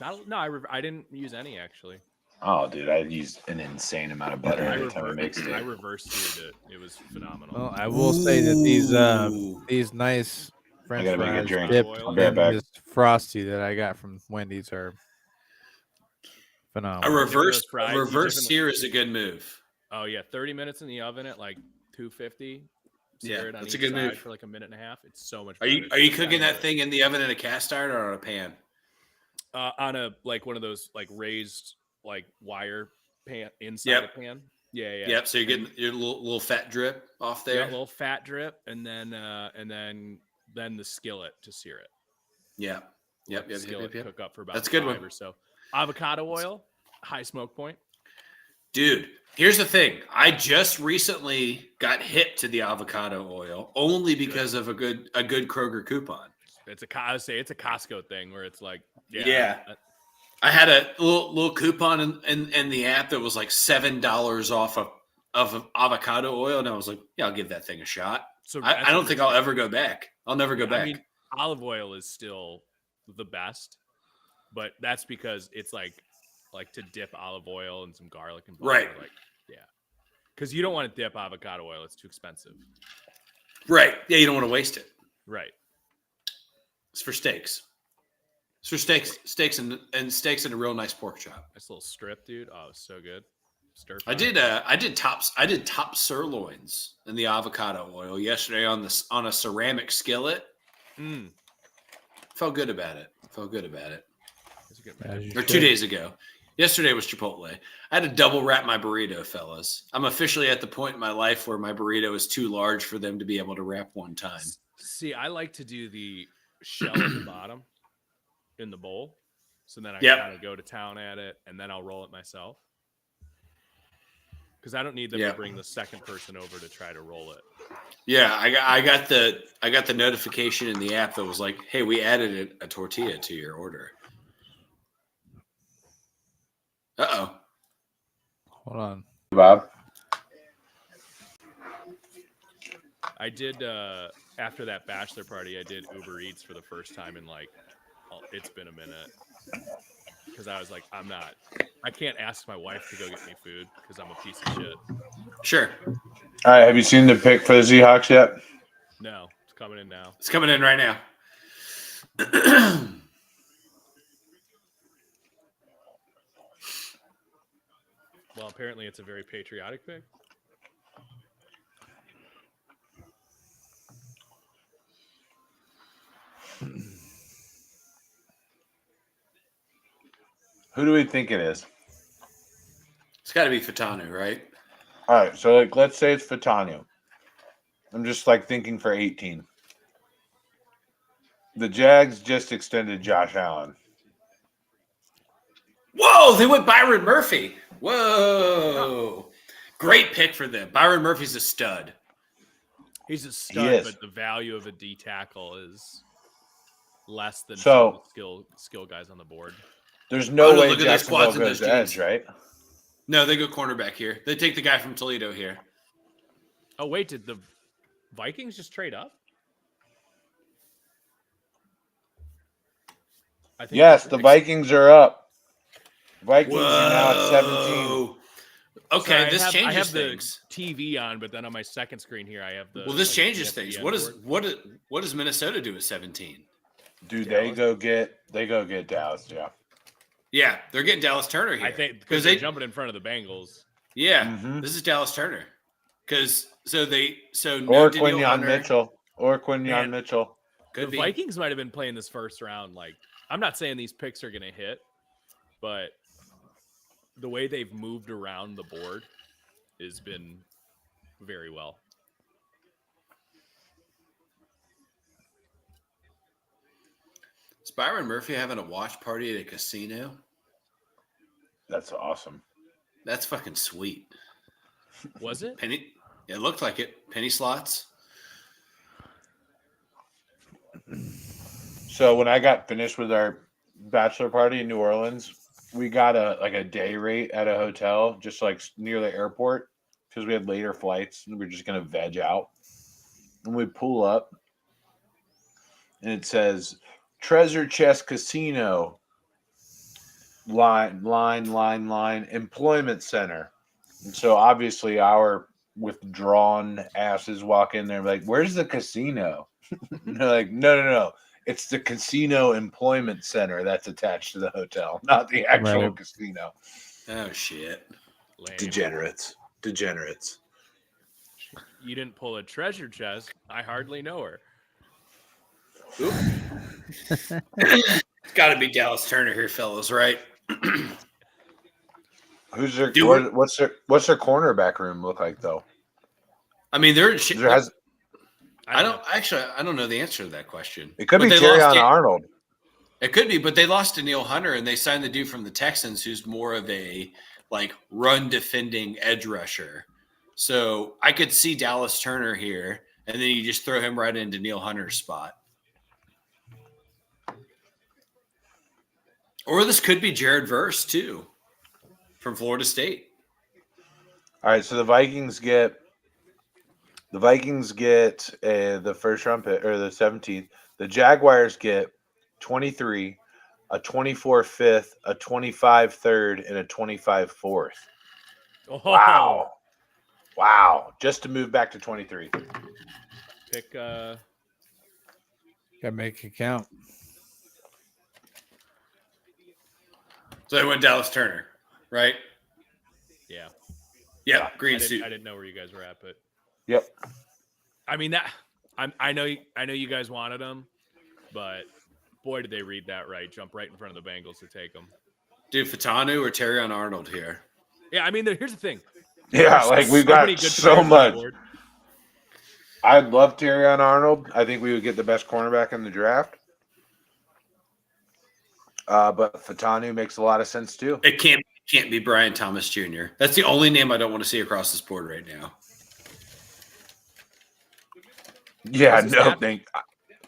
I didn't use any actually. Oh, dude, I used an insane amount of butter every time I make steak. I reverse seared it. It was phenomenal. Well, I will say that these nice French gotta make a fries drink. dipped I'll be right in back. this frosty that I got from Wendy's are A phenomenal. reverse fries, you sear is a good move. Oh yeah, 30 minutes in the oven at like 250. Yeah, Sear it on that's a each good side move. for like a minute and a half. It's so much. Are you cooking that thing in the oven in a cast iron or on a pan? On a like one of those like raised like wire pan inside a pan. Yeah. Yep. So you're getting your little fat drip off there. Yeah, a little fat drip, and then the skillet to sear it. Yeah. Yep. Cook up for about That's a good 5 one. or so. Avocado oil, high smoke point. Dude, here's the thing. I just recently got hip to the avocado oil only because of a good Kroger coupon. I would say it's a Costco thing where it's like, I had a little coupon in the app that was like $7 off of avocado oil, and I was like, yeah, I'll give that thing a shot. So I don't think I'll ever go back. I'll never go back. I mean, olive oil is still the best, but that's because it's like to dip olive oil and some garlic and butter. Right. Like, yeah. Because you don't want to dip avocado oil. It's too expensive. Right. Yeah, you don't want to waste it. Right. It's for steaks. It's for steaks and steaks and a real nice pork chop. Nice little strip, dude. Oh, it's so good. Stir fry. I did top sirloins in the avocado oil yesterday on a ceramic skillet. Felt good about it. Or 2 days ago. Yesterday was Chipotle. I had to double wrap my burrito, fellas. I'm officially at the point in my life where my burrito is too large for them to be able to wrap one time. See, I like to do the shell at the bottom in the bowl. So then I kind of go to town at it, and then I'll roll it myself. Because I don't need them to bring the second person over to try to roll it. Yeah, I got the notification in the app that was like, hey, we added a tortilla to your order. Uh-oh. Hold on. Bob? I did, after that bachelor party, I did Uber Eats for the first time in it's been a minute. Because I was like, I can't ask my wife to go get me food because I'm a piece of shit. Sure. All right, have you seen the pick for the Seahawks yet? No, it's coming in now. It's coming in right now. Well, apparently it's a very patriotic pick. Who do we think it is? It's got to be Fatanu, right? All right, so let's say it's Fatanu. I'm just thinking for 18. The Jags just extended Josh Allen. Whoa, they went Byron Murphy. Whoa. Great pick for them. Byron Murphy's a stud. He's a stud, but the value of a D tackle is less than skill guys on the board. There's no way Jacksonville goes edge, right? No, they go cornerback here. They take the guy from Toledo here. Oh wait, did the Vikings just trade up? I think Yes, the Vikings are up. Vikings are now at 17. Whoa. Okay, Sorry, this I changes have things. the TV on, but then on my second screen here, I have the. Well, this like, changes things. ESPN board. What does Minnesota do at 17? Dude, Dallas? they go get Dallas, yeah. Yeah, they're getting Dallas Turner here. I think because they're jumping in front of the Bengals. Yeah, Mhm. this is Dallas Turner. Because no Or Danielle Quinyon Hunter. Mitchell. Or Quinyon Man. Mitchell. Could The be. Vikings might have been playing this first round. Like, I'm not saying these picks are going to hit, but the way they've moved around the board has been very well. Is Byron Murphy having a watch party at a casino? That's awesome. That's fucking sweet. Was it? Penny. It looked like it. Penny slots. So when I got finished with our bachelor party in New Orleans, we got a day rate at a hotel just like near the airport because we had later flights and we were just gonna veg out. And we pull up and it says Treasure Chest Casino line employment center. And so obviously our withdrawn asses walk in there and be like, where's the casino? And they're like, no. It's the casino employment center that's attached to the hotel, not the actual Right. casino. Oh shit. Lame. Degenerates. You didn't pull a treasure chest. I hardly know her. It's got to be Dallas Turner here, fellas, right? Who's their Do what's their cornerback room look like though? I mean, There has I don't know the answer to that question. it could But be they lost Terrion Arnold. It could be, but they lost to Neil Hunter and they signed the dude from the Texans who's more of a like run defending edge rusher. So I could see Dallas Turner here, and then you just throw him right into Neil Hunter's spot. Or this could be Jared Verse too, from Florida State. All right, so the Vikings get the first round pick or the 17th. The Jaguars get 23, a 24 fifth, a 25 third, and a 25 fourth. Oh, Wow. Just to move back to 23. Pick. Gotta make it count. So they went Dallas Turner, right? Yeah. Yeah, green suit. I didn't know where you guys were at, but Yep. I mean that. I know you guys wanted them, but boy, did they read that right? Jump right in front of the Bengals to take them. Dude, Fatanu or Terrion Arnold here? Yeah, I mean, here's the thing. Yeah, like we've got many good so players on the much. board. I'd love Terrion Arnold. I think we would get the best cornerback in the draft. But Fatanu makes a lot of sense too. It can't be Brian Thomas Jr. That's the only name I don't want to see across this board right now. Yeah, What's his no stat? thing.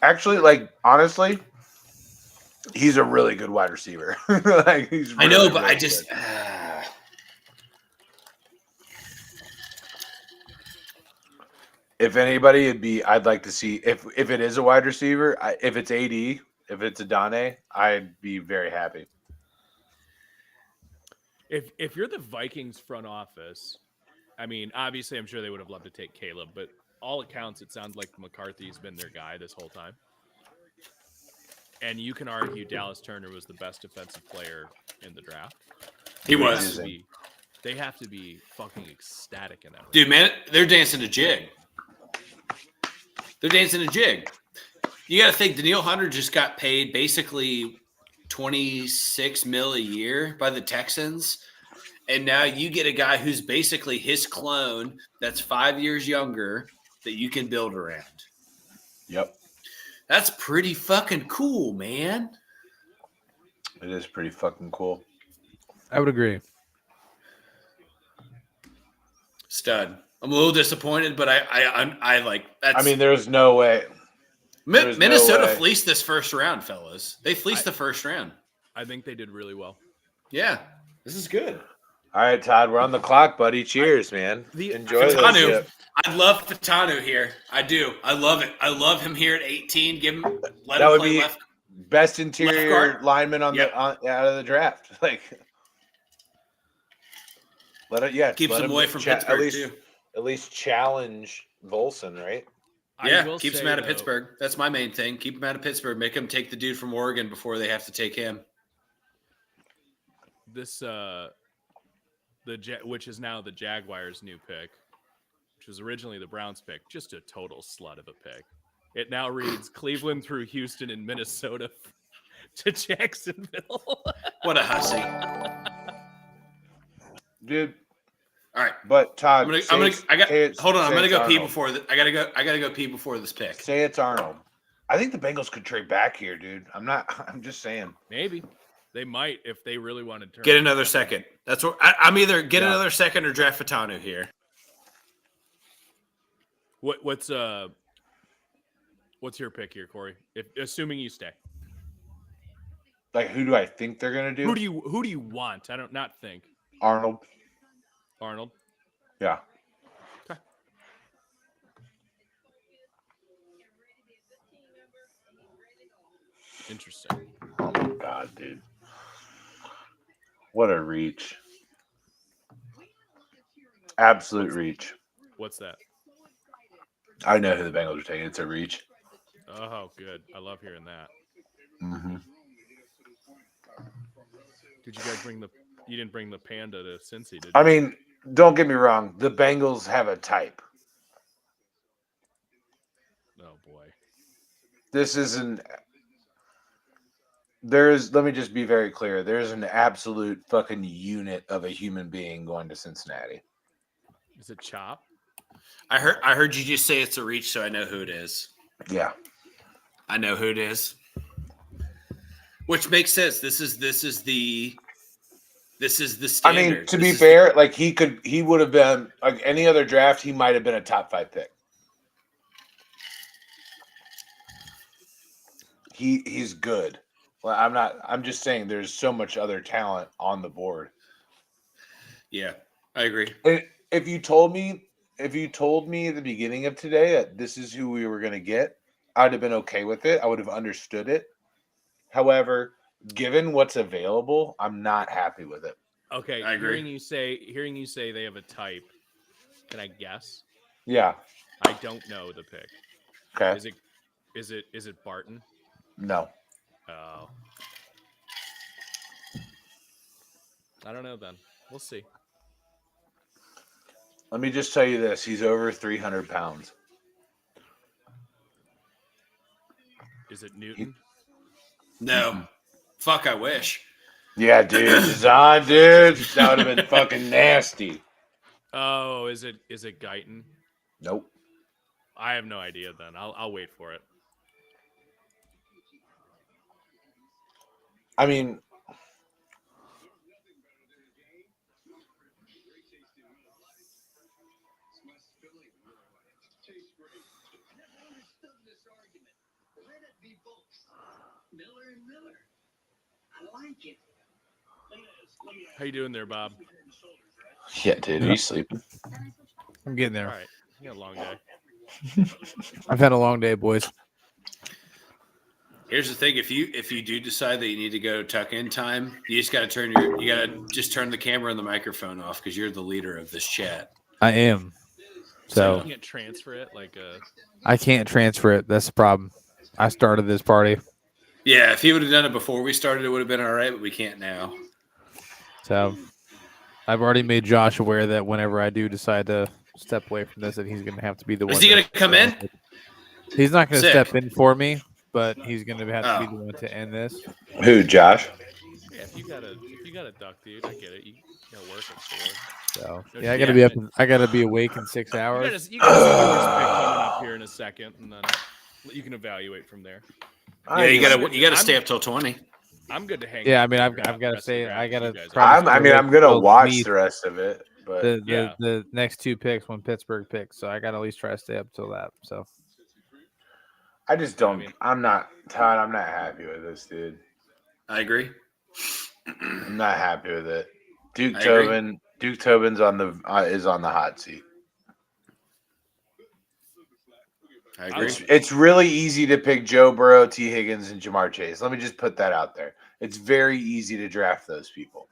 Actually, like honestly, he's a really good wide receiver. Like he's I know, really, but really I just good. If anybody, I'd like to see if it is a wide receiver. If it's AD, if it's Adane, I'd be very happy. If you're the Vikings front office, I mean, obviously, I'm sure they would have loved to take Caleb, but all accounts, it sounds like McCarthy's been their guy this whole time. And you can argue Dallas Turner was the best defensive player in the draft. he They was. have to be- They have to be fucking ecstatic in that. Dude, man, they're dancing a jig. They're dancing a jig. You got to think Daniil Hunter just got paid basically $26 million a year by the Texans. And now you get a guy who's basically his clone that's 5 years younger that you can build around. Yep, That's pretty fucking cool, man. it is pretty fucking cool. I would agree. Stud. I'm a little disappointed, but I like that's I mean, there's no way. there's no Minnesota way. fleeced this first round, fellas. They fleeced the first round. I think they did really well. Yeah. This is good. All right, Todd, we're on the clock, buddy. Cheers, man. Enjoy this Fatanu. shit. I love Fatanu here. I do. I love it. I love him here at 18. Let That him would play be left. best interior guard? lineman on Yep. out of the draft. Like, Keeps let him away from Pittsburgh too. At least challenge Volson, right? Yeah, keeps him out of Pittsburgh. That's my main thing. Keep him out of Pittsburgh. Make him take the dude from Oregon before they have to take him. This which is now the Jaguars' new pick, which was originally the Browns' pick, just a total slut of a pick. It now reads Cleveland through Houston and Minnesota to Jacksonville. What a hussy. Dude. All right. But Todd, I'm gonna go pee before I gotta go pee before this pick. Say it's Arnold. I think the Bengals could trade back here, dude. I'm just saying. Maybe. They might if they really want to turn. Get another second. That's what I'm either get another second or draft Fatanu here. What's your pick here, Corey? Assuming you stay. Like, who do I think they're gonna do? Who do you want? I don't not think. Arnold. Yeah. Okay. Interesting. Oh my god, dude. What a reach. Absolute reach. What's that? I know who the Bengals are taking. It's a reach. Oh, good. I love hearing that. Mm-hmm. Did you guys you didn't bring the panda to Cincy, did you? I mean, don't get me wrong. The Bengals have a type. Oh, boy. This isn't... let me just be very clear. There's an absolute fucking unit of a human being going to Cincinnati. Is it Chop? I heard you just say it's a reach, so I know who it is. Yeah. I know who it is. Which makes sense. This is the standard. I mean, to be fair, like he would have been like any other draft, he might have been a top 5 pick. He's good. Well, I'm just saying there's so much other talent on the board. Yeah, I agree. And if you told me at the beginning of today that this is who we were going to get, I'd have been okay with it. I would have understood it. However, given what's available, I'm not happy with it. Okay, I agree. Hearing you say they have a type, can I guess? Yeah. I don't know the pick. Okay. Is it Barton? No. Oh. I don't know then. We'll see. Let me just tell you this. He's over 300 pounds. Is it Newton? No. Fuck, I wish. Yeah, dude. Zahn, dude. That would have been fucking nasty. Oh, is it Guyton? Nope. I have no idea then. I'll wait for it. I mean, How you doing there, Bob? yeah, dude. Are you sleeping? I'm getting there. All right. You got a long day. I've had a long day, boys. Here's the thing: if you do decide that you need to go tuck in time, you just got to turn the camera and the microphone off because you're the leader of this chat. I am. So So you can't transfer it like a. I can't transfer it. That's the problem. I started this party. Yeah, if he would have done it before we started, it would have been all right, but we can't now. So I've already made Josh aware that whenever I do decide to step away from this, that he's going to have to be the one. Is he going to come in? He's not going to Sick. step in for me, but he's going to have to be the one to end this. Who, Josh? Yeah, if you got a duck, dude, I get it. You got to work at 4. So No yeah, I got to shit. be up. I got to be awake in 6 hours. You got a yours pick coming up here in a second, and then you can evaluate from there. Yeah, you got to stay up till 20. I'm good to hang. Yeah, I out mean, for I've the got to rest say, of the I got to. draft. I'm going to watch the rest of it. But The next 2 picks when Pittsburgh picks, so I got to at least try to stay up till that. So I just don't. I'm not, Todd. I'm not happy with this, dude. I agree. I'm not happy with it. Duke I agree. Tobin. Duke Tobin's is on the hot seat. I agree. It's really easy to pick Joe Burrow, T. Higgins, and Jamar Chase. Let me just put that out there. It's very easy to draft those people.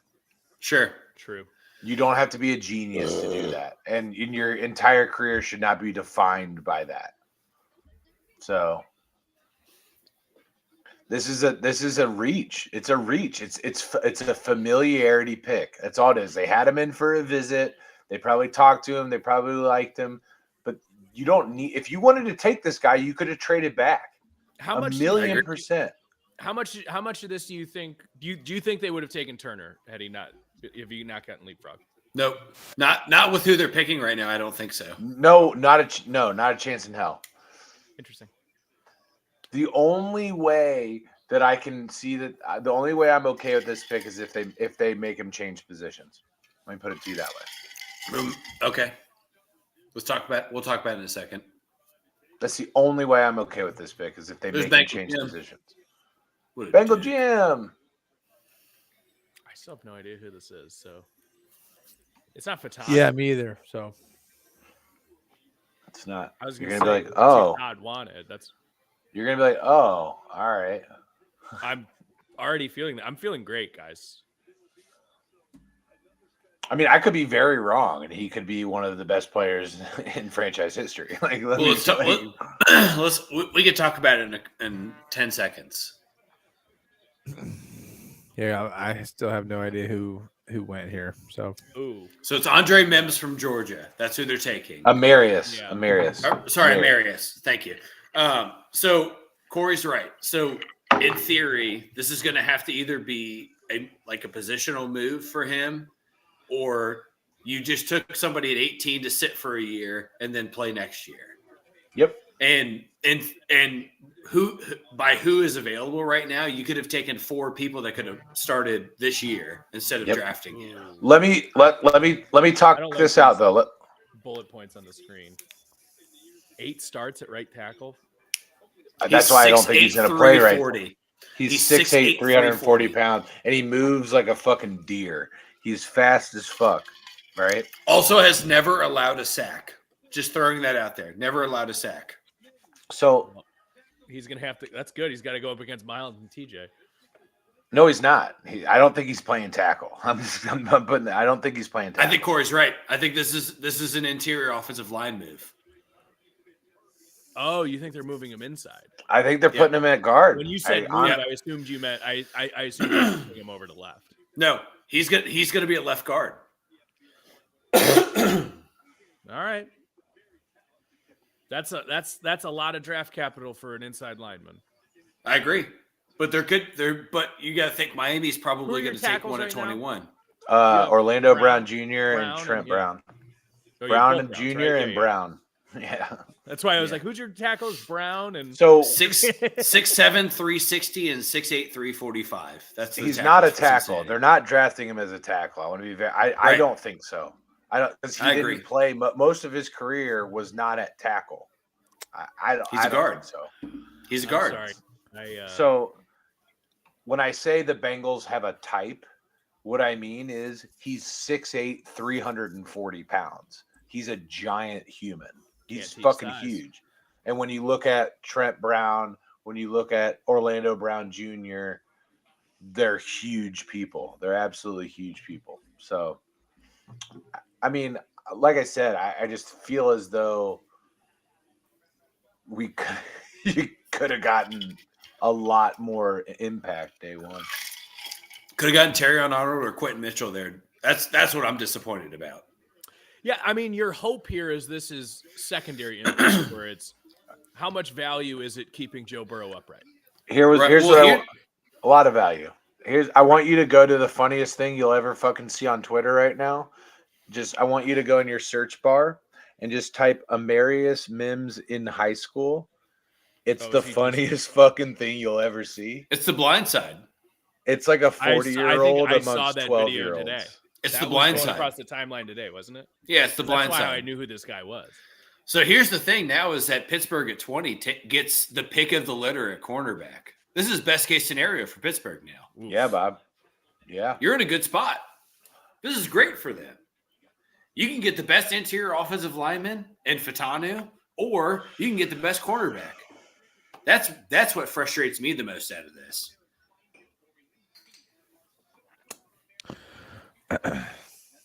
Sure. True. You don't have to be a genius to do that. And in your entire career should not be defined by that. So this is a reach. It's a reach. It's a familiarity pick. That's all it is. They had him in for a visit. They probably talked to him. They probably liked him. But you don't need, if you wanted to take this guy, you could have traded back. How much? 1,000,000%. How much of this do you think? Do you think they would have taken Turner had he not gotten leapfrog? Nope. Not with who they're picking right now. I don't think so. No, not a chance in hell. Interesting. The only way that I can see that the only way I'm okay with this pick is if they make him change positions. Let me put it to you that way. Okay. We'll talk about it in a second. That's the only way I'm okay with this pick is if they make him change positions. Bengal Jim. I still have no idea who this is, so it's not Fatah. Yeah, me either. So it's not. I was You're gonna gonna say, be like, oh, Todd wanted. You're gonna be like, oh, all right. I'm already feeling that. I'm feeling great, guys. I mean, I could be very wrong, and he could be one of the best players in franchise history. Like, we could talk about it in 10 seconds. Yeah, I still have no idea who went here. So it's Andre Mims from Georgia. That's who they're taking. Amarius. Yeah. Amarius. Amarius. Thank you. So Corey's right. So in theory, this is going to have to either be a positional move for him, or you just took somebody at 18 to sit for a year and then play next year. Yep. And who is available right now? You could have taken 4 people that could have started this year instead of drafting him. Let me talk this out though. Bullet points on the screen. 8 starts at right tackle. That's why I don't think he's going to play right. 40. He's 6'8", 340 pounds, and he moves like a fucking deer. He's fast as fuck, right? Also has never allowed a sack. Just throwing that out there. Never allowed a sack. So he's going to have to – that's good. He's got to go up against Miles and TJ. No, he's not. I don't think he's playing tackle. I don't think he's playing tackle. I think Corey's right. I think this is an interior offensive line move. Oh, you think they're moving him inside? I think they're putting him at guard. When you said I assumed you meant I assumed you were moving him over to left. No, he's gonna be at left guard. All right. That's a lot of draft capital for an inside lineman. I agree. But but you gotta think Miami's probably gonna take one at 21. Orlando Brown Jr. and Trent Brown. Brown and Jr. and Brown. Yeah. That's why I was like, who's your tackles? Brown and 6'7", 360 and 6'8", 345. He's not a tackle. They're not drafting him as a tackle. I want to be very. I don't think so. I don't, because he didn't play. Most of his career was not at tackle. He's a guard. So he's a guard. Sorry. So when I say the Bengals have a type, what I mean is he's 6'8", 340 pounds. He's a giant human. He's fucking huge. And when you look at Trent Brown, when you look at Orlando Brown Jr., they're huge people. They're absolutely huge people. So, I mean, like I said, I just feel as though you could have gotten a lot more impact day one. Could have gotten Terrion Arnold or Quentin Mitchell there. That's what I'm disappointed about. Yeah, I mean, your hope here is this is secondary impact, where it's how much value is it keeping Joe Burrow upright? A lot of value. I want you to go to the funniest thing you'll ever fucking see on Twitter right now. I want you to go in your search bar and just type Amarius Mims in high school. It's the funniest fucking thing you'll ever see. It's The Blind Side. It's like a 40-year-old amongst 12-year-olds. Today. It's The Blind Side. Across the timeline today, wasn't it? Yeah, it's The Blind Side. That's why I knew who this guy was. So here's the thing now is that Pittsburgh at 20 gets the pick of the litter at cornerback. This is best case scenario for Pittsburgh now. Yeah, Bob. Yeah. You're in a good spot. This is great for them. You can get the best interior offensive lineman in Fatanu, or you can get the best cornerback. That's what frustrates me the most out of this.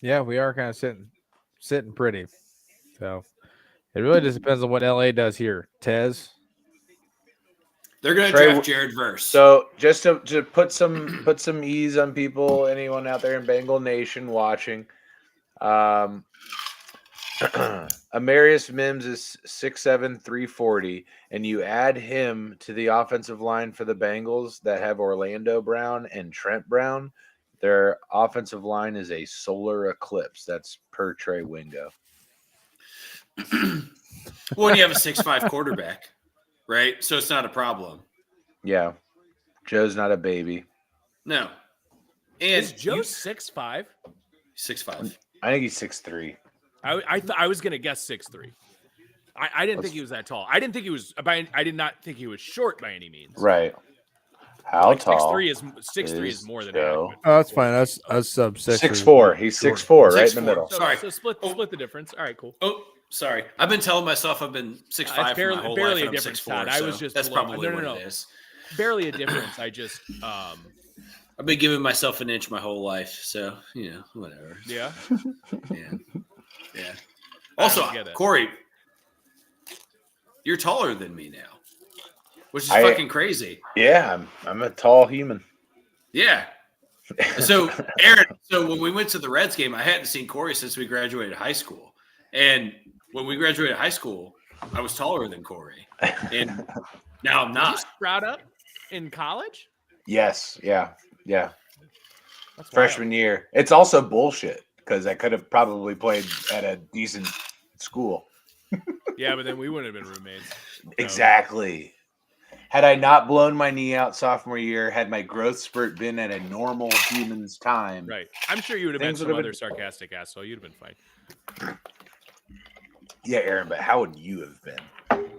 Yeah, we are kind of sitting pretty. So it really just depends on what LA does here. Tez. They're going to Trey, draft Jared Verse. So just to put some ease on people, anyone out there in Bengal Nation watching, Amarius Mims is 6'7", 340, and you add him to the offensive line for the Bengals that have Orlando Brown and Trent Brown. Their offensive line is a solar eclipse. That's per Trey Wingo. Well, when you have a 6'5" quarterback, right? So it's not a problem. Yeah. Joe's not a baby. No. And Is Joe 6'5"? 6'5". I think he's 6'3". I was gonna guess 6'3". I didn't think he was that tall. I didn't think he was. I did not think he was short by any means. Right. How Like tall? 6'3" is more than Joe? adequate. Oh, that's fine. That's sub 6'4". He's 6'4", right in the 6'4". middle. Sorry. So split the difference. All right, cool. Oh, sorry. I've been telling myself I've been 6'5" It's for my whole barely life, a and I'm difference, 6'4", Todd. I was so just that's below. probably No. what it is. Barely a difference. I just I've been giving myself an inch my whole life, so whatever. yeah. Yeah. Also, I don't get it. Corey, you're taller than me now, which is I- fucking crazy. Yeah, I'm a tall human. Yeah. So, Aaron, when we went to the Reds game, I hadn't seen Corey since we graduated high school. And when we graduated high school, I was taller than Corey. And now I'm Did you not. sprout up in college? Yes, yeah. That's Freshman year. It's also bullshit because I could have probably played at a decent school. wild. Yeah, but then we wouldn't have been roommates. So- Exactly. Had I not blown my knee out sophomore year, had my growth spurt been at a normal human's time, Right. I'm sure you would have been Things would some have other been- sarcastic asshole. You'd have been fine. yeah, Aaron, but how would you have been?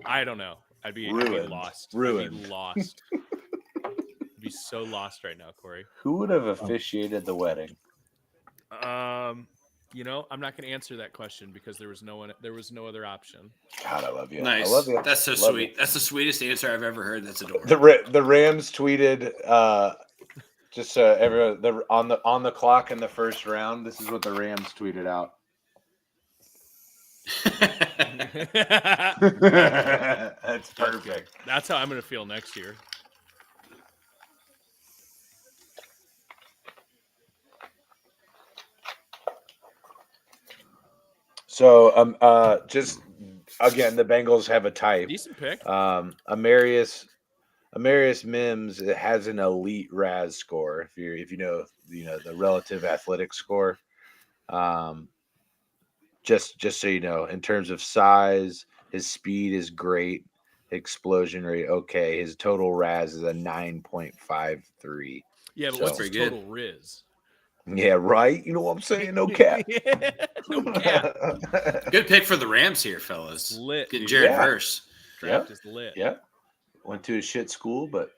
I don't know. I'd be Ruined. lost. Ruined. I'd be lost. I'd be so lost right now, Corey. Who would have officiated the wedding? I'm not going to answer that question because there was no other option. God, I love you. Nice. I love you. That's so Love sweet. you. That's the sweetest answer I've ever heard. That's adorable. The Rams tweeted just everyone on the clock in the first round. This is what the Rams tweeted out. That's perfect. That's how I'm going to feel next year. So just again, the Bengals have a type. Decent pick. Amarius Mims has an elite RAS score. If you know the relative athletic score. Just so you know, in terms of size, his speed is great. Explosion rate, okay. His total RAS is a 9.53. Yeah, but so- what's his Pretty good. total Riz? Yeah, right. You know what I'm saying? No cap. No cap. Good pick for the Rams here, fellas. Lit. Getting dude. Jared Yeah. Verse. Draft is lit. Yeah. Went to a shit school, but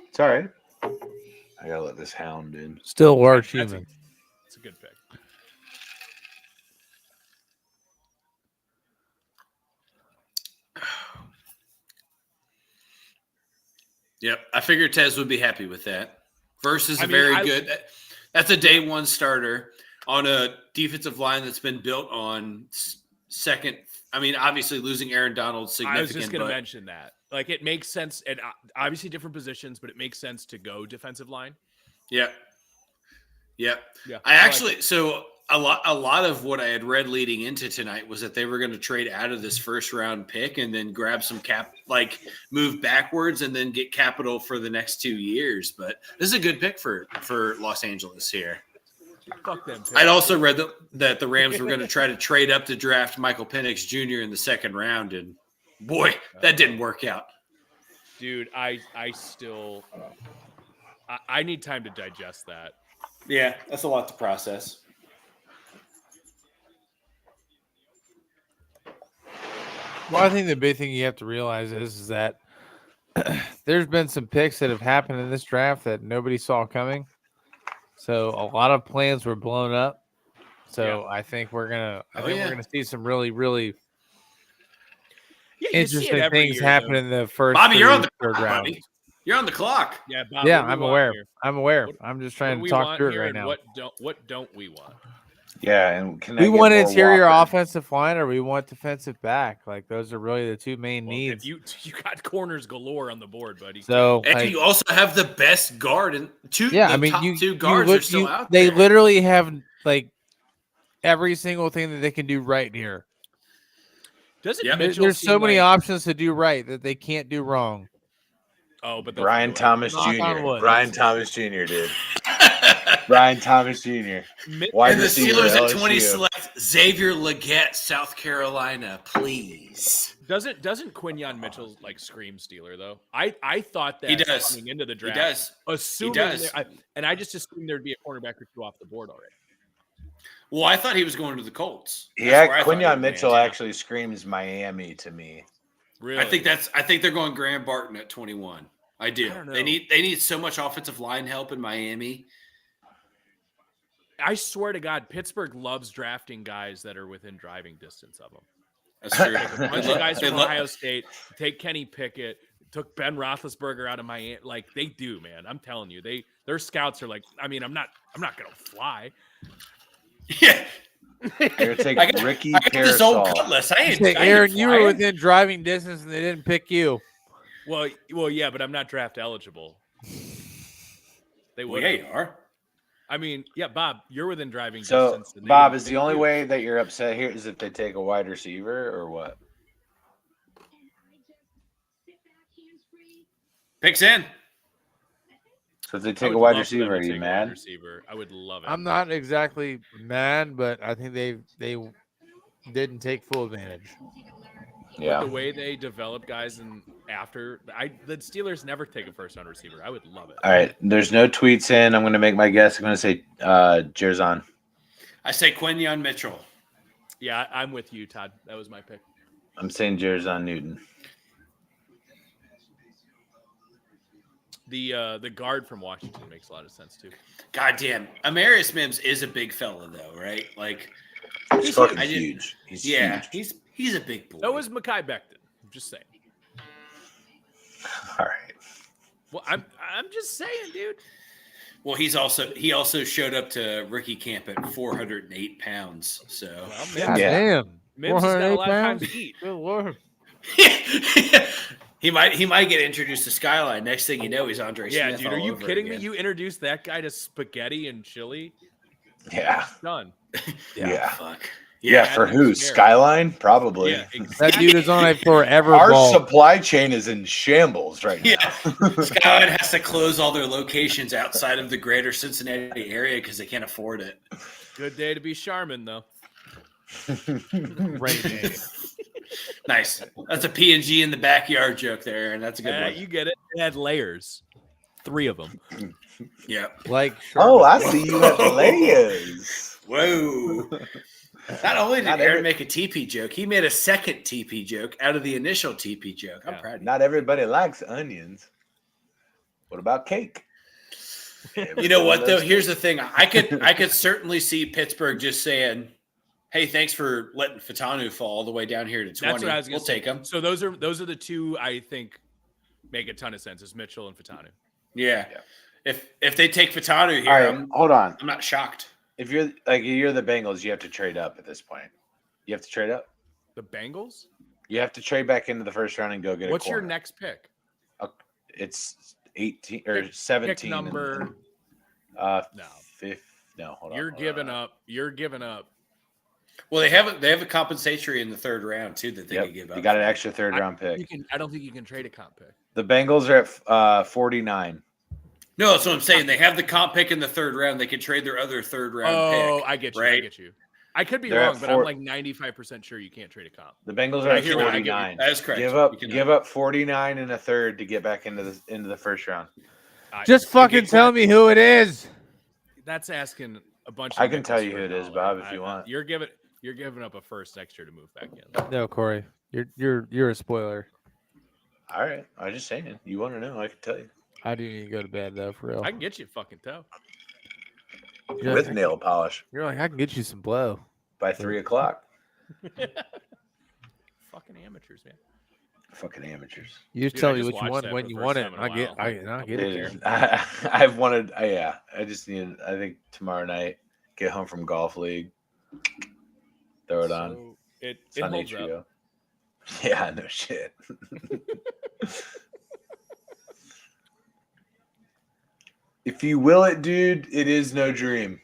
it's all right. I gotta let this hound in. Still large That's human. It's a good pick. Yep. I figured Tez would be happy with that. Verse is I a mean, very I- good. That's a day one starter on a defensive line that's been built on second. I mean, obviously losing Aaron Donald's significant. I was just going to but mention that. Like, it makes sense, and obviously different positions, but it makes sense to go defensive line. Yep. Yeah, I like actually so a lot of what I had read leading into tonight was that they were going to trade out of this first round pick and then grab some move backwards and then get capital for the next 2 years. But this is a good pick for Los Angeles here. fuck them. Picks. I'd also read that the Rams were going to try to trade up to draft Michael Penix Jr. in the second round, and boy, that didn't work out. Dude, I still I need time to digest that. Yeah, that's a lot to process. Well, I think the big thing you have to realize is that there's been some picks that have happened in this draft that nobody saw coming. So a lot of plans were blown up. So Yeah. I think we're gonna Oh, yeah. see some really, really Yeah, you see it interesting every things year, happen though. in the first Bobby, you're on three the third clock, rounds. buddy. You're on the clock. Yeah, Bob. Yeah, what do we I'm want aware. here? I'm aware. What- I'm just What trying do to we talk want through it here, right and now. what don't we want? Yeah, and can I We get want more interior Walker? offensive line, or we want defensive back. Like those are really the two main Well, needs. if you got corners galore on the board, buddy. So, And like, you also have the best guard and yeah, the I mean, top you two guards are still out they there. literally have like every single thing that they can do right here. Doesn't Yep. Mitchell There's so seem many like, options to do right that they can't do wrong. Oh, but they'll Brian find a way. Thomas Knock on Jr. wood. Brian Thomas Jr. Dude. Brian Thomas Jr. Wide And the receiver, Steelers at 20 LSU. select Xavier Legette, South Carolina, please. Doesn't Quinyon Mitchell like scream Steeler though? I thought that He does. coming into the He draft. does. Assuming does. I just assumed there'd be a cornerback or two off the board already. Well, I thought he was going to the Colts. That's Yeah, where I thought he Quinyon would Mitchell land. actually screams Miami to me. Really? I think they're going Graham Barton at 21. I do. I don't know. They need so much offensive line help in Miami. I swear to God, Pittsburgh loves drafting guys that are within driving distance of them. That's true. Like a bunch of guys They from lo- Ohio State. Take Kenny Pickett. Took Ben Roethlisberger out of Miami. Like they do, man. I'm telling you, their scouts are like. I mean, I'm not gonna fly. Yeah. You're gonna take I got, Ricky I got this old Parasol. Cutlass. I ain't, Say, I ain't Aaron, you were flying. within driving distance and they didn't pick you. Well, yeah, but I'm not draft eligible. They Well, would. yeah, you are. I mean, yeah, Bob, you're within driving So, distance. and they Bob, didn't is the pick only you. way that you're upset here is if they take a wide receiver or what? Picks in. So if they I take would a wide love for them receiver, to are you take a wide mad? receiver. I would love it. I'm not exactly mad, but I think they didn't take full advantage. Yeah. The way they develop guys and after the Steelers never take a first round receiver. I would love it. All right. There's no tweets in. I'm going to make my guess. I'm going to say Jerzon. I say Quinyon Mitchell. Yeah, I'm with you, Todd. That was my pick. I'm saying Jerzon Newton. The guard from Washington makes a lot of sense too. Goddamn. Amarius Mims is a big fella, though, right? Like, He's fucking I didn't- huge. He's yeah, huge. he's a big boy. That was Mekhi Becton. I'm just saying. All right. Well, I'm just saying, dude. Well, he also showed up to rookie camp at 408 pounds. So Well, God Yeah. damn. Mims has got a lot of time 408 to eat. Good Lord. he might get introduced to Skyline. Next thing you know, he's Andre Yeah, Smith. dude. Are all you over kidding again. me? You introduced that guy to spaghetti and chili? Yeah. Done. Yeah. Fuck. Yeah. For that's who? scary. Skyline? Probably. Yeah, That exactly. dude is on a forever Our ball. supply chain is in shambles right now. Yeah, Skyline has to close all their locations outside of the greater Cincinnati area because they can't afford it. Good day to be Charmin, though. Great game. Nice. That's a P&G in the backyard joke there, and that's a good one. You get it. It had layers. 3 of them. Yeah. Like, Oh, I see you have layers. Whoa. Not only did Not Aaron every- make a TP joke, he made a second TP joke out of the initial TP joke. I'm Yeah. proud of you. Not everybody likes onions. What about cake? You know what though? Here's the thing. I could certainly see Pittsburgh just saying, "Hey, thanks for letting Fatanu fall all the way down here to 20. That's what I was going We'll to say. take him." So those are the two I think make a ton of sense. Is Mitchell and Fatanu. Yeah. If they take Fatanu here, All right, hold on. I'm not shocked. If you're the Bengals, you have to trade up at this point. You have to trade up. The Bengals? You have to trade back into the first round and go get What's a your corner. next pick? It's 18 or 17. Pick number. No. No. No, hold on. You're hold giving on. up. You're giving up. Well, they have a compensatory in the third round too that they Yep. could give up. You got an extra third round pick. I don't think you can trade a comp pick. The Bengals are at 49. No, that's what I'm saying. They have the comp pick in the third round. They could trade their other third round pick. I get you. I right? get you. I could be They're at wrong, but I'm four- like 95% sure you can't trade a comp. The Bengals are I at hear what I get you. 49. That is correct. Give up 49 and a third to get back into the first round. just fucking tell me who it is. That's asking a bunch. I of can nickels tell you for who a it is, dollar. Bob, if you want. You're giving up a first next year to move back in. No, Corey, you're a spoiler. All right. I was just saying. You want to know? I can tell you. I do need to go to bed though, for real. I can get you a fucking toe. with nail polish You're like, I can get you some blow. by 3 o'clock. Fucking amateurs, man. Fucking amateurs. You just Dude, tell I me just what you watched want that when for you the want first it. time in a while. I get it there. I've wanted. I just need. I think tomorrow night, get home from golf league, throw it on. So it It's on holds up. HBO. Yeah, no shit. If you will it, dude, it is no dream.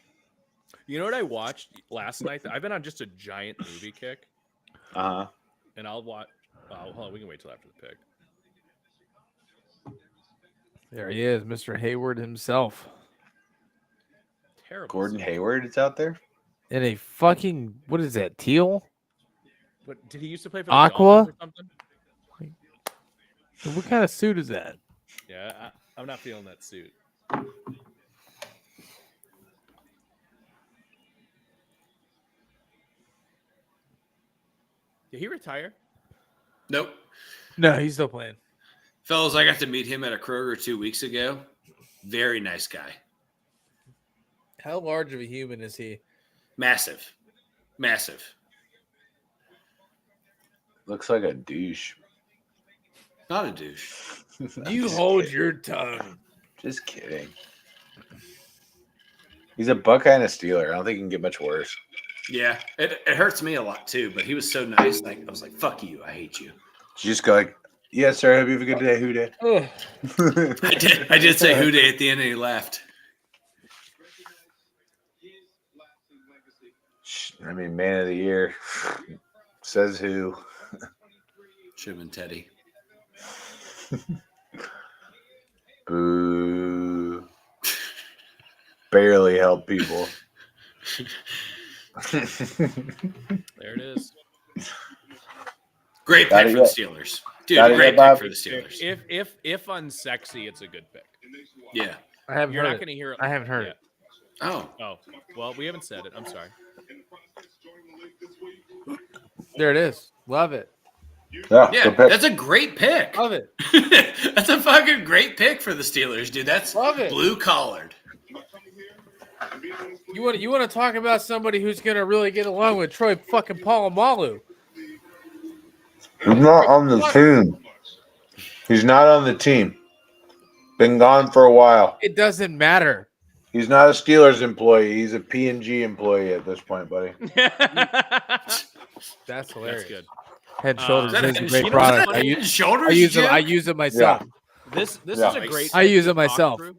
You know what I watched last night? I've been on just a giant movie kick, Uh huh. and I'll watch. Hold on, we can wait till after the pick. There he is, Mr. Hayward himself. Terrible. Gordon scene. Hayward, it's out there. In a fucking, what is that, teal? But did he used to play for the Aqua? Dolphins or something? What kind of suit is that? Yeah, I'm not feeling that suit. Did he retire? Nope. No, he's still playing. Fellas, I got to meet him at a Kroger 2 weeks ago. Very nice guy. How large of a human is he? Massive. Massive. Looks like a douche. Not a douche. You Just hold kidding. your tongue. Just kidding. He's a Buckeye and a Steeler. I don't think he can get much worse. Yeah, it hurts me a lot too, but he was so nice. Like I was like, fuck you. I hate you. You just go like, yes, sir. Hope you have a good day. Who day? I did say who day at the end and he laughed. I mean, man of the year. Says who? Should have been Teddy. Boo. Barely help people. There it is. Great Gotta pick for the get- Steelers. Dude, gotta great get Bob. pick for the Steelers. If unsexy, it's a good pick. Yeah. I haven't You're heard not it. going to hear it. I haven't heard it. Oh. Oh, well, we haven't said it. I'm sorry. There it is. Love it. Yeah, Yeah, good pick. that's a great pick. Love it. That's a fucking great pick for the Steelers, dude. That's Love it. blue collared. You want to talk about somebody who's gonna really get along with Troy fucking Polamalu? He's not on the team. He's not on the team. Been gone for a while. It doesn't matter. He's not a Steelers employee. He's a P&G employee at this point, buddy. That's hilarious. That's good. Head and Shoulders Is that is a Head great and product. Shoulders? Head and Shoulders I joke? use it myself. This Yeah. is a great. I pick use to it talk myself. through.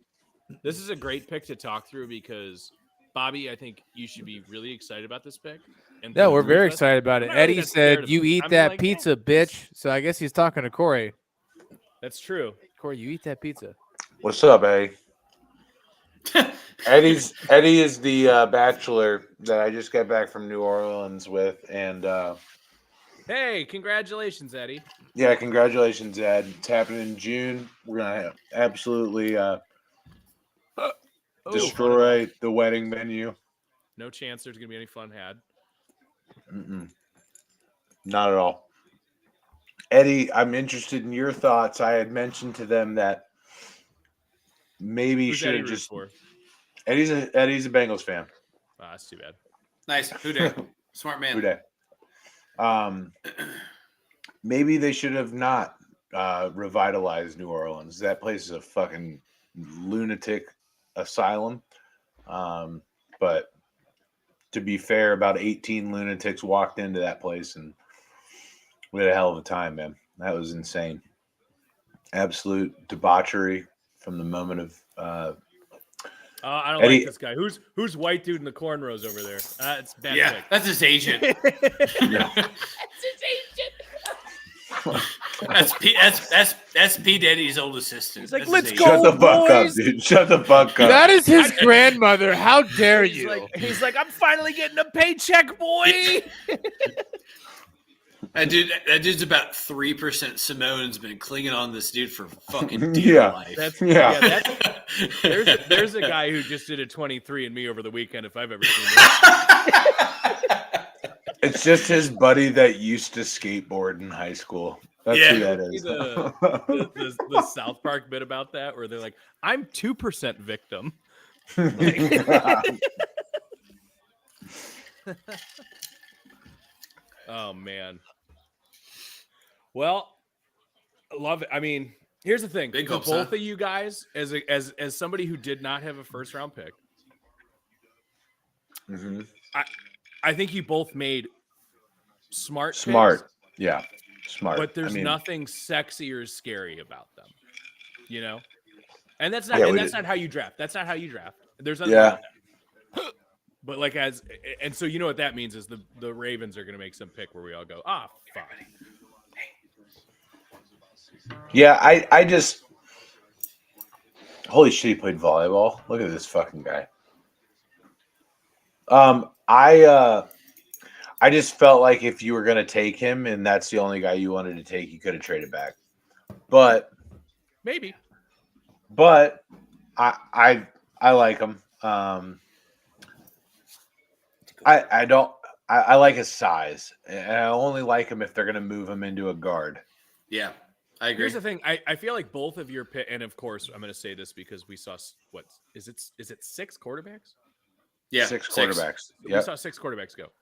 This is a great pick to talk through because Bobby, I think you should be really excited about this pick. And Yeah, we're agree very with us. excited about it. I'm not really Eddie that scared said, of "You it. eat I'm that like, pizza, yeah, bitch." So I guess he's talking to Corey. That's true. Corey, you eat that pizza. What's up, Eddie? Eddie is the bachelor that I just got back from New Orleans with, and Hey, congratulations, Eddie. yeah, congratulations, Ed. It's happening in June. We're gonna absolutely destroy the wedding venue. No chance there's gonna be any fun had. Not at all. Eddie, I'm interested in your thoughts. I had mentioned to them that maybe you Who's should Eddie have root just. for? Eddie's a Bengals fan. That's too bad. Nice. Who day? Smart man. Who day? Maybe they should have not revitalized New Orleans. That place is a fucking lunatic asylum. But to be fair, about 18 lunatics walked into that place and we had a hell of a time, man. That was insane. Absolute debauchery from the moment of I don't Eddie- like this guy. Who's white dude in the cornrows over there? It's bad Yeah, pick. that's his agent. That's P Diddy's old assistant. He's like, That's his "Let's agent. go, Shut the fuck up, boys." dude. Shut the fuck up. That is his grandmother. How dare you? He's like, I'm finally getting a paycheck, boy. That dude's about 3% Simone's been clinging on this dude for fucking dear Yeah. life. There's a guy who just did a 23andMe over the weekend, if I've ever seen it. It's just his buddy that used to skateboard in high school. That's Yeah. who that See is. the South Park bit about that, where they're like, I'm 2% victim. Oh man. Well, I love it. I mean, here's the thing: Big for hopes, both huh? of you guys, as somebody who did not have a first round pick, Mm-hmm. I think you both made smart picks, Smart. Yeah. Smart. but there's I mean, nothing sexy or scary about them, you know. And that's not Yeah, and we that's did. not how you draft. That's not how you draft. There's nothing Yeah. wrong with that. But like and so you know what that means is the Ravens are going to make some pick where we all go, ah, fuck. Yeah, I just holy shit, he played volleyball. Look at this fucking guy. I just felt like if you were gonna take him and that's the only guy you wanted to take, you could have traded back. But Maybe. I like him. I don't I like his size. And I only like him if they're gonna move him into a guard. Yeah, I agree. Here's the thing. I feel like both of your pick, and of course I'm going to say this because we saw what is it 6 quarterbacks? Yeah, Six quarterbacks. We Yep. saw 6 quarterbacks go.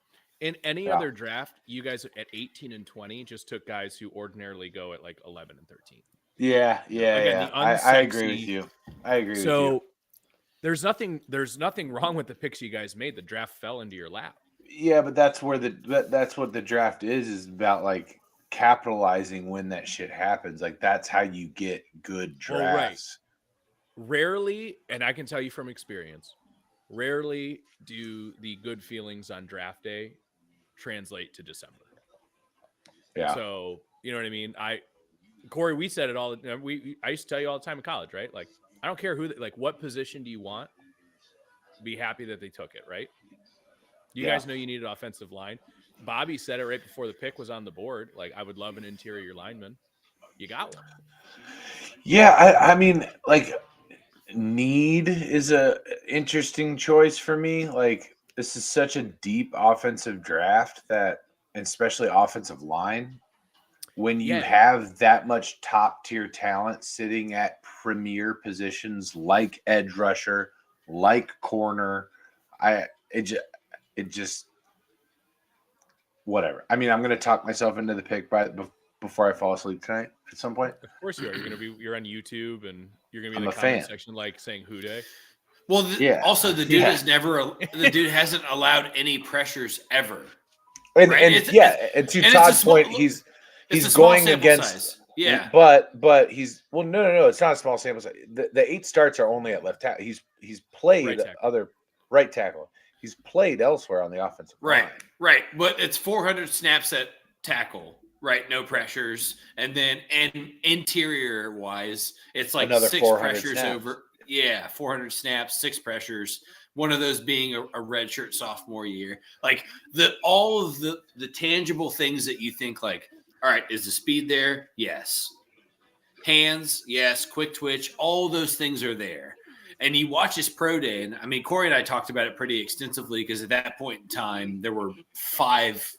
In any Yeah. other draft, you guys at 18 and 20 just took guys who ordinarily go at like 11 and 13. Yeah. Again, the I agree with unsexy- you. I agree with you. So there's nothing wrong with the picks you guys made. The draft fell into your lap. Yeah, but that's where that's what the draft is about, like capitalizing when that shit happens. Like that's how you get good Well, right. drafts. Rarely, and I can tell you from experience, rarely do the good feelings on draft day translate to December. Yeah. So you know what I mean? Corey, we said it all. I used to tell you all the time in college, right? Like, I don't care like what position do you want. Be happy that they took it, right? You guys know you needed offensive line. Bobby said it right before the pick was on the board. Like, I would love an interior lineman. You got one. Yeah, I mean, like, need is a interesting choice for me. Like, this is such a deep offensive draft that, and especially offensive line, when you Yeah. have that much top tier talent sitting at premier positions like edge rusher, like corner, it just whatever. I mean, I'm going to talk myself into the pick before I fall asleep tonight at some point. Of course you are. You're on YouTube and you're gonna be in I'm the a comment fan. section like saying "Who Day." Well, also the dude Yeah. has never. The dude hasn't allowed any pressures ever. And, Right? and It's- yeah, and to and it's Todd's a small- point, he's It's a small going sample against. size. Yeah, But he's no, it's not a small sample size. The 8 starts are only at left tackle. He's played Right tackle. other right tackle. He's played elsewhere on the offensive right, line. right. But it's 400 snaps at tackle. Right, no pressures, and then interior wise, it's like Another 6 400 pressures snaps. over. Yeah, 400 snaps, 6 pressures. One of those being a redshirt sophomore year. Like all of the tangible things that you think like, all right, is the speed there? Yes. Hands, yes. Quick twitch, all those things are there. And you watch his pro day, and I mean, Corey and I talked about it pretty extensively because at that point in time, there were 5,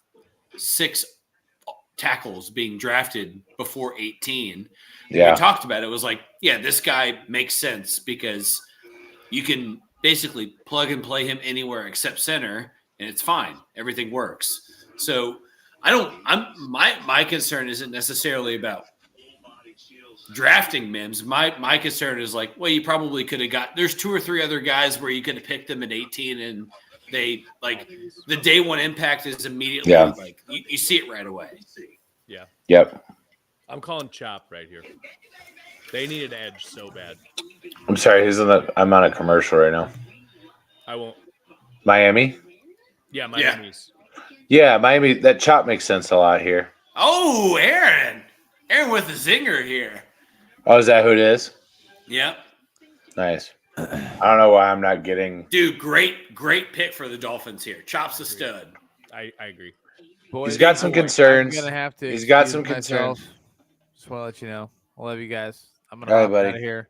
6 tackles being drafted before 18. Yeah. We talked about it. It was like, yeah, this guy makes sense because you can basically plug and play him anywhere except center, and it's fine. Everything works. So my concern isn't necessarily about drafting Mims. My concern is like, well, you probably could have got, there's 2 or 3 other guys where you could have picked them at 18 and they like the day one impact is immediately like you see it right away. Yeah. Yep. I'm calling Chop right here. They need an edge so bad. I'm sorry. I'm on a commercial right now. I won't. Miami. Yeah, Miami's. Yeah, Miami. That chop makes sense a lot here. Oh, Aaron with the zinger here. Oh, is that who it is? Yep. Nice. I don't know why I'm not getting. Dude, great pick for the Dolphins here. Chop's a stud. I agree. Boys, He's got some concerns. I'm gonna have to. He's got excuse some myself. concerns. Just want to let you know. I love you guys. I'm gonna All right, hop buddy. out of here.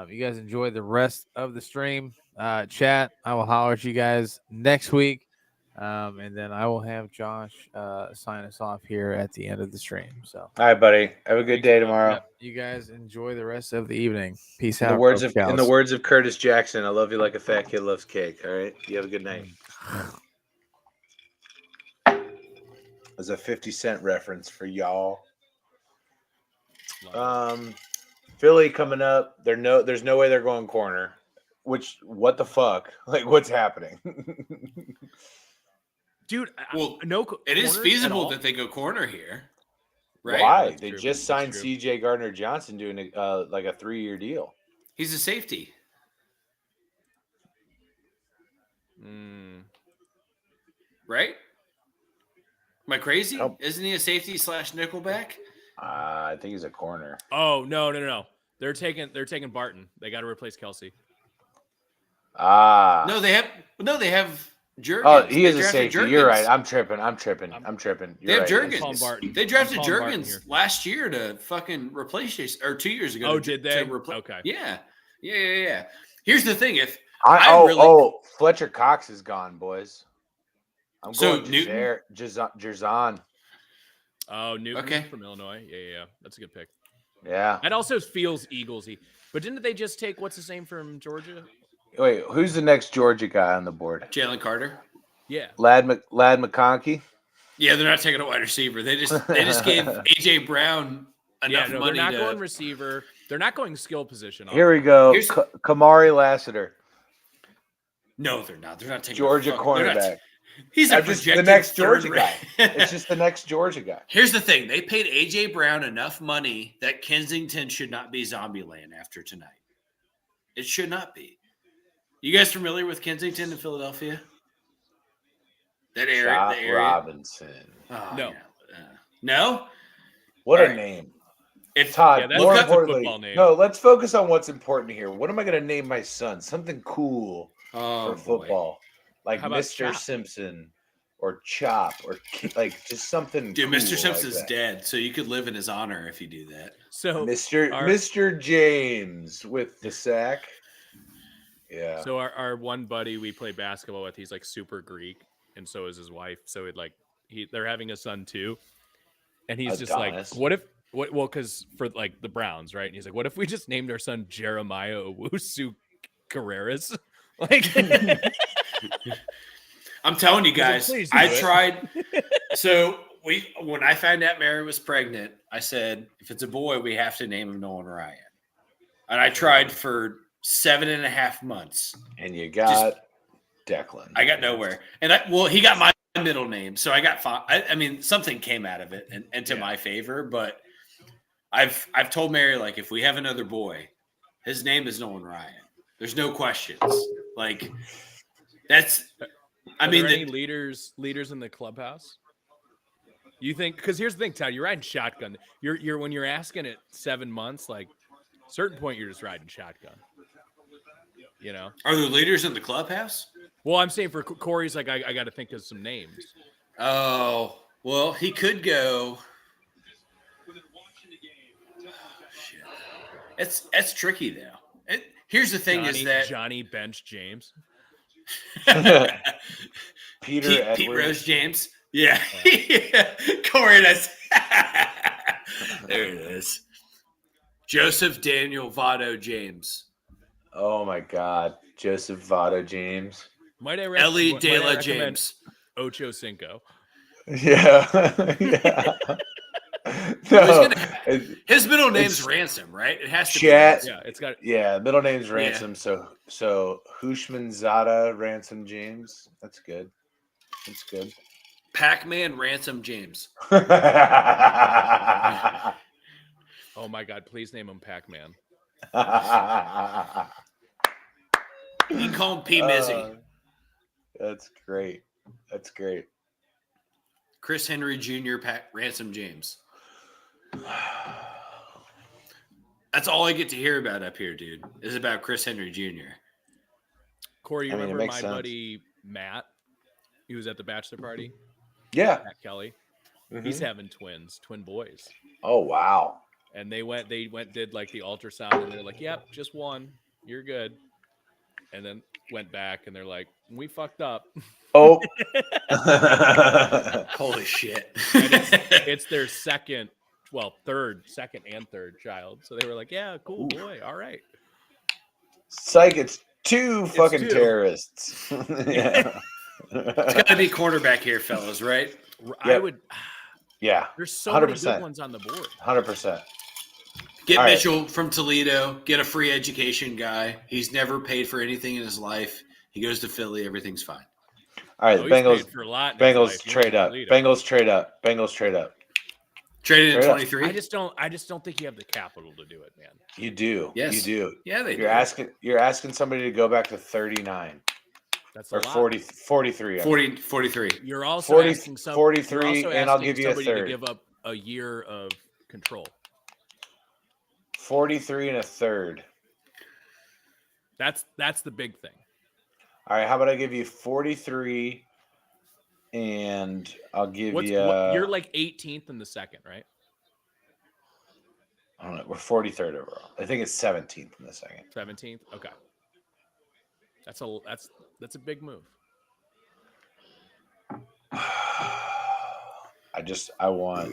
You guys enjoy the rest of the stream. Chat. I will holler at you guys next week. And then I will have Josh sign us off here at the end of the stream. So, All right, buddy. Have a good day tomorrow. yep, you guys enjoy the rest of the evening. Peace In out. the words Cub of in the Scouts. words of Curtis Jackson, I love you like a fat kid loves cake. All right. You have a good night. As a 50 Cent reference for y'all. Philly coming up. There's no way they're going corner. Which what the fuck? Like what's happening? Dude, Well, no, it is corners at feasible all? that they go corner here, right? Why? That's They true. just That's signed true. C.J. Gardner-Johnson doing like a 3-year deal. He's a safety, right? Am I crazy? Nope. Isn't he a safety / nickelback? I think he's a corner. Oh no. They're taking Barton. They got to replace Kelsey. No, they have Jurgens. Oh, he They is a drafted safety. You're right. Jurgens. I'm tripping. They You're have right. Calling Barton. Jurgens. They drafted I'm calling Barton here. Jurgens last year to fucking replace Jason, or 2 years ago. Oh, to, did they? To Okay. Yeah. Here's the thing: if Fletcher Cox is gone, boys. I'm So, going Newton? Jerzon. Oh, Newton Okay. from Illinois. Yeah. That's a good pick. Yeah. That also feels Eaglesy. But didn't they just take what's his name from Georgia? Wait, who's the next Georgia guy on the board? Jalen Carter. Yeah. Lad McConkey. Yeah, they're not taking a wide receiver. They just gave AJ Brown enough They're money not to going receiver. They're not going skill position. Here we go. Here's- Kamari Lassiter, No, they're not. They're not taking Georgia Cornerback. cornerback. He's a Just projected the next third Georgia ra- guy. It's just the next Georgia guy. Here's the thing: they paid AJ Brown enough money that Kensington should not be Zombieland after tonight. It should not be. You guys familiar with Kensington in Philadelphia? That area. Josh the area? Robinson. Oh, No. yeah. No. What All a right. name. If Todd, Yeah, that's more a importantly, football name. no, let's focus on what's important here. What am I going to name my son? Something cool oh, for football. Like How about Mr. Chop? Simpson or Chop or like just something Dude, cool Mr. Simpson's like that. dead, so you could live in his honor if you do that. So Mr. James with the sack. Yeah. So our one buddy we play basketball with, he's like super Greek, and so is his wife. So they're having a son too, and he's just Adonis. like, well, because for like the Browns, right? And he's like, what if we just named our son Jeremiah Owusu Carreras? Like, I'm telling you He's like, guys, "Please do I it." tried. So when I found out Mary was pregnant, I said, if it's a boy, we have to name him Nolan Ryan. And I tried for 7.5 months. And you got Declan. I got nowhere. And he got my middle name, so I got fine. I mean, something came out of it and to my favor. But I've told Mary, like, if we have another boy, his name is Nolan Ryan. There's no questions. Like, that's. I Are mean, there any leaders in the clubhouse? You think? Because here's the thing, Todd. You're riding shotgun. You're when you're asking at 7 months, like, certain point you're just riding shotgun. You know? are there leaders in the clubhouse? Well, I'm saying for Corey's, like, I got to think of some names. Oh, well, he could go. It's tricky though. Here's the thing: is that Johnny Bench James, Peter Pete Edwards. Rose James? Yeah, Corey. There it is. Joseph Daniel Votto James. Oh my God, Joseph Votto James. might I Ellie might I De La recommend James. Ocho Cinco? Yeah, yeah. No, His middle name's it's Ransom, right? It has to Chat. be. Yeah, it's got. yeah. Middle name's Ransom. So Hushman Zada Ransom James. That's good. That's good. Pac-Man Ransom James. Oh my God! Please name him Pac-Man. You can call him P. Mizzy. That's great. That's great. Chris Henry Jr. Ransom James. That's all I get to hear about up here, dude, is about Chris Henry Jr. Corey, you I mean, it remember makes my sense. buddy Matt? He was at the bachelor party. Yeah. Matt Kelly. Mhm. He's having twin boys, Oh wow. and they went did like the ultrasound, and they're like, "Yep, just one. You're good." and then went back and they're like, we fucked up. Oh. Holy shit. And it's their second and third child. So they were like, yeah, cool boy. All right. Psych, it's two fucking two. terrorists. Yeah. It's got to be quarterback here, fellas, right? I would. Yeah. There's so 100%. many good ones on the board. 100%. Get All right. Mitchell from Toledo. Get a free education guy. He's never paid for anything in his life. He goes to Philly. Everything's fine. All right, Oh, the he's Bengals. paid for a lot in his Bengals life. He trade went to up. Toledo. Bengals trade up. Bengals trade up. Traded in Straight up. 23. I just don't think you have the capital to do it, man. You do. Yes. You do. Yeah, they You're do. asking somebody to go back to 39 That's a or lot. 43. 43. You're also 40, asking 43, and I'll give you a somebody third. to give up a year of control. 43 and a third. That's the big thing. All right, how about I give you 43 and I'll give you you're like 18th in the second, right? I don't know, we're 43rd overall. I think it's 17th in the second. 17th. Okay. That's a big move. I want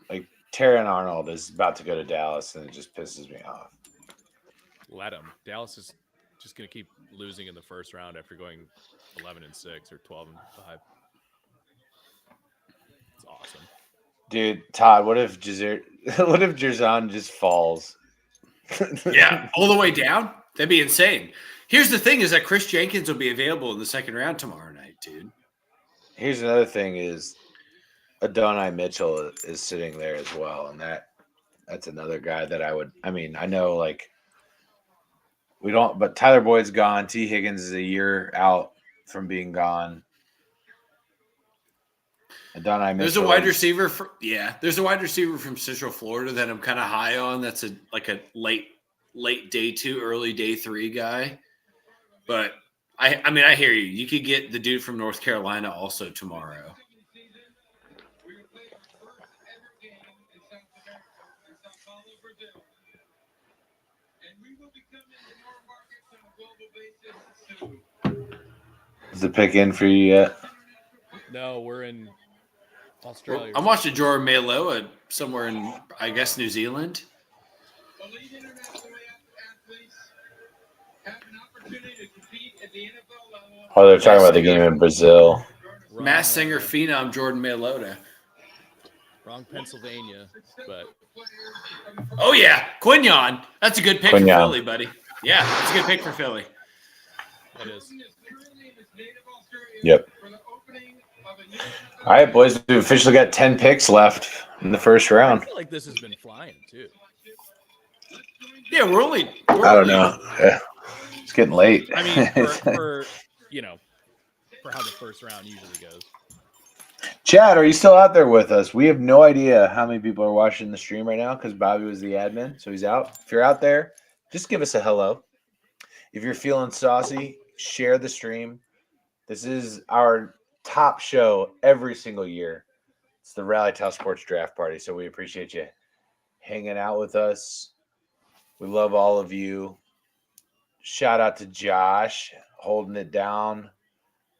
like Terran Arnold is about to go to Dallas and it just pisses me off. Let him. Dallas is just going to keep losing in the first round after going 11-6 or 12-5. It's awesome. Dude, Todd, what if Jerzon just falls? Yeah, all the way down? That'd be insane. Here's the thing is that Chris Jenkins will be available in the second round tomorrow night, dude. Here's another thing is Adonai Mitchell is sitting there as well, and that's another guy that I know like we don't, but Tyler Boyd's gone. T. Higgins is a year out from being gone. Adonai Mitchell. There's a wide receiver from Central Florida that I'm kind of high on. That's a late day 2, early day 3 guy. But I hear you. You could get the dude from North Carolina also tomorrow. Is the pick in for you yet? No, we're in Australia. I'm watching Jordan Mailoa somewhere in, I guess, New Zealand. Oh, they're talking about the game in Brazil. Mass singer phenom Jordan Mailoa. Wrong Pennsylvania, but Oh yeah, Quignon. That's a good pick Quignon. for Philly, buddy. Yeah, that's a good pick for Philly. that is. Yep. All right, boys, we've officially got 10 picks left in the first I round. feel like this has been flying too. Yeah, we're only. I don't know. Yeah. It's getting late. I mean, for how the first round usually goes. Chad, are you still out there with us? We have no idea how many people are watching the stream right now because Bobby was the admin, so he's out. If you're out there, just give us a hello. If you're feeling saucy, share the stream. This is our top show every single year. It's the Rally Tau Sports Draft Party, so we appreciate you hanging out with us. We love all of you. Shout out to Josh holding it down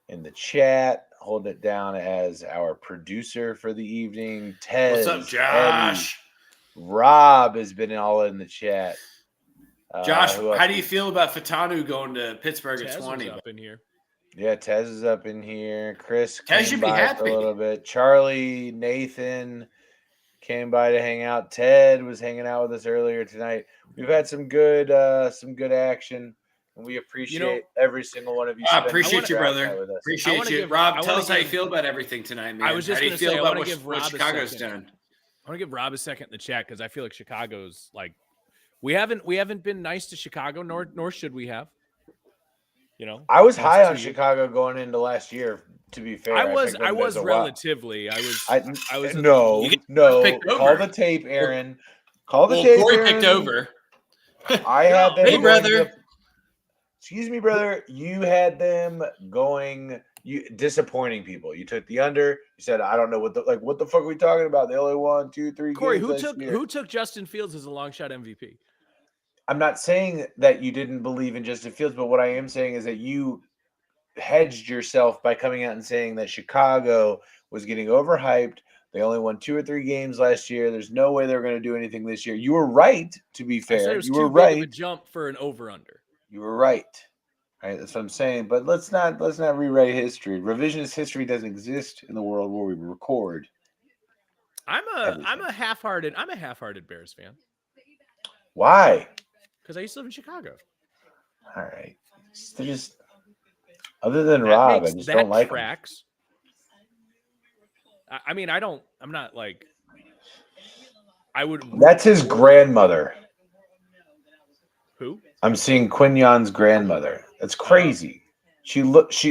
in the chat, holding it down as our producer for the evening. Tez, What's up, Josh? Eddie, Rob has been all in the chat. Josh, who else? how do you feel about Fatanu going to Pittsburgh Tez at was 20? up in here. Yeah, Tez is up in here. Chris Tez came should be by for happy. a little bit. Charlie, Nathan came by to hang out. Ted was hanging out with us earlier tonight. We've had some good action, and we appreciate every single one of you. I spending appreciate the you, draft brother. night with us. Appreciate you. Rob, tell us how you feel about everything tonight, man. I was just how do you gonna feel say, I about wanna what, give what Rob a Chicago's second. done? I want to give Rob a second in the chat because I feel like Chicago's like we haven't been nice to Chicago, nor should we have. You know, I was past high on 2 years. Chicago going into last year. To be fair, I was picked them as a wild- relatively. I was no. You picked Call over. the tape, Aaron. Call the Well, tape. Corey Aaron. picked over. I had them. Hey, going brother. to- excuse me, brother. You had them going. You disappointing people. You took the under. You said, "I don't know what the fuck are we talking about? They only won 2, 3 Corey, games who last year." took Justin Fields as a long shot MVP? I'm not saying that you didn't believe in Justin Fields, but what I am saying is that you hedged yourself by coming out and saying that Chicago was getting overhyped. They only won 2 or 3 games last year. There's no way they're going to do anything this year. You were right, to be fair. I said it was you too were big of a right. jump for an over/under. You were right. Right, that's what I'm saying. But let's not rewrite history. Revisionist history doesn't exist in the world where we record. I'm a half-hearted Bears fan. Why? Because I used to live in Chicago. All right. They're just other than Rob, I just don't like tracks. I mean, I'm not like I would. That's his grandmother. Who? I'm seeing Quignon's grandmother. That's crazy. She looks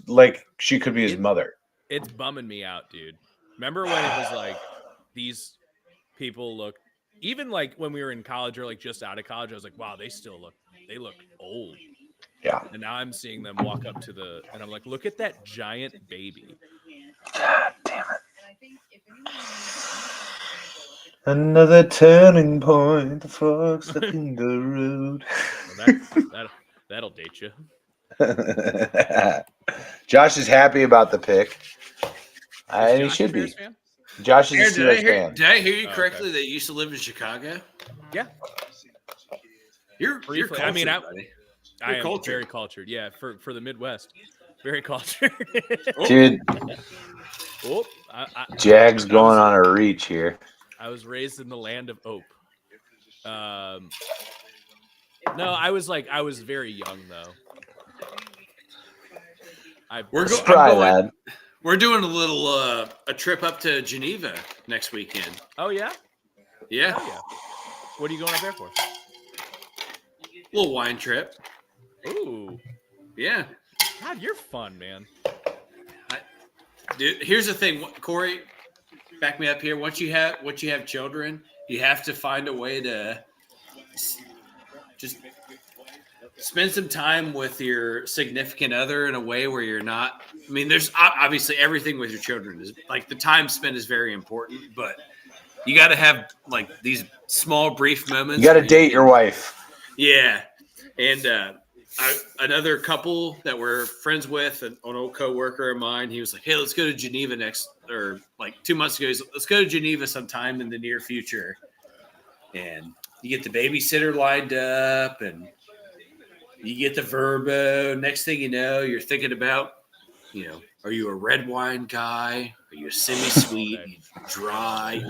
like she could be his mother. It's bumming me out, dude. Remember when it was like these people look, even like when we were in college or like just out of college, I was like, wow, they look old. Yeah. And now I'm seeing them walk up to and I'm like, look at that giant baby. God damn it. Another turning point, the forks up in the road. Well, that'll date you. Josh is happy about the pick. And he should be. Fan? Josh is a Steelers fan. Did I hear you correctly that you used to live in Chicago? Yeah. You're cultured, I mean, buddy. I am very cultured. Yeah, for the Midwest. Very cultured. Dude. Oh, Jag's going on a reach here. I was raised in the land of Ope. No, I was very young though. We're doing a little a trip up to Geneva next weekend. Oh yeah? Yeah. Oh, yeah. What are you going up there for? Little wine trip. Ooh. Yeah. God, you're fun, man. Dude, here's the thing, Corey. Back me up here. Once you have children, you have to find a way to just spend some time with your significant other in a way where you're not. I mean, there's obviously everything with your children is like the time spent is very important, but you got to have like these small, brief moments. You got to date your wife. Yeah, and another couple that we're friends with, an old coworker of mine, he was like, "Hey, let's go to Geneva or like 2 months ago. He's like, let's go to Geneva sometime in the near future." And you get the babysitter lined up, and you get the verbo. Next thing you know, you're thinking about, are you a red wine guy? Are you a semi-sweet, dry?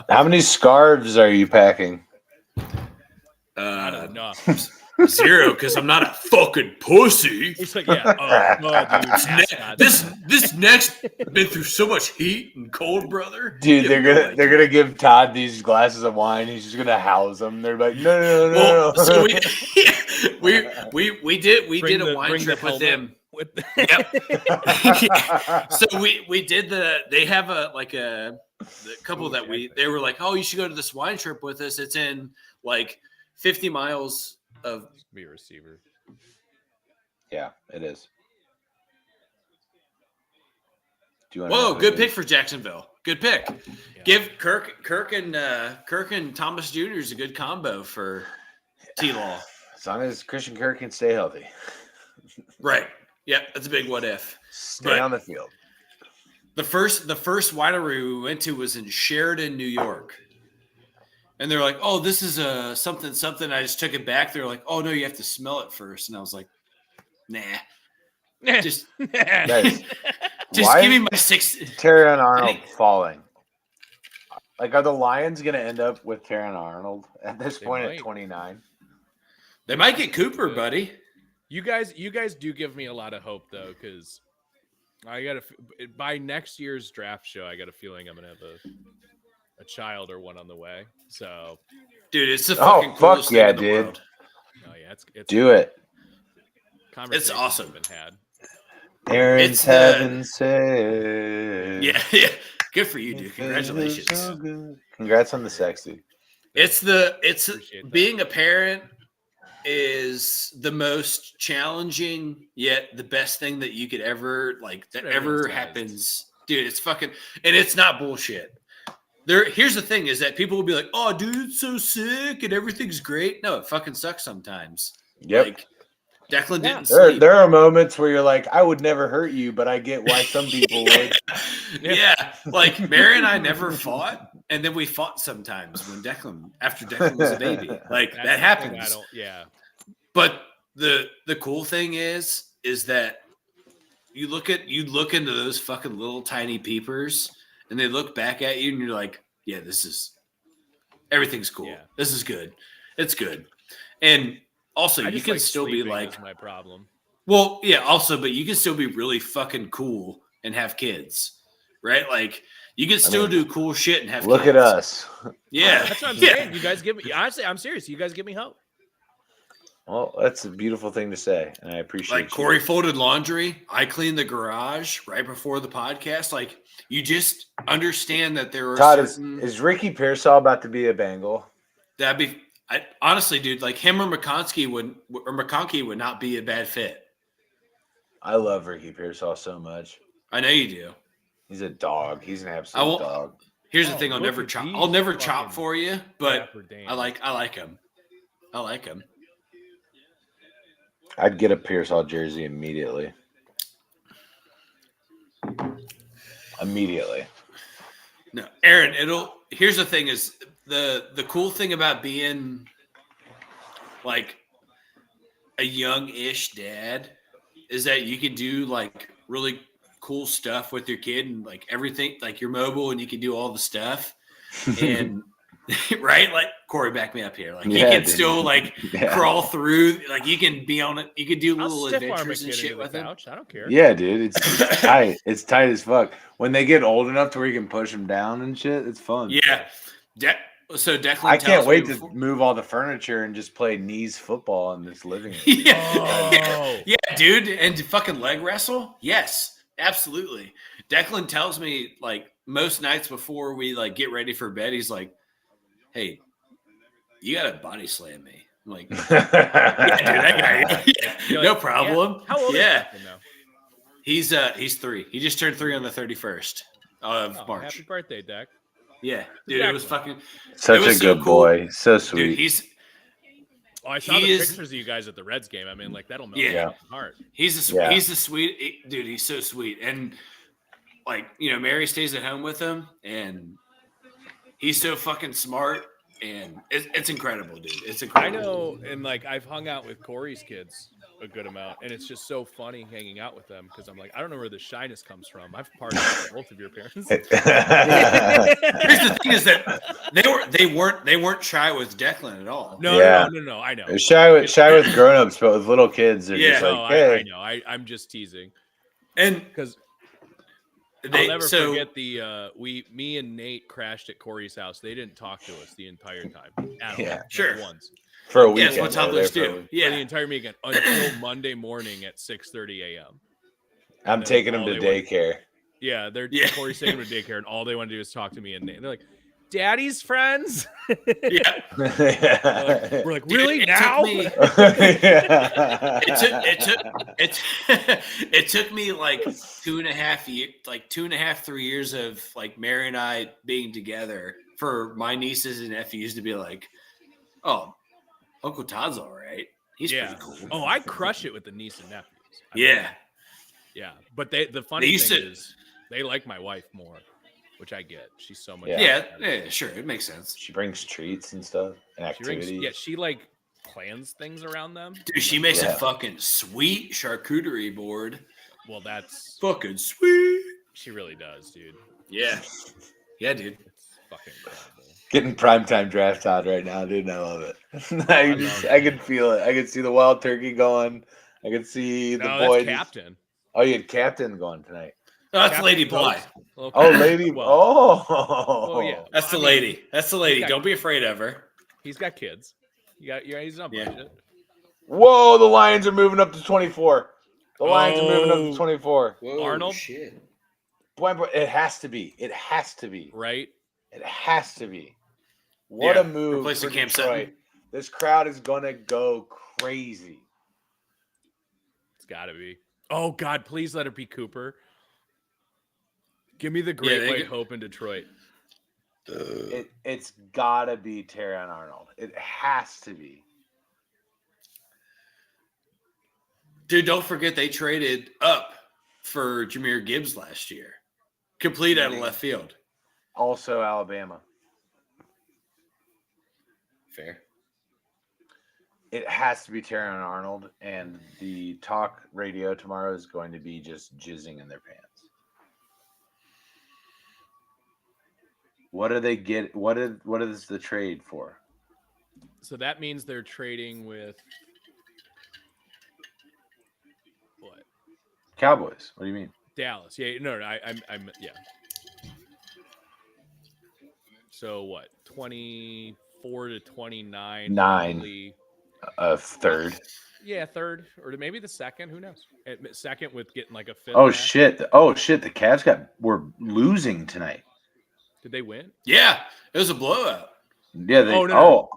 How many scarves are you packing? I don't know. 0, because I'm not a fucking pussy. He's like, yeah. Dude, this next been through so much heat and cold, brother. Dude, they're gonna give Todd these glasses of wine. He's just gonna house them. They're like, no. So we did a wine trip with them. Yep. So we did they have the couple that they were like, oh, you should go to this wine trip with us. It's in like 50 miles of be a receiver. Yeah, it is. Whoa, good pick for Jacksonville. Good pick. Yeah. Give Kirk and Thomas Jr. is a good combo for T-Law. As long as Christian Kirk can stay healthy. Right. Yeah, that's a big what if. Stay on the field. The first winery we went to was in Sheridan, New York. And they're like, oh, this is a something. I just took it back. They're like, oh, no, you have to smell it first. And I was like, nah. Just Guys, give me my 6. Terrion Arnold falling. Like, are the Lions going to end up with Terrion Arnold at this point at 29? They might get Cooper, buddy. You guys do give me a lot of hope, though, because by next year's draft show, I got a feeling I'm going to have a child or one on the way. So, dude, it's the fucking coolest thing in the world. Oh yeah, it's do it. It's awesome. Been had. Aaron's having sex. Yeah. Good for you, dude. Congratulations. So congrats on the sex, dude. It's being a parent is the most challenging yet the best thing that you could ever happens. Dude, it's fucking, and it's not bullshit. Here's the thing: is that people will be like, "Oh, dude, it's so sick and everything's great." No, it fucking sucks sometimes. Yep. Like Declan didn't There, sleep. there are moments where you're like, I would never hurt you, but I get why some people would. Yeah, like Mary and I never fought, and then we fought sometimes when after Declan was a baby. Like That's that the happens. thing yeah. But the cool thing is that you look into those fucking little tiny peepers, and they look back at you, and you're like, yeah, everything's cool. Yeah. This is good. It's good. And also, I you just can like still be sleeping like, is my problem. well, yeah, also, but you can still be really fucking cool and have kids, right? Like, you can still do cool shit and have Look kids. at us. Yeah. That's what I'm saying. You guys give me, honestly, I'm serious. You guys give me hope. Well, that's a beautiful thing to say, and I appreciate Like Corey folded laundry. I cleaned the garage right before the podcast. Like, you just understand that there are Todd, certain... is Ricky Pearsall about to be a Bengal? That'd be... honestly, dude, like him or McConkey would not be a bad fit. I love Ricky Pearsall so much. I know you do. He's a dog. He's an absolute dog. Here's the thing: I'll never chop for you, but I like him. I like him. I'd get a Pearsall jersey immediately. No, Aaron. Here's the thing: is the cool thing about being like a young-ish dad is that you can do like really cool stuff with your kid and like everything, like you're mobile and you can do all the stuff and right, like Corey, back me up here, like you can still like crawl through, like you can be on it, you can do little adventures and shit with him. I don't care. Yeah, dude, it's tight. It's tight as fuck. When they get old enough to where you can push them down and shit, it's fun. Yeah. So Declan, I can't wait to move all the furniture and just play knees football in this living room. Yeah, dude, and to fucking leg wrestle. Yes, absolutely. Declan tells me like most nights before we like get ready for bed, he's like, "Hey, you gotta body slam me." I'm like, "Yeah, dude, that guy, no problem." How old is Declan now? He's 3. He just turned 3 on the 31st of March. Happy birthday, Deck. Yeah, dude, it was fucking such a good boy, so sweet. Dude, I saw the pictures of you guys at the Reds game. I mean, like that'll melt my heart. He's a sweet dude. He's so sweet, and like Mary stays at home with him, and he's so fucking smart, and it's incredible, dude. It's incredible. I know, and like I've hung out with Corey's kids a good amount, and it's just so funny hanging out with them because I'm like, I don't know where the shyness comes from. I've partied with both of your parents. Here's the thing: is that they weren't shy with Declan at all. No, I know. They're shy with grown-ups, but with little kids, they're just like, hey. I know. I'm just teasing, and because I'll never forget me and Nate crashed at Corey's house. They didn't talk to us the entire time. Sure. Once. For a weekend. Yes, what toddlers do. Yeah. The entire weekend until Monday morning at 6:30 a.m. I'm taking them to daycare. Corey's taking them to daycare, and all they want to do is talk to me and Nate. They're like, "Daddy's friends." Yeah. We're like, really now? It took me like 2.5 years, like 2.5, 3 years of like Mary and I being together for my nieces and nephews to be like, "Oh, Uncle Todd's all right. He's pretty cool." Oh, I crush it with the niece and nephews. Yeah. But the funny thing is they like my wife more, which I get. She's so much. Yeah, sure. It makes sense. She brings treats and stuff and activities. She like plans things around them. Dude, she makes a fucking sweet charcuterie board. Well, that's fucking sweet. She really does, dude. Yeah. Yeah, dude. It's fucking incredible. Getting primetime draft Todd right now, dude. I love it. I can feel it. I can see the wild turkey going. I can see the boys. That's Captain. Oh, you had Captain going tonight. No, that's Lady Bly. Oh, Lady. Oh, yeah. That's the lady. That's the lady. Don't be afraid of her. He's got kids. He's not budget. Whoa, the Lions are moving up to 24. The Lions are moving up to 24. Whoa, Arnold. Shit. It has to be. It has to be. Right? It has to be. What a move for Camp Detroit. This crowd is going to go crazy. It's got to be. Oh, God, please let it be Cooper. Give me the Great White Hope in Detroit. It's gotta be Terrion Arnold. It has to be. Dude, don't forget they traded up for Jahmyr Gibbs last year. Complete out of left field. Also Alabama. Fair. It has to be Terrion Arnold, and the talk radio tomorrow is going to be just jizzing in their pants. What do they get? What is the trade for? So that means they're trading with what? Cowboys. What do you mean? Dallas. Yeah, no, I'm yeah. So what? 24 to 29. 9. Probably, A third. yeah, third or maybe the second. Who knows? Second with getting like a fifth. Oh back. shit! Oh shit! The Cavs were losing tonight. Did they win? Yeah, it was a blowout. Yeah. They, No.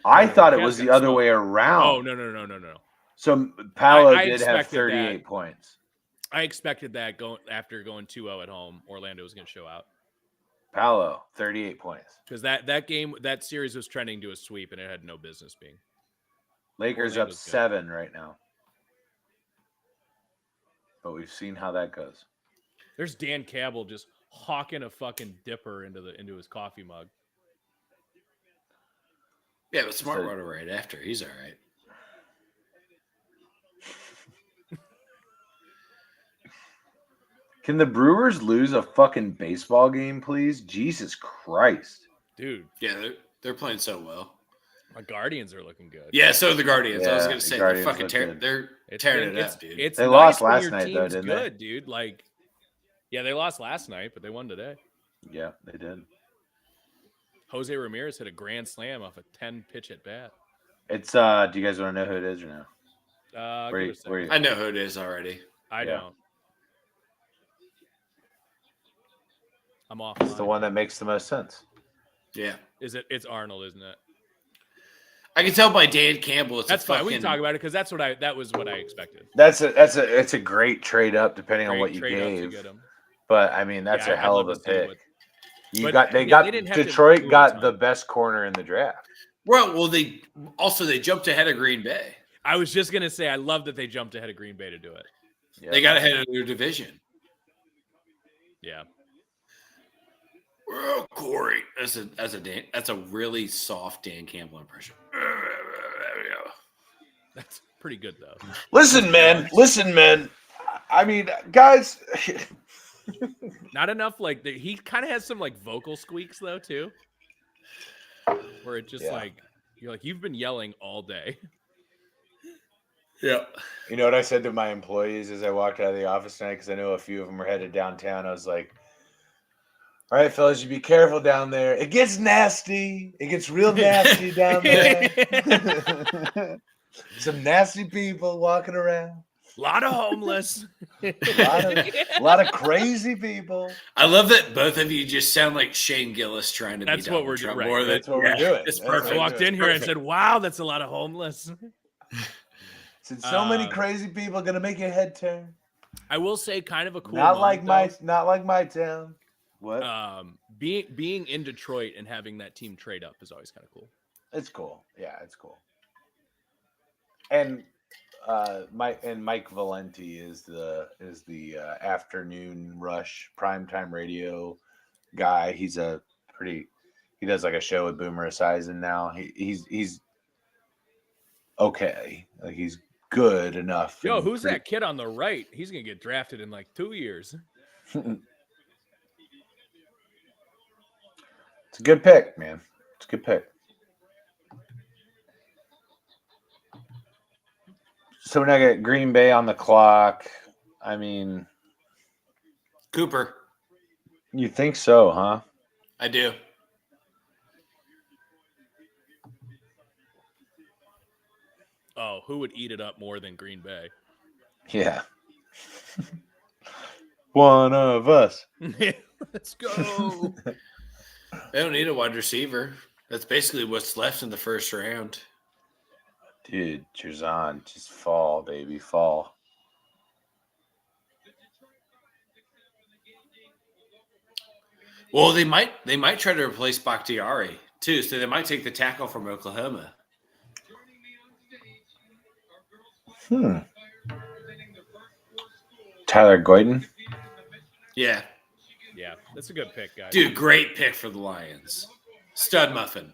I thought the it was Cavs the got other way smoked. around. Oh no. So Paolo I did have expected 38 that. points. I expected that after going 2-0 at home, Orlando was going to show out Paolo 38 points. because that series was trending to a sweep and it had no business being. Lakers Orlando's up good. 7 right now. But we've seen how that goes. There's Dan Campbell just hawking a fucking dipper into his coffee mug. Yeah, but Smart Water right after. He's all right. Can the Brewers lose a fucking baseball game, please? Jesus Christ. Dude, Yeah, they're playing so well. my Guardians are looking good. Yeah, so the Guardians. I was Yeah, going to the say Guardians they're fucking look good. they're It's tearing been- it up, dude. It's They nice lost when last your night, though, team's didn't they? good, dude. Like, yeah, they lost last night, but they won today. Yeah, they did. Jose Ramirez hit a grand slam off a 10 pitch at bat. It's do you guys want to know who it is or no? Give it a second. I know who it is already. I Yeah. don't. I'm off. It's the one that makes the most sense. Yeah. It's Arnold, isn't it? I can tell by Dan Campbell. That's fine. We can talk about it because that was what I expected. It's a great trade up depending on Great what you trade up to gave. get him. But I mean that's Yeah, a I'd hell love of a to see pick. what- They they got didn't have to Detroit do a got ton. the best corner in the draft. Well, they jumped ahead of Green Bay. I was just gonna say I love that they jumped ahead of Green Bay to do it. Yeah. They got ahead of their division. Yeah. Oh, Corey, that's a really soft Dan Campbell impression. That's pretty good though. Listen, man. I mean, guys. Not enough like he kind of has some like vocal squeaks though too. Where it just Yeah. like you're like you've been yelling all day. Yeah. You know what I said to my employees as I walked out of the office tonight? Because I know a few of them were headed downtown. I was like, all right, fellas, you be careful down there. It gets nasty. It gets real nasty down there. Some nasty people walking around. A lot of homeless. A lot of crazy people. I love that both of you just sound like Shane Gillis trying to That's be what Donald we're Trump doing, more right. than- That's what we're doing. It's That's perfect. what I we're walked doing. in here and said, "Wow, that's a lot of homeless." Said so many crazy people gonna make your head turn. I will say, kind of a cool. Not like moment, my town. What? though. Being in Detroit and having that team trade up is always kind of cool. It's cool. Yeah, it's cool. And Mike Valenti is the afternoon rush primetime radio guy. He does like a show with Boomer Esiason now. He's okay. Like he's good enough. Yo, and who's pretty- that kid on the right? He's gonna get drafted in like 2 years. It's a good pick, man. It's a good pick. So when I get Green Bay on the clock, I mean, Cooper, you think so, huh? I do. Oh, who would eat it up more than Green Bay? Yeah. One of us. Let's go. They don't need a wide receiver. That's basically what's left in the first round. Dude, Jerzon, just fall, baby, fall. Well, they might try to replace Bakhtiari too, so they might take the tackle from Oklahoma. Tyler Goyden. Yeah, that's a good pick, guys. dude, great pick for the Lions. Stud muffin.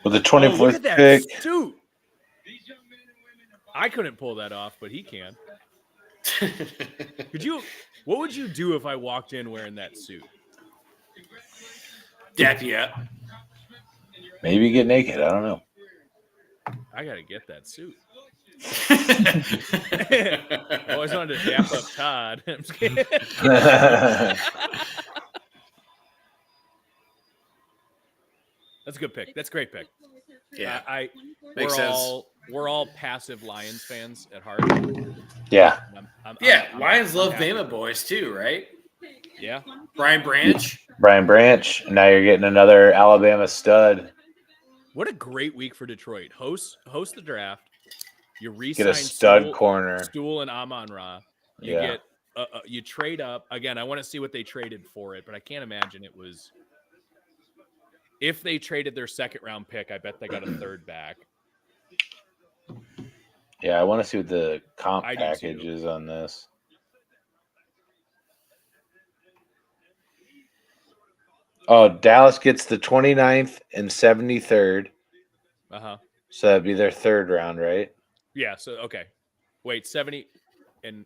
With the Oh, look 24th at that pick. suit. I couldn't pull that off, but he can. What would you do if I walked in wearing that suit? Dap you up. Maybe get naked. I don't know. I gotta get that suit. I always wanted to dap up Todd. I'm just kidding. That's a good pick. That's a great pick. Yeah, Makes sense. We're all passive Lions fans at heart. Yeah. Lions love Bama boys too, right? Yeah. Brian Branch. Now you're getting another Alabama stud. What a great week for Detroit. Host the draft. You Get a re-sign stud corner. Stool and Amon-Ra. You get you trade up. Again, I want to see what they traded for it, but I can't imagine it was. If they traded their second round pick, I bet they got a third back. Yeah, I want to see what the comp I do package too. is on this. Oh, Dallas gets the 29th and 73rd. Uh-huh. So that'd be their third round, right? Yeah, so okay. Wait, 70 and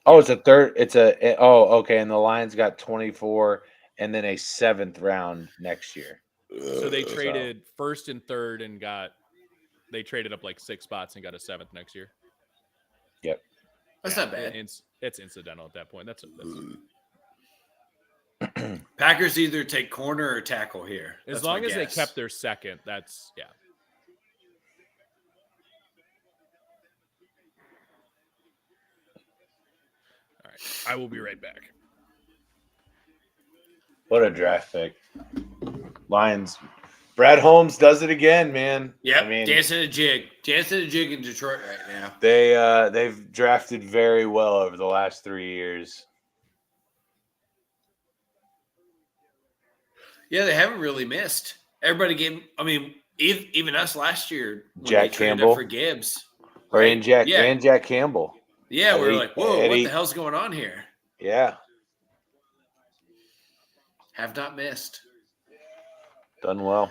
Oh, it's a third. Okay. And the Lions got 24 and then a 7th round next year. so they traded first and third and they traded up like 6 spots and got a 7th next year. Yep. That's not bad. It's incidental at that point. That's Packers either take corner or tackle here. As long as they kept their second, that's All right. I will be right back. What a draft pick. Lions. Brad Holmes does it again, man. Yeah, I mean, dancing a jig in Detroit right now. They've drafted very well over the last 3 years. Yeah, they haven't really missed. Everybody gave. I mean, even us last year. When Jack they traded Campbell up for Gibbs, right? and Jack Campbell. Yeah, we were like, whoa, what the hell's going on here? Yeah, have not missed. Done well.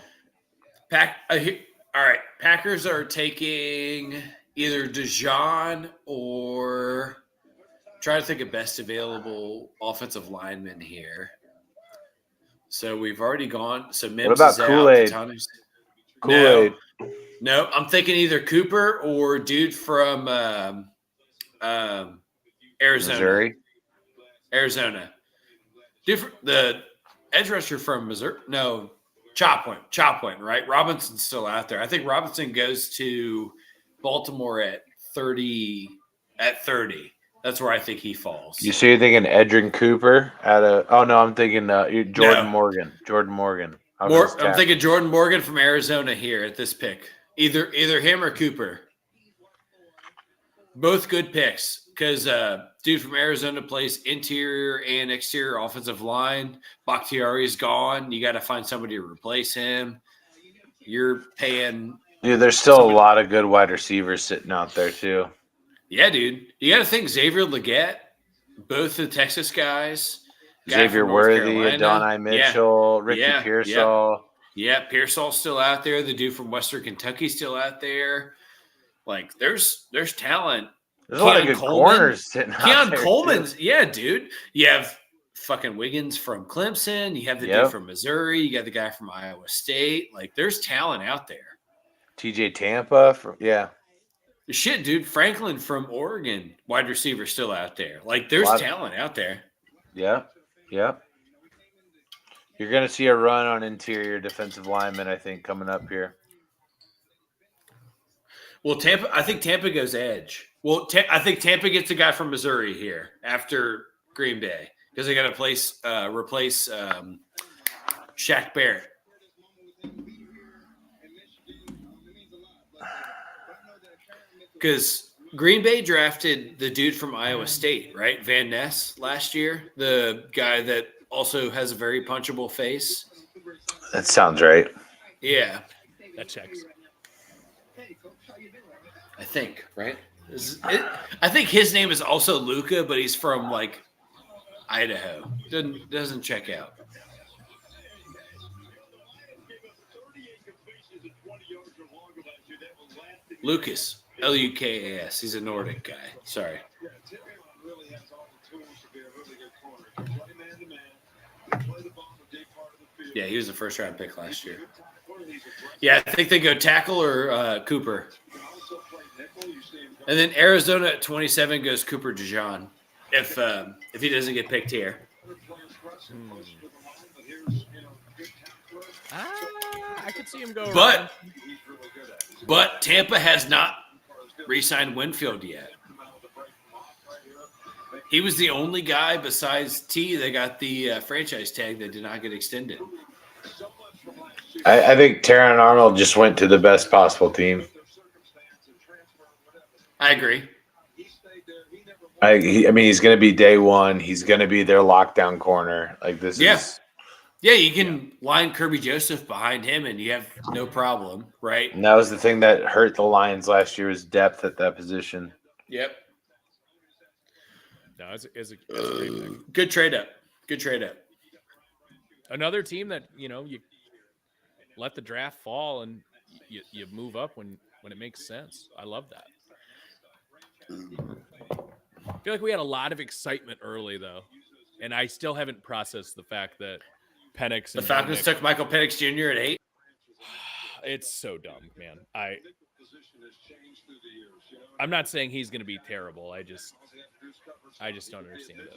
All right, Packers are taking either Dijon or try to think of best available offensive lineman here. So we've already gone. So Mims what about Kool-Aid? Kool-Aid. No, I'm thinking either Cooper or dude from Arizona. Missouri. Arizona. The edge rusher from Missouri. No, Chop Point, right? Robinson's still out there. I think Robinson goes to Baltimore at 30. That's where I think he falls. You see, you're thinking Edrin Cooper I'm thinking Jordan Morgan. I'm thinking Jordan Morgan from Arizona here at this pick. Either him or Cooper. Both good picks because dude from Arizona plays interior and exterior offensive line. Bakhtiari's gone. You got to find somebody to replace him. You're paying. Dude, there's still a lot of good wide receivers sitting out there too. Yeah, dude. You got to think Xavier Legette, both the Texas guys. Xavier Worthy, Adonai Mitchell, Ricky Pearsall. Yeah, Pearsall's still out there. The dude from Western Kentucky's still out there. Like, there's talent. There's a lot of good corners sitting out there. Coleman's, yeah, dude. You have fucking Wiggins from Clemson. You have the dude from Missouri. You got the guy from Iowa State. Like, there's talent out there. TJ Tampa, Shit, dude. Franklin from Oregon, wide receiver, still out there. Like, there's talent out there. Yeah. You're going to see a run on interior defensive linemen, I think, coming up here. Well, I think Tampa goes edge. Well, I think Tampa gets a guy from Missouri here after Green Bay because they got to replace Shaq Barrett. Because Green Bay drafted the dude from Iowa State, right? Van Ness last year, the guy that also has a very punchable face. That sounds right. Yeah, That checks. I think, right? I think his name is also Luca, but he's from like Idaho. Doesn't check out. Lucas, Lukas. He's a Nordic guy. Sorry. Yeah, he was the first round pick last year. Yeah, I think they go tackle or Cooper. And then Arizona at 27 goes Cooper DeJean if he doesn't get picked here. I could see him go. But Tampa has not re-signed Winfield yet. He was the only guy besides T that got the franchise tag that did not get extended. I think Terron Arnold just went to the best possible team. I agree. I mean, he's going to be day one. He's going to be their lockdown corner. Like this is. Yeah, you can line Kirby Joseph behind him, and you have no problem, right? And that was the thing that hurt the Lions last year was depth at that position. Yep. No, it's a great pick. Good trade up. Good trade up. Another team that you let the draft fall and you move up when it makes sense. I love that. I feel like we had a lot of excitement early though, and I still haven't processed the fact that Penix. The Falcons took Michael Penix Jr. at 8. It's so dumb, man. I'm not saying he's going to be terrible. I just don't understand it.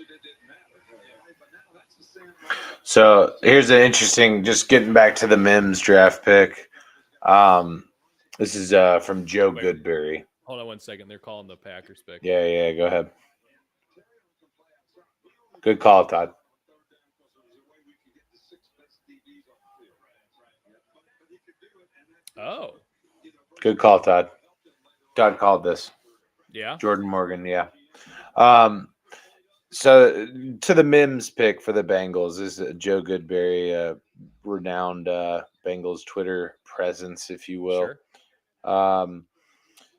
So here's an interesting. Just getting back to the Mims draft pick. This is from Joe Goodberry. Hold on one second. They're calling the Packers pick. Yeah. Go ahead. Good call, Todd. Oh. Good call, Todd. Todd called this. Yeah. Jordan Morgan, yeah. So to the Mims pick for the Bengals is Joe Goodberry, renowned Bengals Twitter presence, if you will. Sure.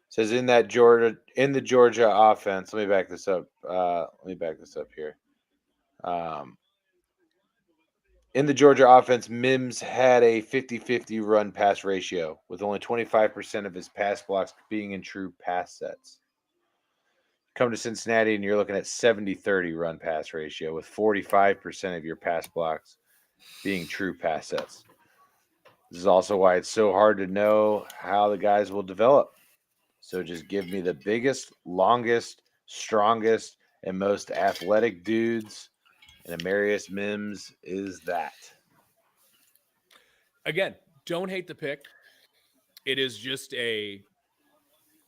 Says in the Georgia offense. Let me back this up. Here. In the Georgia offense, Mims had a 50-50 run-pass ratio, with only 25% of his pass blocks being in true pass sets. Come to Cincinnati, and you're looking at 70-30 run-pass ratio, with 45% of your pass blocks being true pass sets. This is also why it's so hard to know how the guys will develop. So just give me the biggest, longest, strongest, and most athletic dudes. And Amarius Mims is that. Again, don't hate the pick. It is just a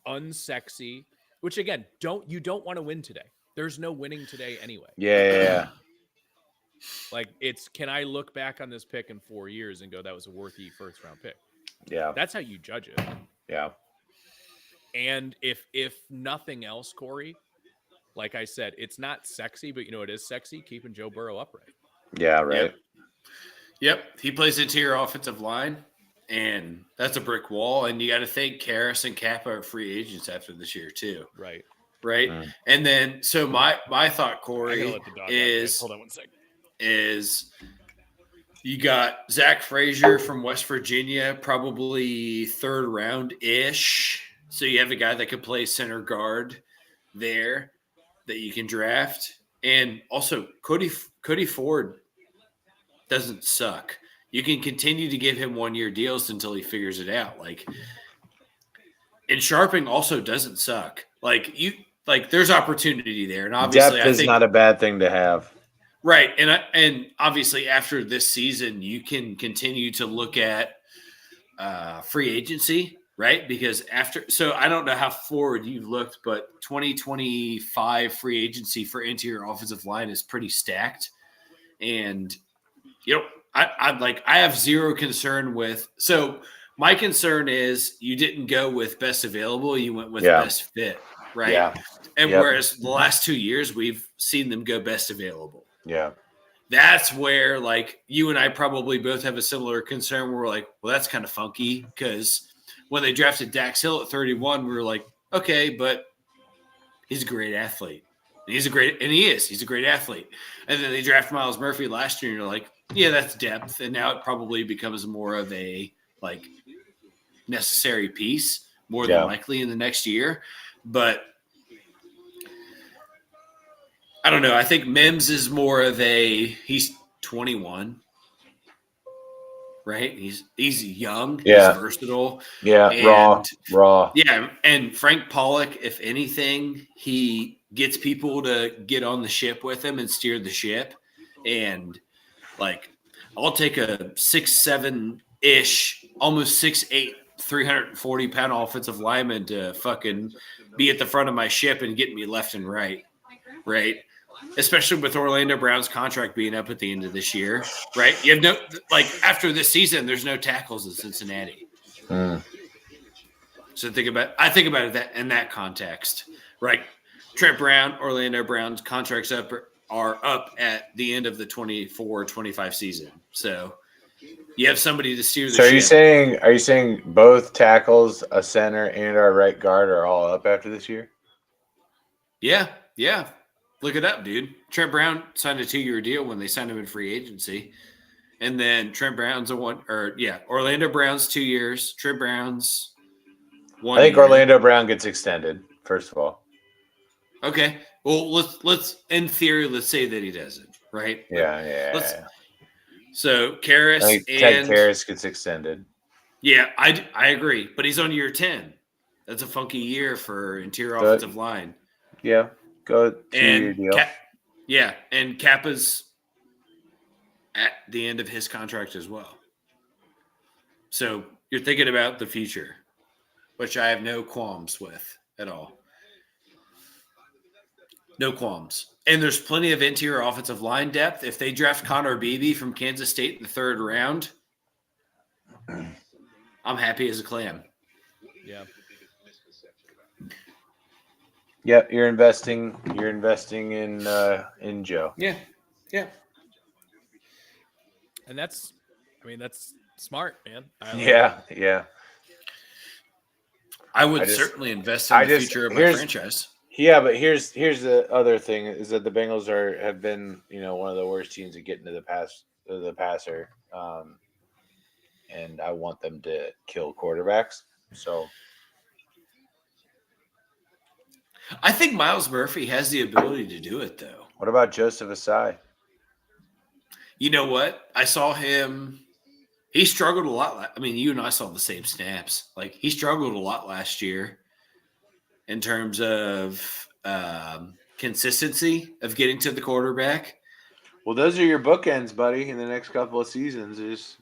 unsexy, which again, you don't want to win today. There's no winning today anyway. Yeah. Like can I look back on this pick in 4 years and go, that was a worthy first round pick? Yeah. That's how you judge it. Yeah. And if nothing else, Corey, like I said, it's not sexy, but it is sexy keeping Joe Burrow upright. Yeah, right. Yep. He plays interior offensive line, and that's a brick wall. And you got to think Karras and Kappa are free agents after this year too. Right. Mm. And then, so my thought, Corey, is hold on one second. Is you got Zach Frazier from West Virginia, probably 3rd round-ish. So you have a guy that could play center guard there that you can draft. And also Cody Ford doesn't suck. You can continue to give him 1-year deals until he figures it out. And Sharping also doesn't suck. There's opportunity there. And obviously depth is not a bad thing to have. Right. And obviously after this season, you can continue to look at free agency, right? Because so I don't know how forward you've looked, but 2025 free agency for interior offensive line is pretty stacked. And, I have zero concern with, so my concern is you didn't go with best available. You went with best fit, right? Yeah. And whereas the last 2 years, we've seen them go best available. Yeah. that's where like you and I probably both have a similar concern. Where we're like, well, that's kind of funky because when they drafted Dax Hill at 31, we were like, okay, but he's a great athlete. And he's a great athlete. And then they draft Miles Murphy last year, and you're like, yeah, that's depth. And now it probably becomes more of a like necessary piece more than likely in the next year. But I don't know. I think Mims is more of he's 21, right? He's young, he's versatile. Yeah, and raw. Yeah, and Frank Pollock, if anything, he gets people to get on the ship with him and steer the ship. And like, I'll take a 6'7" almost 6'8", 340-pound offensive lineman to fucking be at the front of my ship and get me left and right. Especially with Orlando Brown's contract being up at the end of this year, right? You have no, like, after this season, there's no tackles in Cincinnati. So I think about it that in that context, right? Trent Brown, Orlando Brown's contracts are up at the end of the 24-25 season. So you have somebody to steer the ship. Are you saying both tackles, a center, and our right guard are all up after this year? Yeah. Look it up, dude. Trent Brown signed a 2-year deal when they signed him in free agency. And then Trent Brown's Orlando Brown's 2 years. Trent Brown's 1 year. I think Orlando Brown gets extended, first of all. Okay. Well, let's in theory, let's say that he doesn't, right? Yeah. So Karras I think Ted Karras gets extended. Yeah, I agree. But he's on year 10. That's a funky year for interior offensive line. Yeah. Go 2-year deal. And Kappa's at the end of his contract as well. So you're thinking about the future, which I have no qualms with at all. No qualms. And there's plenty of interior offensive line depth. If they draft Connor Beebe from Kansas State in the 3rd round, I'm happy as a clam. Yeah. Yeah, you're investing in Joe. Yeah. And that's smart, man. Yeah. I would certainly invest in the future of my franchise. Yeah, but here's the other thing is that the Bengals have been, one of the worst teams at getting to the passer. And I want them to kill quarterbacks. So I think Miles Murphy has the ability to do it, though. What about Joseph Asai? You know what? I saw him. He struggled a lot. I mean, you and I saw the same snaps. Like, he struggled a lot last year in terms of consistency of getting to the quarterback. Well, those are your bookends, buddy, in the next couple of seasons is,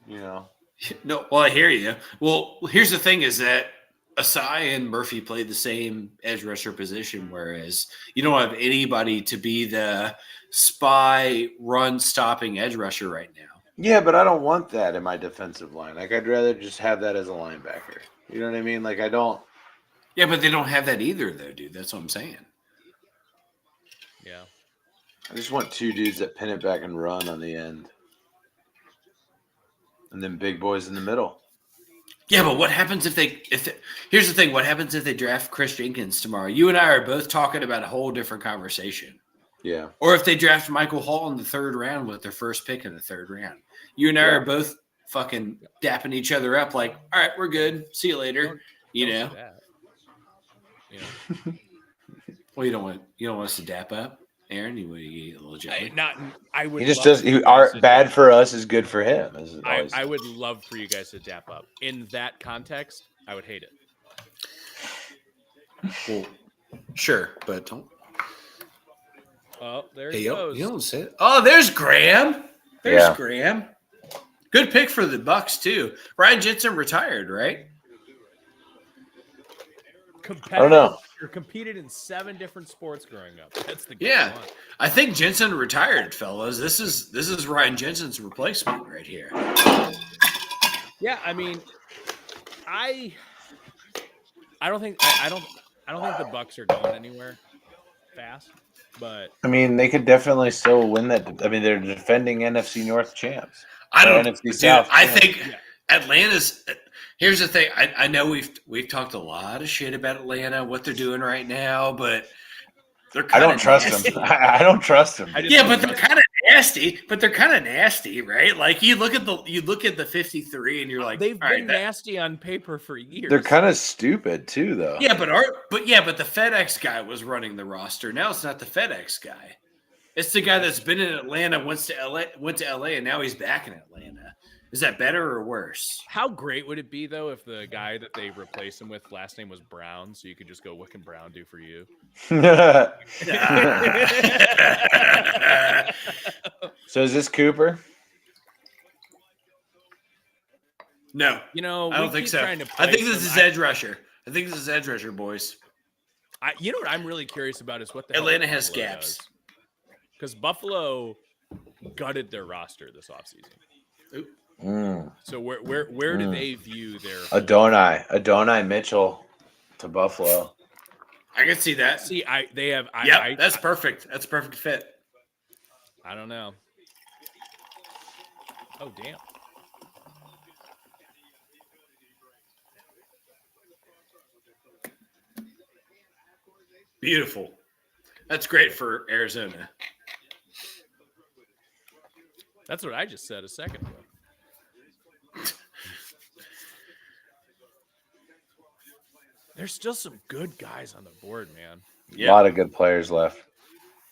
No, well, I hear you. Well, here's the thing is that Asai and Murphy play the same edge rusher position, whereas you don't have anybody to be the spy run stopping edge rusher right now. Yeah, but I don't want that in my defensive line. Like, I'd rather just have that as a linebacker. You know what I mean? Like, I don't. Yeah, but they don't have that either, though, dude. That's what I'm saying. Yeah. I just want 2 dudes that pin it back and run on the end. And then big boys in the middle. Yeah, but what happens here's the thing. What happens if they draft Chris Jenkins tomorrow? You and I are both talking about a whole different conversation. Yeah. Or if they draft Michael Hall in the 3rd round with their first pick in the 3rd round. You and I are both fucking dapping each other up like, all right, we're good. See you later. Don't Well, you don't want us to dap up, Aaron. You get a little jelly. I would. He just does. Bad for us is good for him. I would love for you guys to dap up. In that context, I would hate it. Well, sure, but don't. Oh, there he goes. You don't say it. Oh, there's Graham. Graham. Good pick for the Bucks too. Ryan Jensen retired, right? I don't know. You're competed in 7 different sports growing up. That's the one. I think Jensen retired, fellas. This is Ryan Jensen's replacement right here. Yeah, I mean, I don't think the Bucks are going anywhere fast. But I mean, they could definitely still win that. I mean, they're defending NFC North champs. I don't, NFC dude. South I champs. think Yeah. Atlanta's. Here's the thing. I know we've talked a lot of shit about Atlanta, what they're doing right now, but they're I kind don't of trust nasty. them. I don't trust them. I just Yeah, don't but they're trust kind of nasty. But they're kind of nasty, right? Like you look at the 53, and you're like, they've all been right, nasty on paper for years. They're kind of stupid too, though. yeah, but the FedEx guy was running the roster. Now it's not the FedEx guy. It's the guy that's been in Atlanta, went to LA, and now he's back in Atlanta. Is that better or worse? How great would it be though if the guy that they replaced him with last name was Brown, so you could just go, "What can Brown do for you?" So is this Cooper? No, You know, I don't we think keep so. trying to I think place this him. is edge rusher. I think this is edge rusher, boys. You know what I'm really curious about is what the hell Atlanta has Buffalo gaps. because Buffalo gutted their roster this offseason. So where do they view their Adonai Mitchell to Buffalo. I can see that. See, they have. That's perfect. That's a perfect fit. I don't know. Oh damn! Beautiful. That's great for Arizona. That's what I just said a second ago. There's still some good guys on the board, man. A lot of good players left.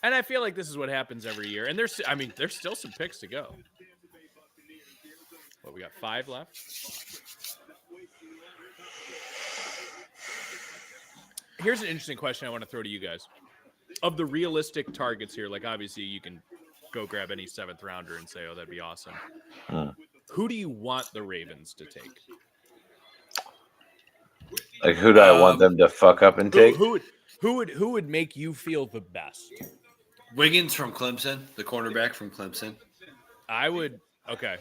And I feel like this is what happens every year. And there's still some picks to go. What, we got 5 left? Here's an interesting question I want to throw to you guys. Of the realistic targets here, like obviously you can go grab any 7th rounder and say, oh, that'd be awesome. Who do you want the Ravens to take? Like, who do I want them to fuck up and take? Who would make you feel the best? Wiggins from Clemson, the cornerback from Clemson. I would. Okay,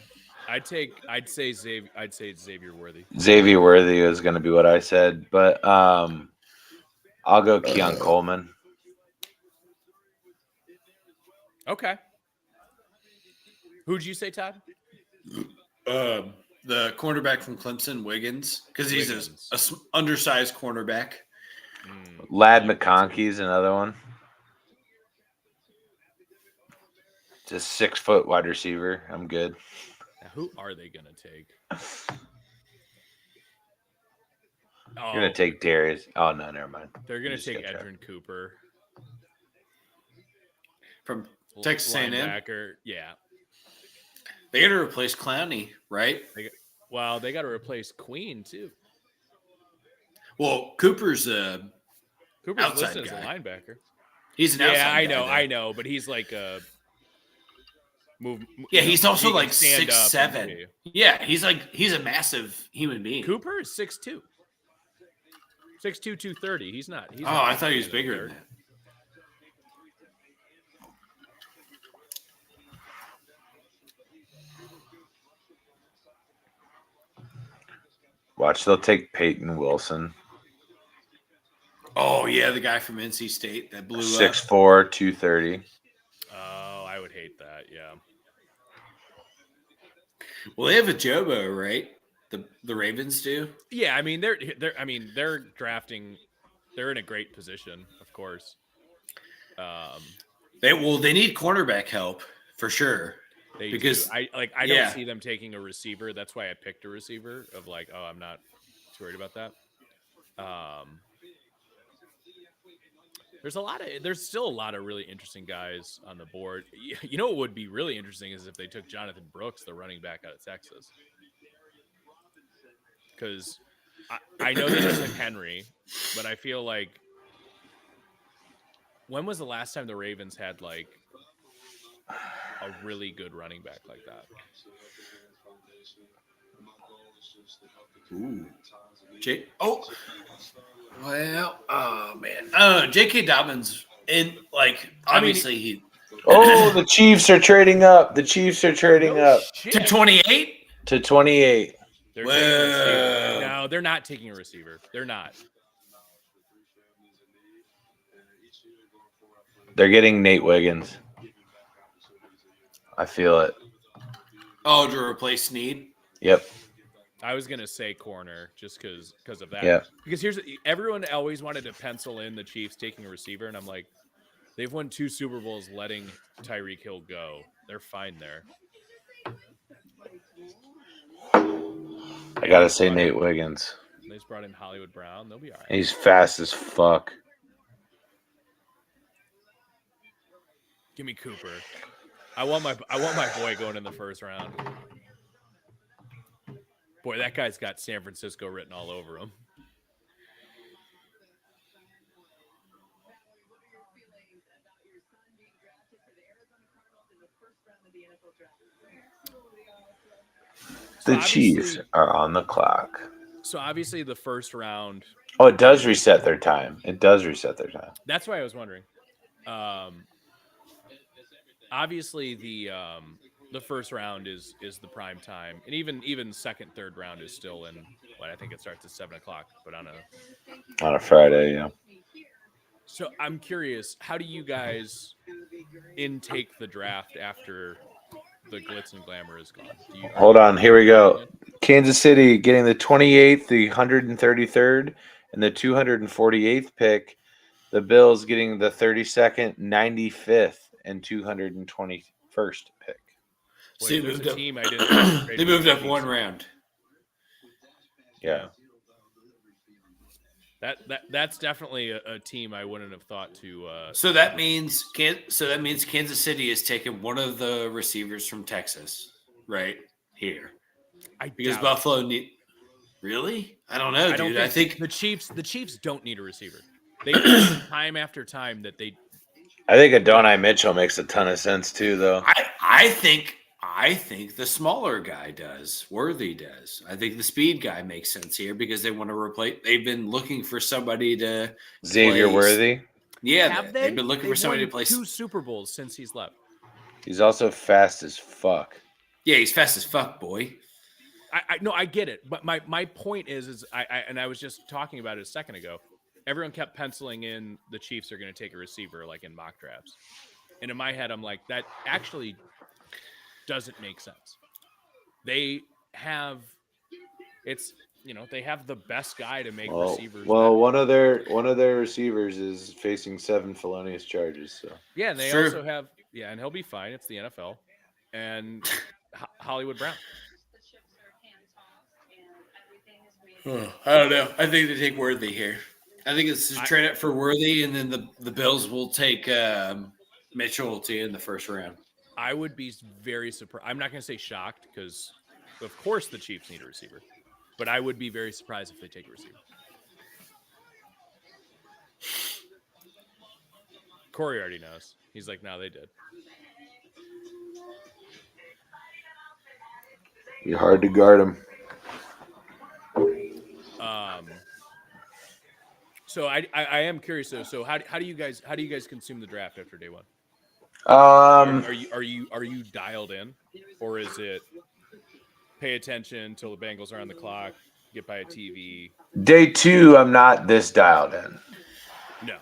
I'd say Xavier Worthy. Xavier Worthy is going to be what I said, but I'll go Keon Coleman. Okay. Who'd you say, Todd? The cornerback from Clemson, Wiggins, because he's a undersized cornerback. Lad McConkey's another one. Just 6-foot wide receiver. I'm good. Now, who are they going to take? You're going to take Darius. Oh, no, never mind. They're going to take Edrin Cooper. From Texas A&M? Linebacker. Yeah. They got to replace Clowney, right? They got to replace Queen, too. Well, Cooper's Cooper's outside listed as a guy. linebacker. He's an outside guy. I know, but he's like a move. Yeah, he's also he like can stand up 6'7". Yeah, he's a massive human being. Cooper is 6'2". 6'2", 230. He's not. I thought he was bigger than that. Watch, they'll take Peyton Wilson. Oh, yeah, the guy from NC State that blew up. 6'4", 230. Oh, I would hate that. Yeah. Well, they have a Jobo, right? The Ravens do. Yeah, I mean they're drafting. They're in a great position, of course. They need cornerback help for sure. Because I don't see them taking a receiver. That's why I picked a receiver. Of like, oh, I'm not too worried about that. There's still a lot of really interesting guys on the board. You know what would be really interesting is if they took Jonathan Brooks, the running back out of Texas. Because I know they just took Henry, but I feel like when was the last time the Ravens had like a really good running back like that? Ooh. man. J.K. Dobbins, and like obviously the Chiefs are trading up. The Chiefs are trading up to 28. to 28. They're taking a receiver. No, they're not taking a receiver. They're not. They're getting Nate Wiggins. I feel it. Oh, to replace Snead? Yep. I was gonna say corner just because of that. Yeah. Because everyone always wanted to pencil in the Chiefs taking a receiver, and I'm like, they've won 2 Super Bowls letting Tyreek Hill go. They're fine there. I gotta say Nate Wiggins. They just brought in Hollywood Brown. They'll be all right. He's fast as fuck. Give me Cooper. I want my boy going in the first round. Boy, that guy's got San Francisco written all over him. The Chiefs are on the clock. So obviously the first round. Oh, it does reset their time. That's why I was wondering. Obviously the first round is the prime time, and even second, third round is still in. What I think it starts at 7:00, but on a Friday, yeah. So I'm curious, how do you guys intake the draft after the glitz and glamour is gone? Hold on, here we go. Kansas City getting the 28th, the 133rd, and the 248th pick. The Bills getting the 32nd, 95th, and 221st pick. Boy, so there's a team I didn't. They moved up one round. Yeah. That's definitely a team I wouldn't have thought to. So that means Kansas City is taking one of the receivers from Texas right here. Because Buffalo need. Really? I don't know, dude. I think the Chiefs don't need a receiver. They time after time that they. I think Adonai Mitchell makes a ton of sense too, though. I think the smaller guy does. Worthy does. I think the speed guy makes sense here because they want to replace. They've been looking for somebody to. Xavier Worthy. Yeah, they've been looking for somebody to play 2 Super Bowls since he's left. He's also fast as fuck. Yeah, he's fast as fuck, boy. I get it, but my point is I was just talking about it a second ago. Everyone kept penciling in the Chiefs are going to take a receiver like in mock drafts, and in my head I'm like, that actually doesn't make sense. They have they have the best guy to make receivers. Well, one of their receivers is facing 7 felonious charges. So yeah, and they also have and he'll be fine. It's the NFL, and Hollywood Brown. I don't know. I think they take Worthy here. I think it's just trade up for Worthy, and then the Bills will take Mitchell in the first round. I would be very surprised. I'm not going to say shocked because, of course, the Chiefs need a receiver. But I would be very surprised if they take a receiver. Corey already knows. He's like, no, they did. You're hard to guard him. So I am curious though. So how do you guys consume the draft after day one? Are you dialed in, or is it pay attention until the Bengals are on the clock, get by a TV? Day 2, I'm not this dialed in. No.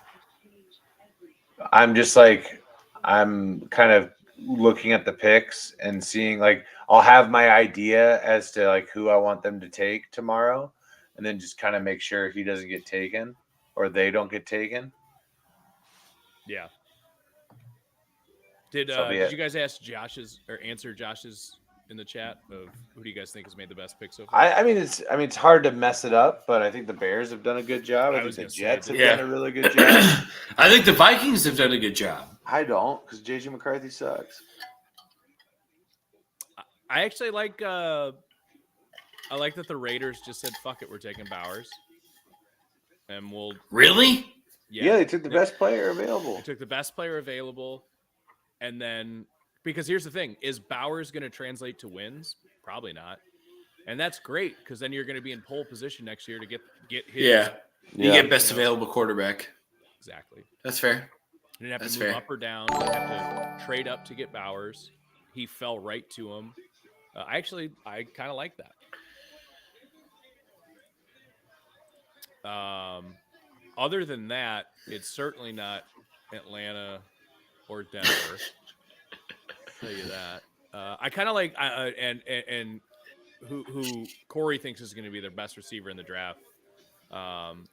I'm just like, I'm kind of looking at the picks and seeing, like, I'll have my idea as to like who I want them to take tomorrow, and then just kind of make sure he doesn't get taken or they don't get taken. Yeah. Did you guys ask answer Josh's in the chat of who do you guys think has made the best pick so far? I mean it's hard to mess it up, but I think the Bears have done a good job. I think the Jets have done a really good job. I think the Vikings have done a good job. I don't, because JJ McCarthy sucks. I actually like I like that the Raiders just said fuck it, we're taking Bowers. And we'll really? Yeah, they took the best player available. They took the best player available. And then, because here's the thing, is Bowers going to translate to wins? Probably not. And that's great, because then you're going to be in pole position next year to get his. You get best available quarterback. Exactly. That's fair. You didn't have to move up or down. You didn't have to trade up to get Bowers. He fell right to him. I kind of like that. Other than that, it's certainly not Atlanta or Denver. I'll tell you that. I kind of like and who Corey thinks is going to be their best receiver in the draft. Kind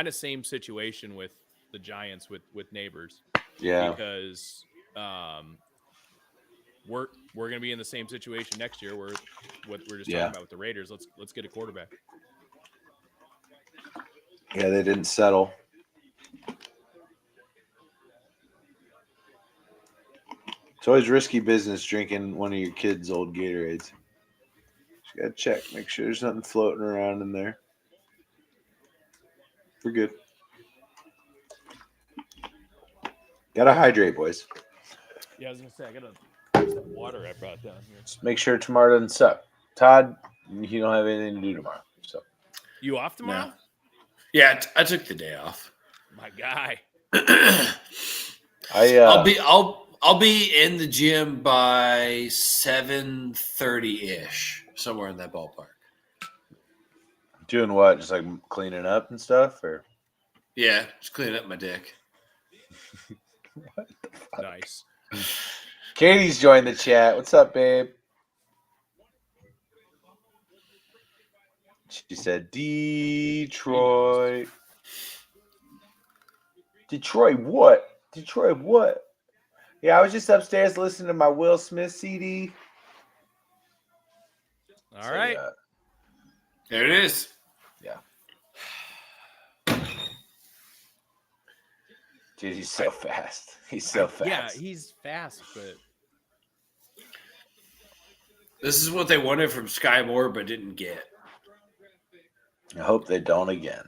of same situation with the Giants with Neighbors. Yeah. Because we're going to be in the same situation next year. What we're just talking about with the Raiders. Let's get a quarterback. Yeah, they didn't settle. It's always risky business drinking one of your kids' old Gatorades. Just gotta check, make sure there's nothing floating around in there. We're good. Gotta hydrate, boys. Yeah, I was gonna say I gotta some water I brought down here. Just make sure tomorrow doesn't suck. Todd, you don't have anything to do tomorrow. So You off tomorrow? No. Yeah, I took the day off. My guy. I'll be in the gym by 7:30-ish, somewhere in that ballpark. doing what? Just like cleaning up and stuff, or Yeah, just cleaning up my dick. what the fuck? Nice. Katie's joined the chat. What's up, babe? She said Detroit. Detroit what? Detroit what? Yeah, I was just upstairs listening to my Will Smith CD. All right. There it is. Yeah. Dude, he's so fast. He's so fast. Yeah, he's fast, but This is what they wanted from Sky Moore, but didn't get. I hope they don't again.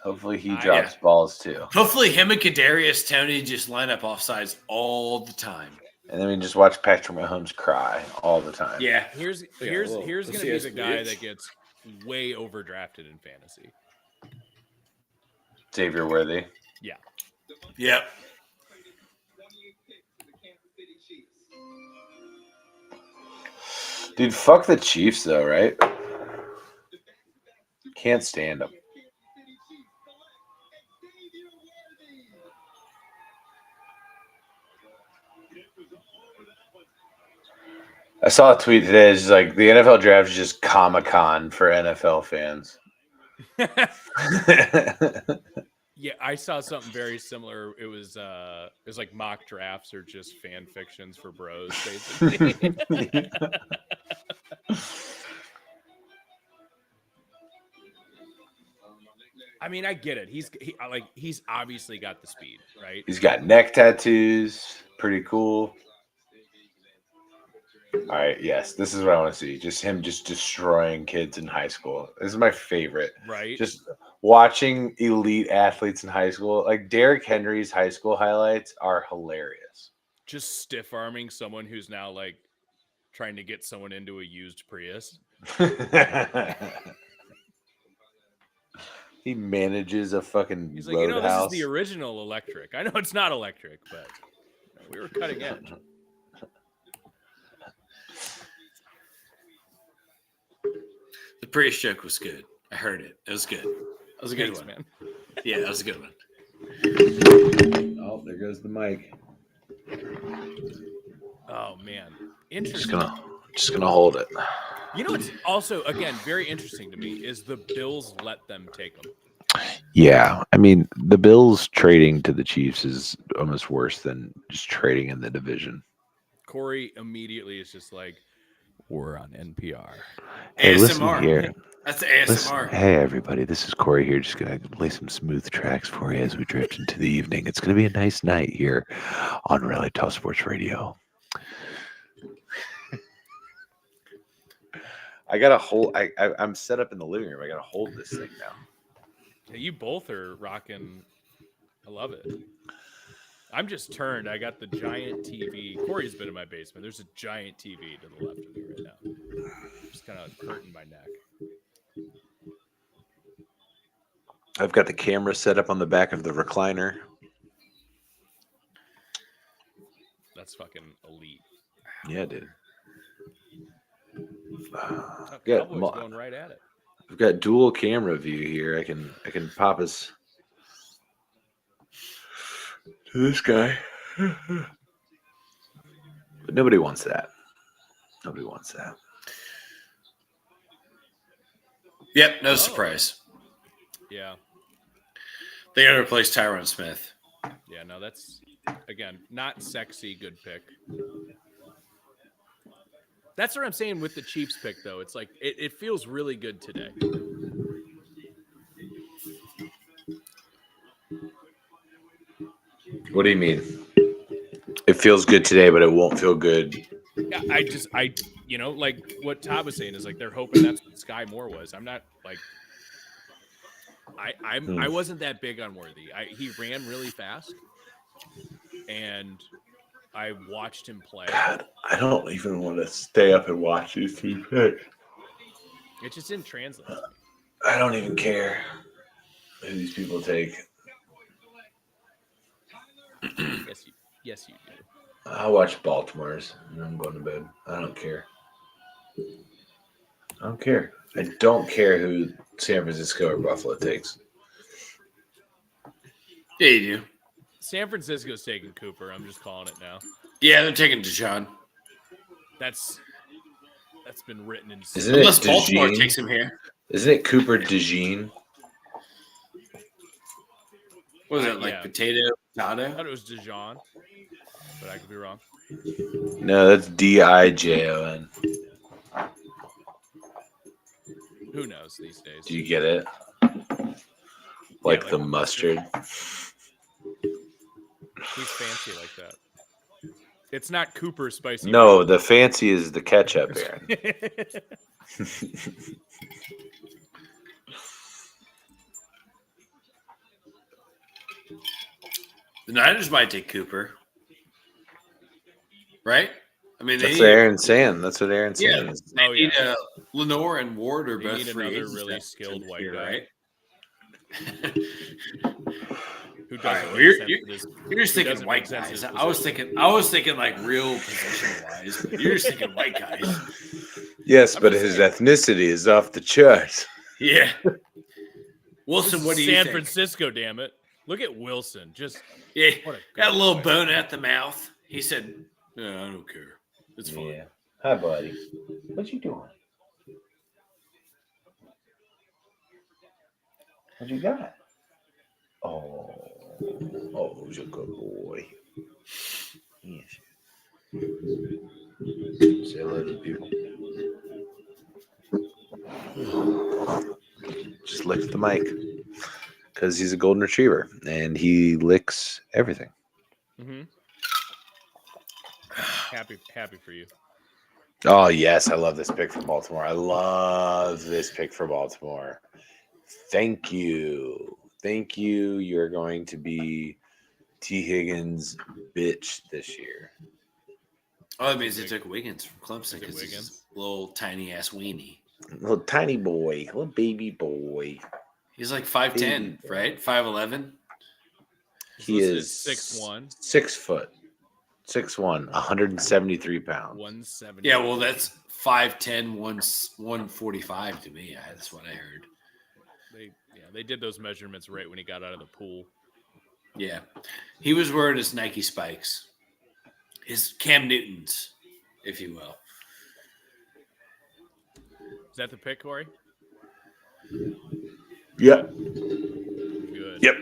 Hopefully he drops balls too. Hopefully him and Kadarius Toney just line up offsides all the time. And then we just watch Patrick Mahomes cry all the time. Yeah. here's we'll gonna see be us the guy bitch. that gets way overdrafted in fantasy. Xavier Worthy. Yeah. Yep. Dude, fuck the Chiefs though, right? Can't stand them. I saw a tweet today. It's just like the NFL draft is just Comic-Con for NFL fans. Yeah, I saw something very similar. It was like mock drafts or just fan fictions for bros, basically. I mean, I get it. He's obviously got the speed, right? He's got neck tattoos. Pretty cool. All right, yes, this is what I want to see. Just him just destroying kids in high school. This is my favorite. Right. Just watching elite athletes in high school. Like Derrick Henry's high school highlights are hilarious. Just stiff arming someone who's now like trying to get someone into a used Prius. He manages a fucking He's like, this roadhouse. is the original electric. I know it's not electric, but we were cutting edge. The Prius joke was good. I heard it. It was good. That was a good Thanks, one. man. Yeah, that was a good one. Oh, there goes the mic. Oh man, interesting. Just gonna hold it. You know what's also again very interesting to me is the Bills let them take them. Yeah, I mean the Bills trading to the Chiefs is almost worse than just trading in the division. Corey immediately is just like, "We're on NPR." Hey, ASMR. listen here. That's the ASMR. Listen, hey everybody, this is Corey here. Just gonna lay some smooth tracks for you as we drift into the evening. It's gonna be a nice night here on Really Tough Sports Radio. I gotta hold. I'm set up in the living room. I gotta hold this thing now. Yeah, you both are rocking. I love it. I'm just turned. I got the giant TV. Corey's been in my basement. There's a giant TV to the left of me right now. Just kind of hurting my neck. I've got the camera set up on the back of the recliner. That's fucking elite. Yeah, dude. Yeah, Cowboys going right at it. I've got dual camera view here. I can pop us to this guy. But nobody wants that. Nobody wants that. Yep, no Oh. surprise. Yeah. They got to replace Tyron Smith. Yeah, no, that's, again, not sexy, good pick. That's what I'm saying with the Chiefs pick, though. It's like, it feels really good today. What do you mean? It feels good today, but it won't feel good. Yeah, like what Todd was saying is like they're hoping that's what Sky Moore was. I'm not like I wasn't that big on Worthy. He ran really fast, and I watched him play. God, I don't even want to stay up and watch these two picks. It just didn't translate to me. I don't even care who these people take. Yes, you do. I watch Baltimore's and I'm going to bed. I don't care. I don't care who San Francisco or Buffalo takes. Yeah, you do. San Francisco's taking Cooper. I'm just calling it now. Yeah, they're taking Deshaun. That's been written in. Unless Baltimore takes him here. Isn't it Cooper DeJean? What was it, like potato? I thought it was Dijon, but I could be wrong. No, that's Dijon. Who knows these days? Do you get it? Like the mustard. He's fancy like that. It's not Cooper spicy. No, the fancy is the ketchup, Aaron. The Niners might take Cooper. Right? I mean, that's what Aaron's saying. That's what Aaron's saying. Yeah, they need Lenore and Ward are both free another agents. Really skilled white guy, right? Who doesn't? Right, you're just thinking white guys. I was thinking like real position wise. But you're just thinking white guys. Yes, but his ethnicity is off the charts. Yeah. Wilson, what do you think? San Francisco, damn it! Look at Wilson. Just got a little bone at the mouth. He said, "No, I don't care. It's fine." Yeah. Hi, buddy. What you doing? What you got? Oh, he's a good boy. Yes. Say hello to people. Just lick the mic because he's a golden retriever and he licks everything. Mm-hmm. Happy for you. Oh yes, I love this pick for Baltimore. Thank you. You're going to be T. Higgins' bitch this year. Oh, that means they took Wiggins from Clemson because he's a little tiny ass weenie. Little tiny boy, little baby boy. He's like 5'10", right? 5'11". He is 6'1". 6 foot. 6'1", 173 pounds. 170. Yeah, well, that's 5'10", 145 to me. That's what I heard. They did those measurements right when he got out of the pool. Yeah. He was wearing his Nike spikes. His Cam Newtons, if you will. Is that the pick, Corey? Yep. Good. Yep.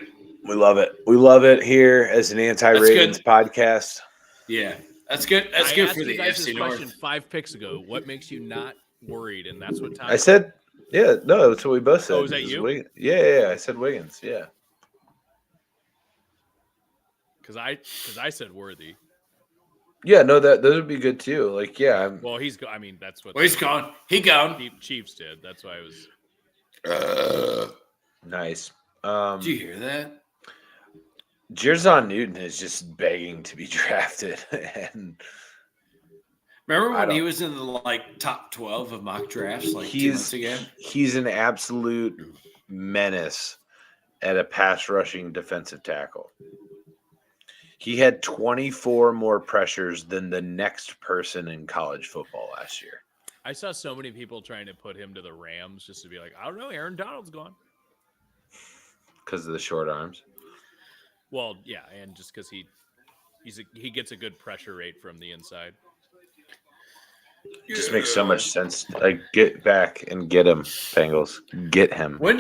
We love it. We love it here as an anti-Ravens podcast. Yeah. That's good. That's good for the AFC North. Question 5 picks ago. What makes you not worried? And that's what Tom I said, yeah, no, that's what we both said. Oh, is that you? Yeah, I said Wiggins, yeah. Because I said Worthy. Yeah, no, those would be good too. Like, yeah. Well, he's gone. I mean, that's what. Well, he's gone. He gone. Chiefs did. That's why I was. Nice. Did you hear that? Jerzon Newton is just begging to be drafted. And remember when he was in the top 12 of mock drafts 2 months ago? He's an absolute menace at a pass rushing defensive tackle. He had 24 more pressures than the next person in college football last year. I saw so many people trying to put him to the Rams just to be like, I don't know, Aaron Donald's gone. Because of the short arms. Well, yeah, and just because he gets a good pressure rate from the inside. Just makes so much sense. Like, get back and get him, Bengals. Get him. When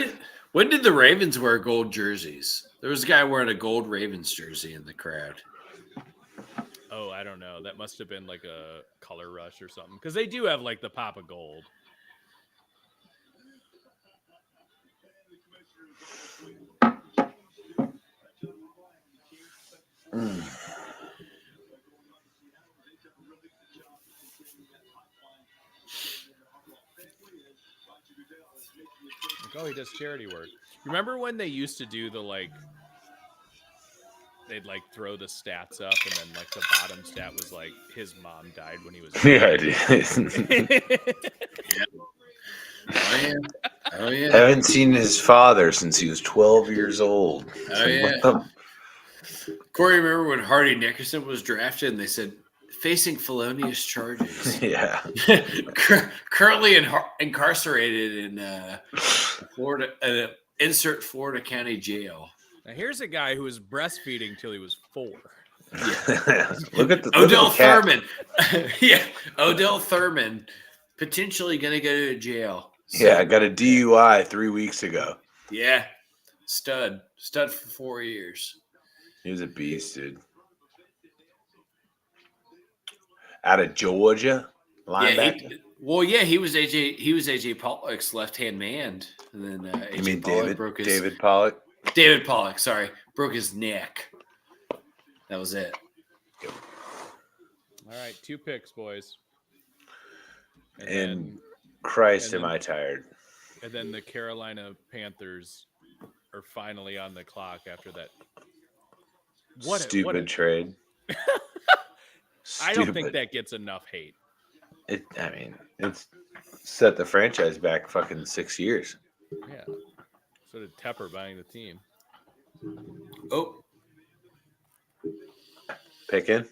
did the Ravens wear gold jerseys? There was a guy wearing a gold Ravens jersey in the crowd. Oh, I don't know. That must have been like a color rush or something because they do have like the pop of gold. Like, oh, he does charity work. Remember when they used to do the like? They'd like throw the stats up, and then like the bottom stat was like his mom died when he was. Yeah, dude. Oh yeah. Oh yeah. Haven't seen his father since he was 12 years old. Oh yeah. Corey, remember when Hardy Nickerson was drafted and they said facing felonious charges? Yeah. Currently incarcerated in Florida, insert Florida County Jail. Now here's a guy who was breastfeeding till he was 4. Look at the Odell cat. Thurman. Yeah, Odell Thurman potentially going to go to jail. Yeah, I got a DUI 3 weeks ago. Yeah, stud for 4 years. He was a beast, dude. Out of Georgia, linebacker. He was AJ Pollock's left-hand man, and then AJ You mean Pollock David Pollock? David Pollock, sorry, broke his neck. That was it. All right, 2 picks, boys. And Christ, am I tired. And then the Carolina Panthers are finally on the clock after that. Stupid trade. I don't think that gets enough hate. It's set the franchise back fucking 6 years. Yeah. So did Tepper buying the team. Oh. Picking?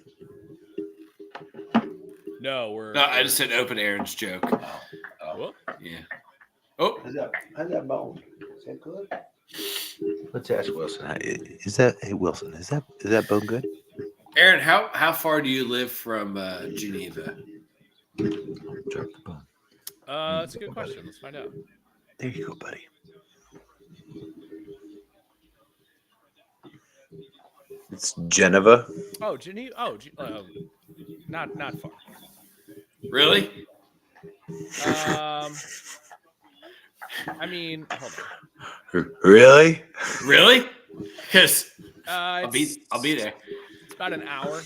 No, I just said open Aaron's joke. Whoop. Yeah. Oh. How's that bone? Is that good? Let's ask Wilson. Wilson, is that bone good? Aaron, how far do you live from Geneva? Drop the bone. That's a good question. Let's find out. There you go, buddy. It's Geneva. Oh, Geneva. Oh, not far. Really? I mean, hold on. Really? Really? Because I'll be there. It's about an hour. Are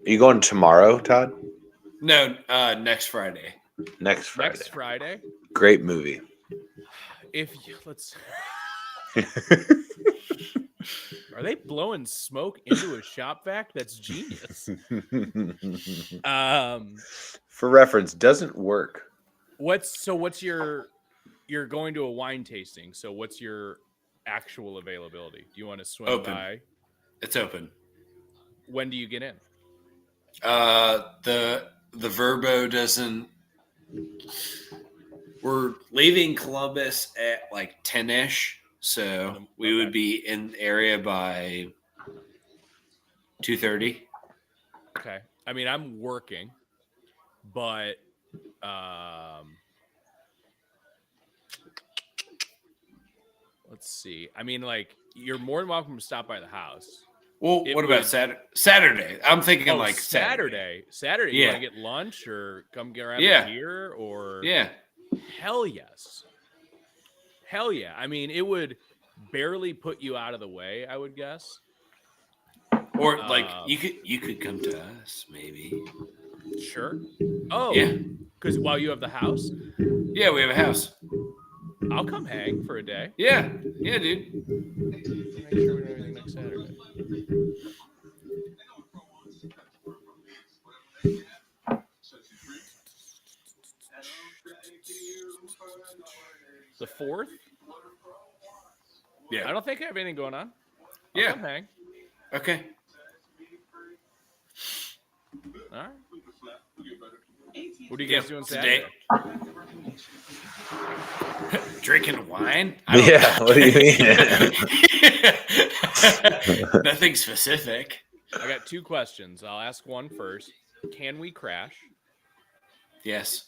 you going tomorrow, Todd? No, next Friday. Next Friday. Next Friday. Great movie. Let's. Are they blowing smoke into a shop vac? That's genius. For reference, doesn't work. What's you're going to a wine tasting, so what's your actual availability? Do you want to swing by? It's open. When do you get in? The Verbo doesn't. We're leaving Columbus at like 10-ish, so we would be in the area by 2:30. Okay. I mean, I'm working, but let's see. I mean, like, you're more than welcome to stop by the house. Well, what about Saturday? I'm thinking like Saturday. Yeah. You want to get lunch or come get around here or yeah. Hell yes. Hell yeah. I mean, it would barely put you out of the way, I would guess. Or like you could come to us, maybe. Sure. Oh, yeah. Because while you have the house? Yeah, we have a house. I'll come hang for a day. Yeah. Yeah, dude. Make sure we do everything next Saturday. The 4th? Yeah. I don't think I have anything going on. Yeah. I'll come hang. Okay. All right. What are you guys doing today? Saturday? Drinking wine? Yeah, what do you mean? Nothing specific. I got 2 questions. I'll ask one first. Can we crash? Yes.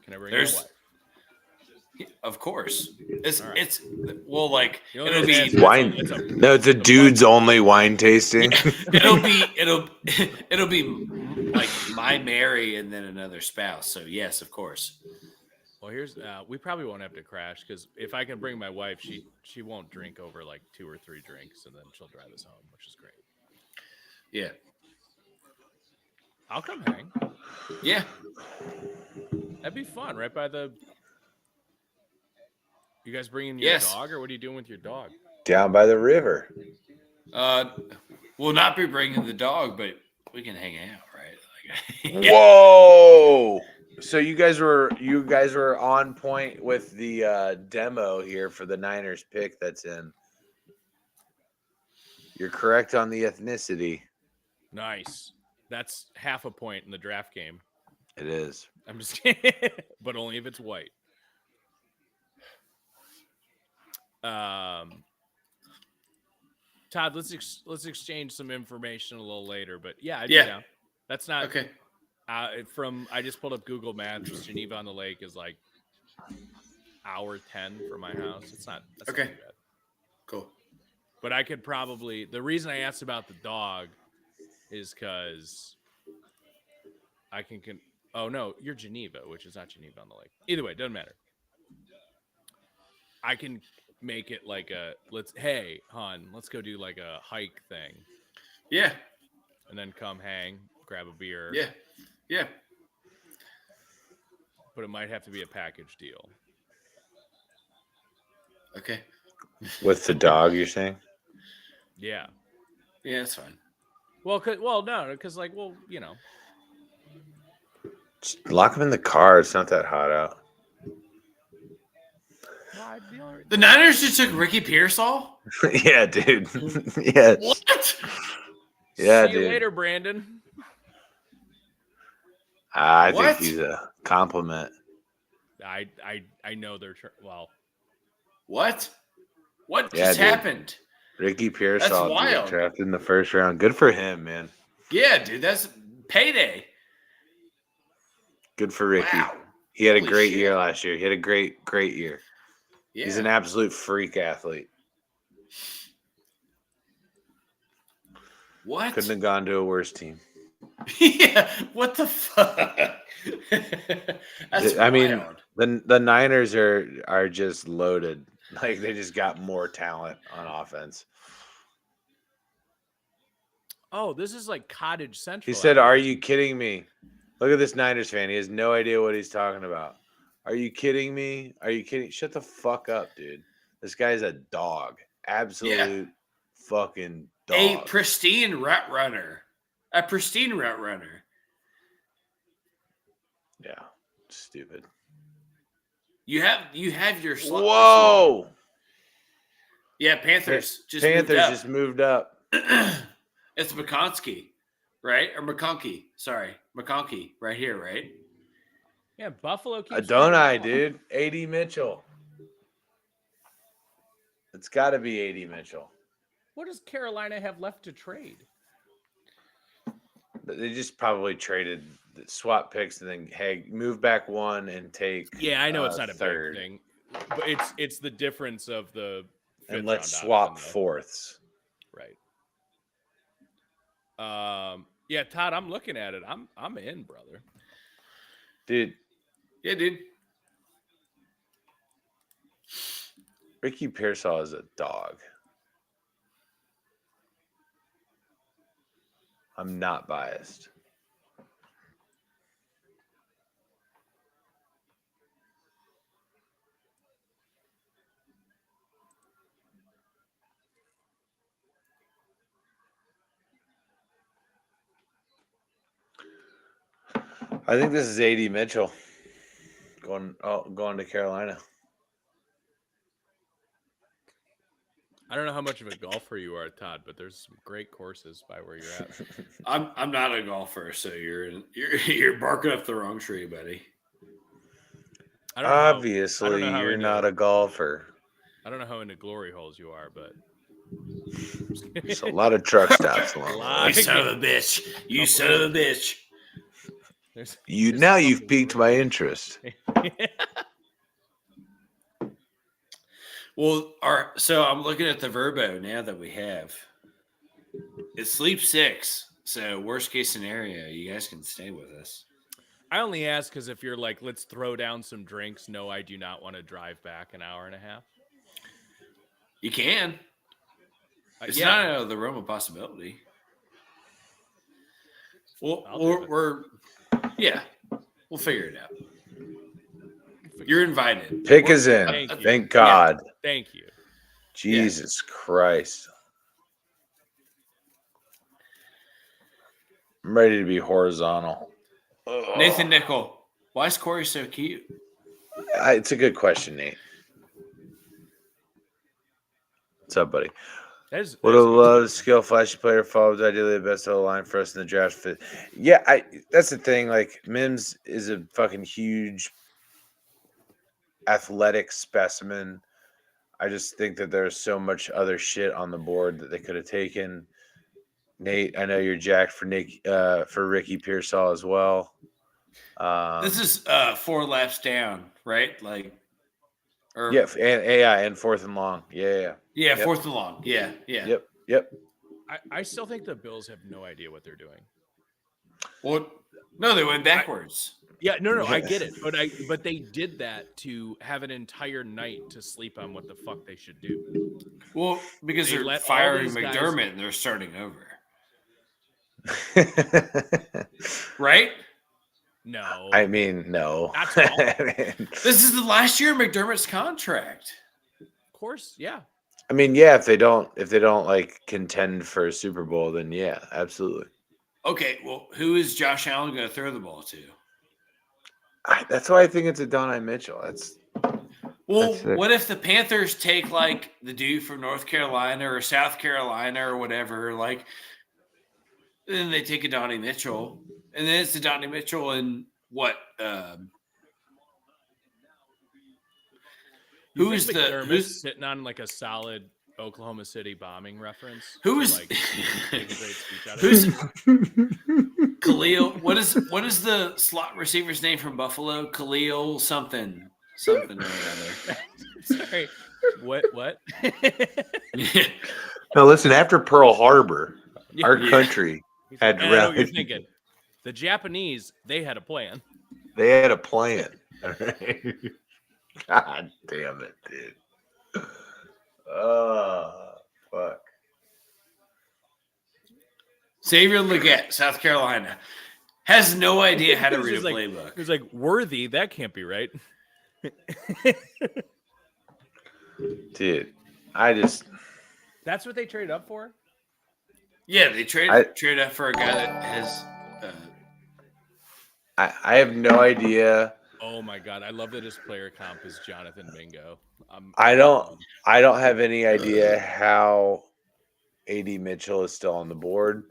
Can I bring There's- my wife? Of course. It's All right. it's well, like The only it'll reason I be asked Wine. it's a No, it's a dude's only wine tasting. it'll be like my Mary and then another spouse. So yes, of course. Well, here's we probably won't have to crash because if I can bring my wife, she won't drink over like 2 or 3 drinks, and then she'll drive us home, which is great. Yeah. I'll come hang. Yeah. That'd be fun, right by the. You guys bringing your Yes. dog, or what are you doing with your dog? Down by the river. We'll not be bringing the dog, but we can hang out, right? Like, Whoa! So you guys were on point with the demo here for the Niners pick that's in. You're correct on the ethnicity. Nice. That's half a point in the draft game. It is. I'm just kidding, but only if it's white. Todd, let's exchange some information a little later, but yeah, I'd be Yeah. down. That's not okay. I just pulled up Google Maps. Geneva on the Lake is like hour 10 from my house. That's not Okay. too bad. Cool. But I could probably the reason I asked about the dog is because I can oh no, you're Geneva, which is not Geneva on the Lake. Either way, it doesn't matter. I can make it like hey, hon, let's go do like a hike thing. Yeah. And then come hang, grab a beer. Yeah. Yeah. But it might have to be a package deal. Okay. With the dog, you're saying? Yeah. Yeah, that's fine. Well, no, because like, well, you know. Just lock him in the car. It's not that hot out. The Niners just took Ricky Pearsall? Yeah, dude. Yes. What? Yeah, See dude. you later, Brandon. I What? think he's a compliment. I know they're well. What? What Yeah, just dude. happened? Ricky Pearsall dude, wild. drafted in the first round. Good for him, man. Yeah, dude, that's payday. Good for Ricky. Wow. He had a Holy great shit. year last year. He had a great year. Yeah. He's an absolute freak athlete. What? Couldn't have gone to a worse team. Yeah. What the fuck? That's I mean, wild. the Niners are just loaded. Like they just got more talent on offense. Oh, this is like Cottage Central. He said, "Are you kidding me?" Look at this Niners fan. He has no idea what he's talking about. Are you kidding me? Are you kidding? Shut the fuck up, dude. This guy's a dog. Absolute fucking dog. A pristine route runner. A pristine route runner. Yeah. Stupid. You have your slot. Whoa. Yeah, Panthers just moved up. It's McConkey, right? Or McConkey. Sorry. McConkey right here, right? Yeah, Buffalo keeps Adonai, dude. A.D. Mitchell. It's got to be A.D. Mitchell. What does Carolina have left to trade? They just probably traded swap picks and then, hey, move back one and take Yeah, I know it's not a third. big thing, but it's the difference of the And fifth let's round swap option, fourths. right? Yeah, Todd, I'm looking at it. I'm in, brother. Dude, Yeah, dude. Ricky Pearsall is a dog. I'm not biased. I think this is A.D. Mitchell going to Carolina. I don't know how much of a golfer you are, Todd, but there's some great courses by where you're at. I'm not a golfer, so you're barking up the wrong tree, buddy. I don't know how- Obviously, I don't know how you're into- not a golfer. I don't know how into glory holes you are, but There's a lot of truck stops along the way. You son of a bitch. You son of a bitch. You've piqued my interest. Well, so I'm looking at the Verbo now that we have. It's sleep 6. So worst case scenario, you guys can stay with us. I only ask because if you're like, let's throw down some drinks. No, I do not want to drive back an hour and a half. You can. It's not out of the realm of possibility. Well, we'll figure it out. You're invited. Pick us in. Thank God. Yeah. Thank you. Jesus Christ. I'm ready to be horizontal. Nathan Nickel, why is Corey so cute? It's a good question, Nate. What's up, buddy? Would have loved skill, flashy player, followed ideally the best of the line for us in the draft. Yeah, that's the thing. Like, Mims is a fucking huge athletic specimen. I just think that there's so much other shit on the board that they could have taken. Nate, I know you're jacked for Ricky Pearsall as well. This is 4 laps down, right? Like, and fourth and long. Yeah. Yeah, fourth and long. Yeah. Yep. I still think the Bills have no idea what they're doing. Well, no, they went backwards. No, I get it, but they did that to have an entire night to sleep on what the fuck they should do. Well, because they're firing McDermott and they're starting over. Right? No. I mean, no. That's all. This is the last year of McDermott's contract. Of course, yeah. I mean, yeah, if they don't like contend for a Super Bowl, then yeah, absolutely. Okay, well, who is Josh Allen going to throw the ball to? That's why I think it's Adonai Mitchell. What if the Panthers take like the dude from North Carolina or South Carolina or whatever, like, then they take Adonai Mitchell, and then it's Adonai Mitchell and what? Who's sitting on like a solid Oklahoma City bombing reference? Who's like take a great speech out of who's it? Khalil? What is the slot receiver's name from Buffalo? Khalil something or other. Sorry, what? Yeah. No, listen. After Pearl Harbor, our country had I know what you're thinking. The Japanese, they had a plan. They had a plan. All right. God damn it, dude. Oh, fuck. Xavier Legette, South Carolina, has no idea how to read a playbook. He was like, Worthy, that can't be right. Dude, That's what they traded up for? Yeah, they traded up for a guy that has... I have no idea. Oh my God, I love that his player comp is Jonathan Mingo. I don't have any idea how AD Mitchell is still on the board.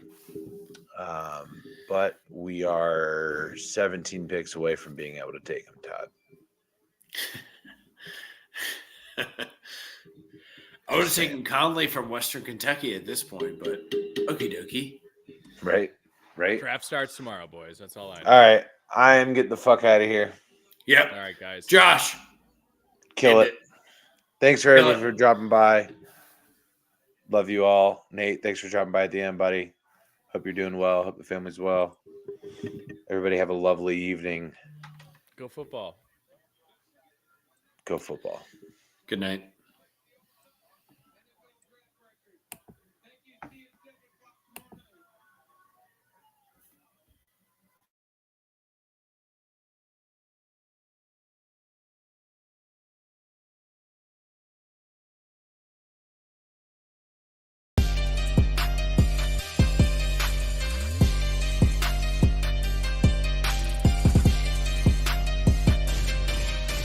But we are 17 picks away from being able to take him, Todd. I would have taken Conley from Western Kentucky at this point, but okie dokie. Right. Draft starts tomorrow, boys. That's all I know. All right. I am getting the fuck out of here. Yep. All right, guys. Josh. Kill it. Thanks for everyone for dropping by. Love you all. Nate, thanks for dropping by at the end, buddy. Hope you're doing well. Hope the family's well. Everybody have a lovely evening. Go football. Go football. Good night.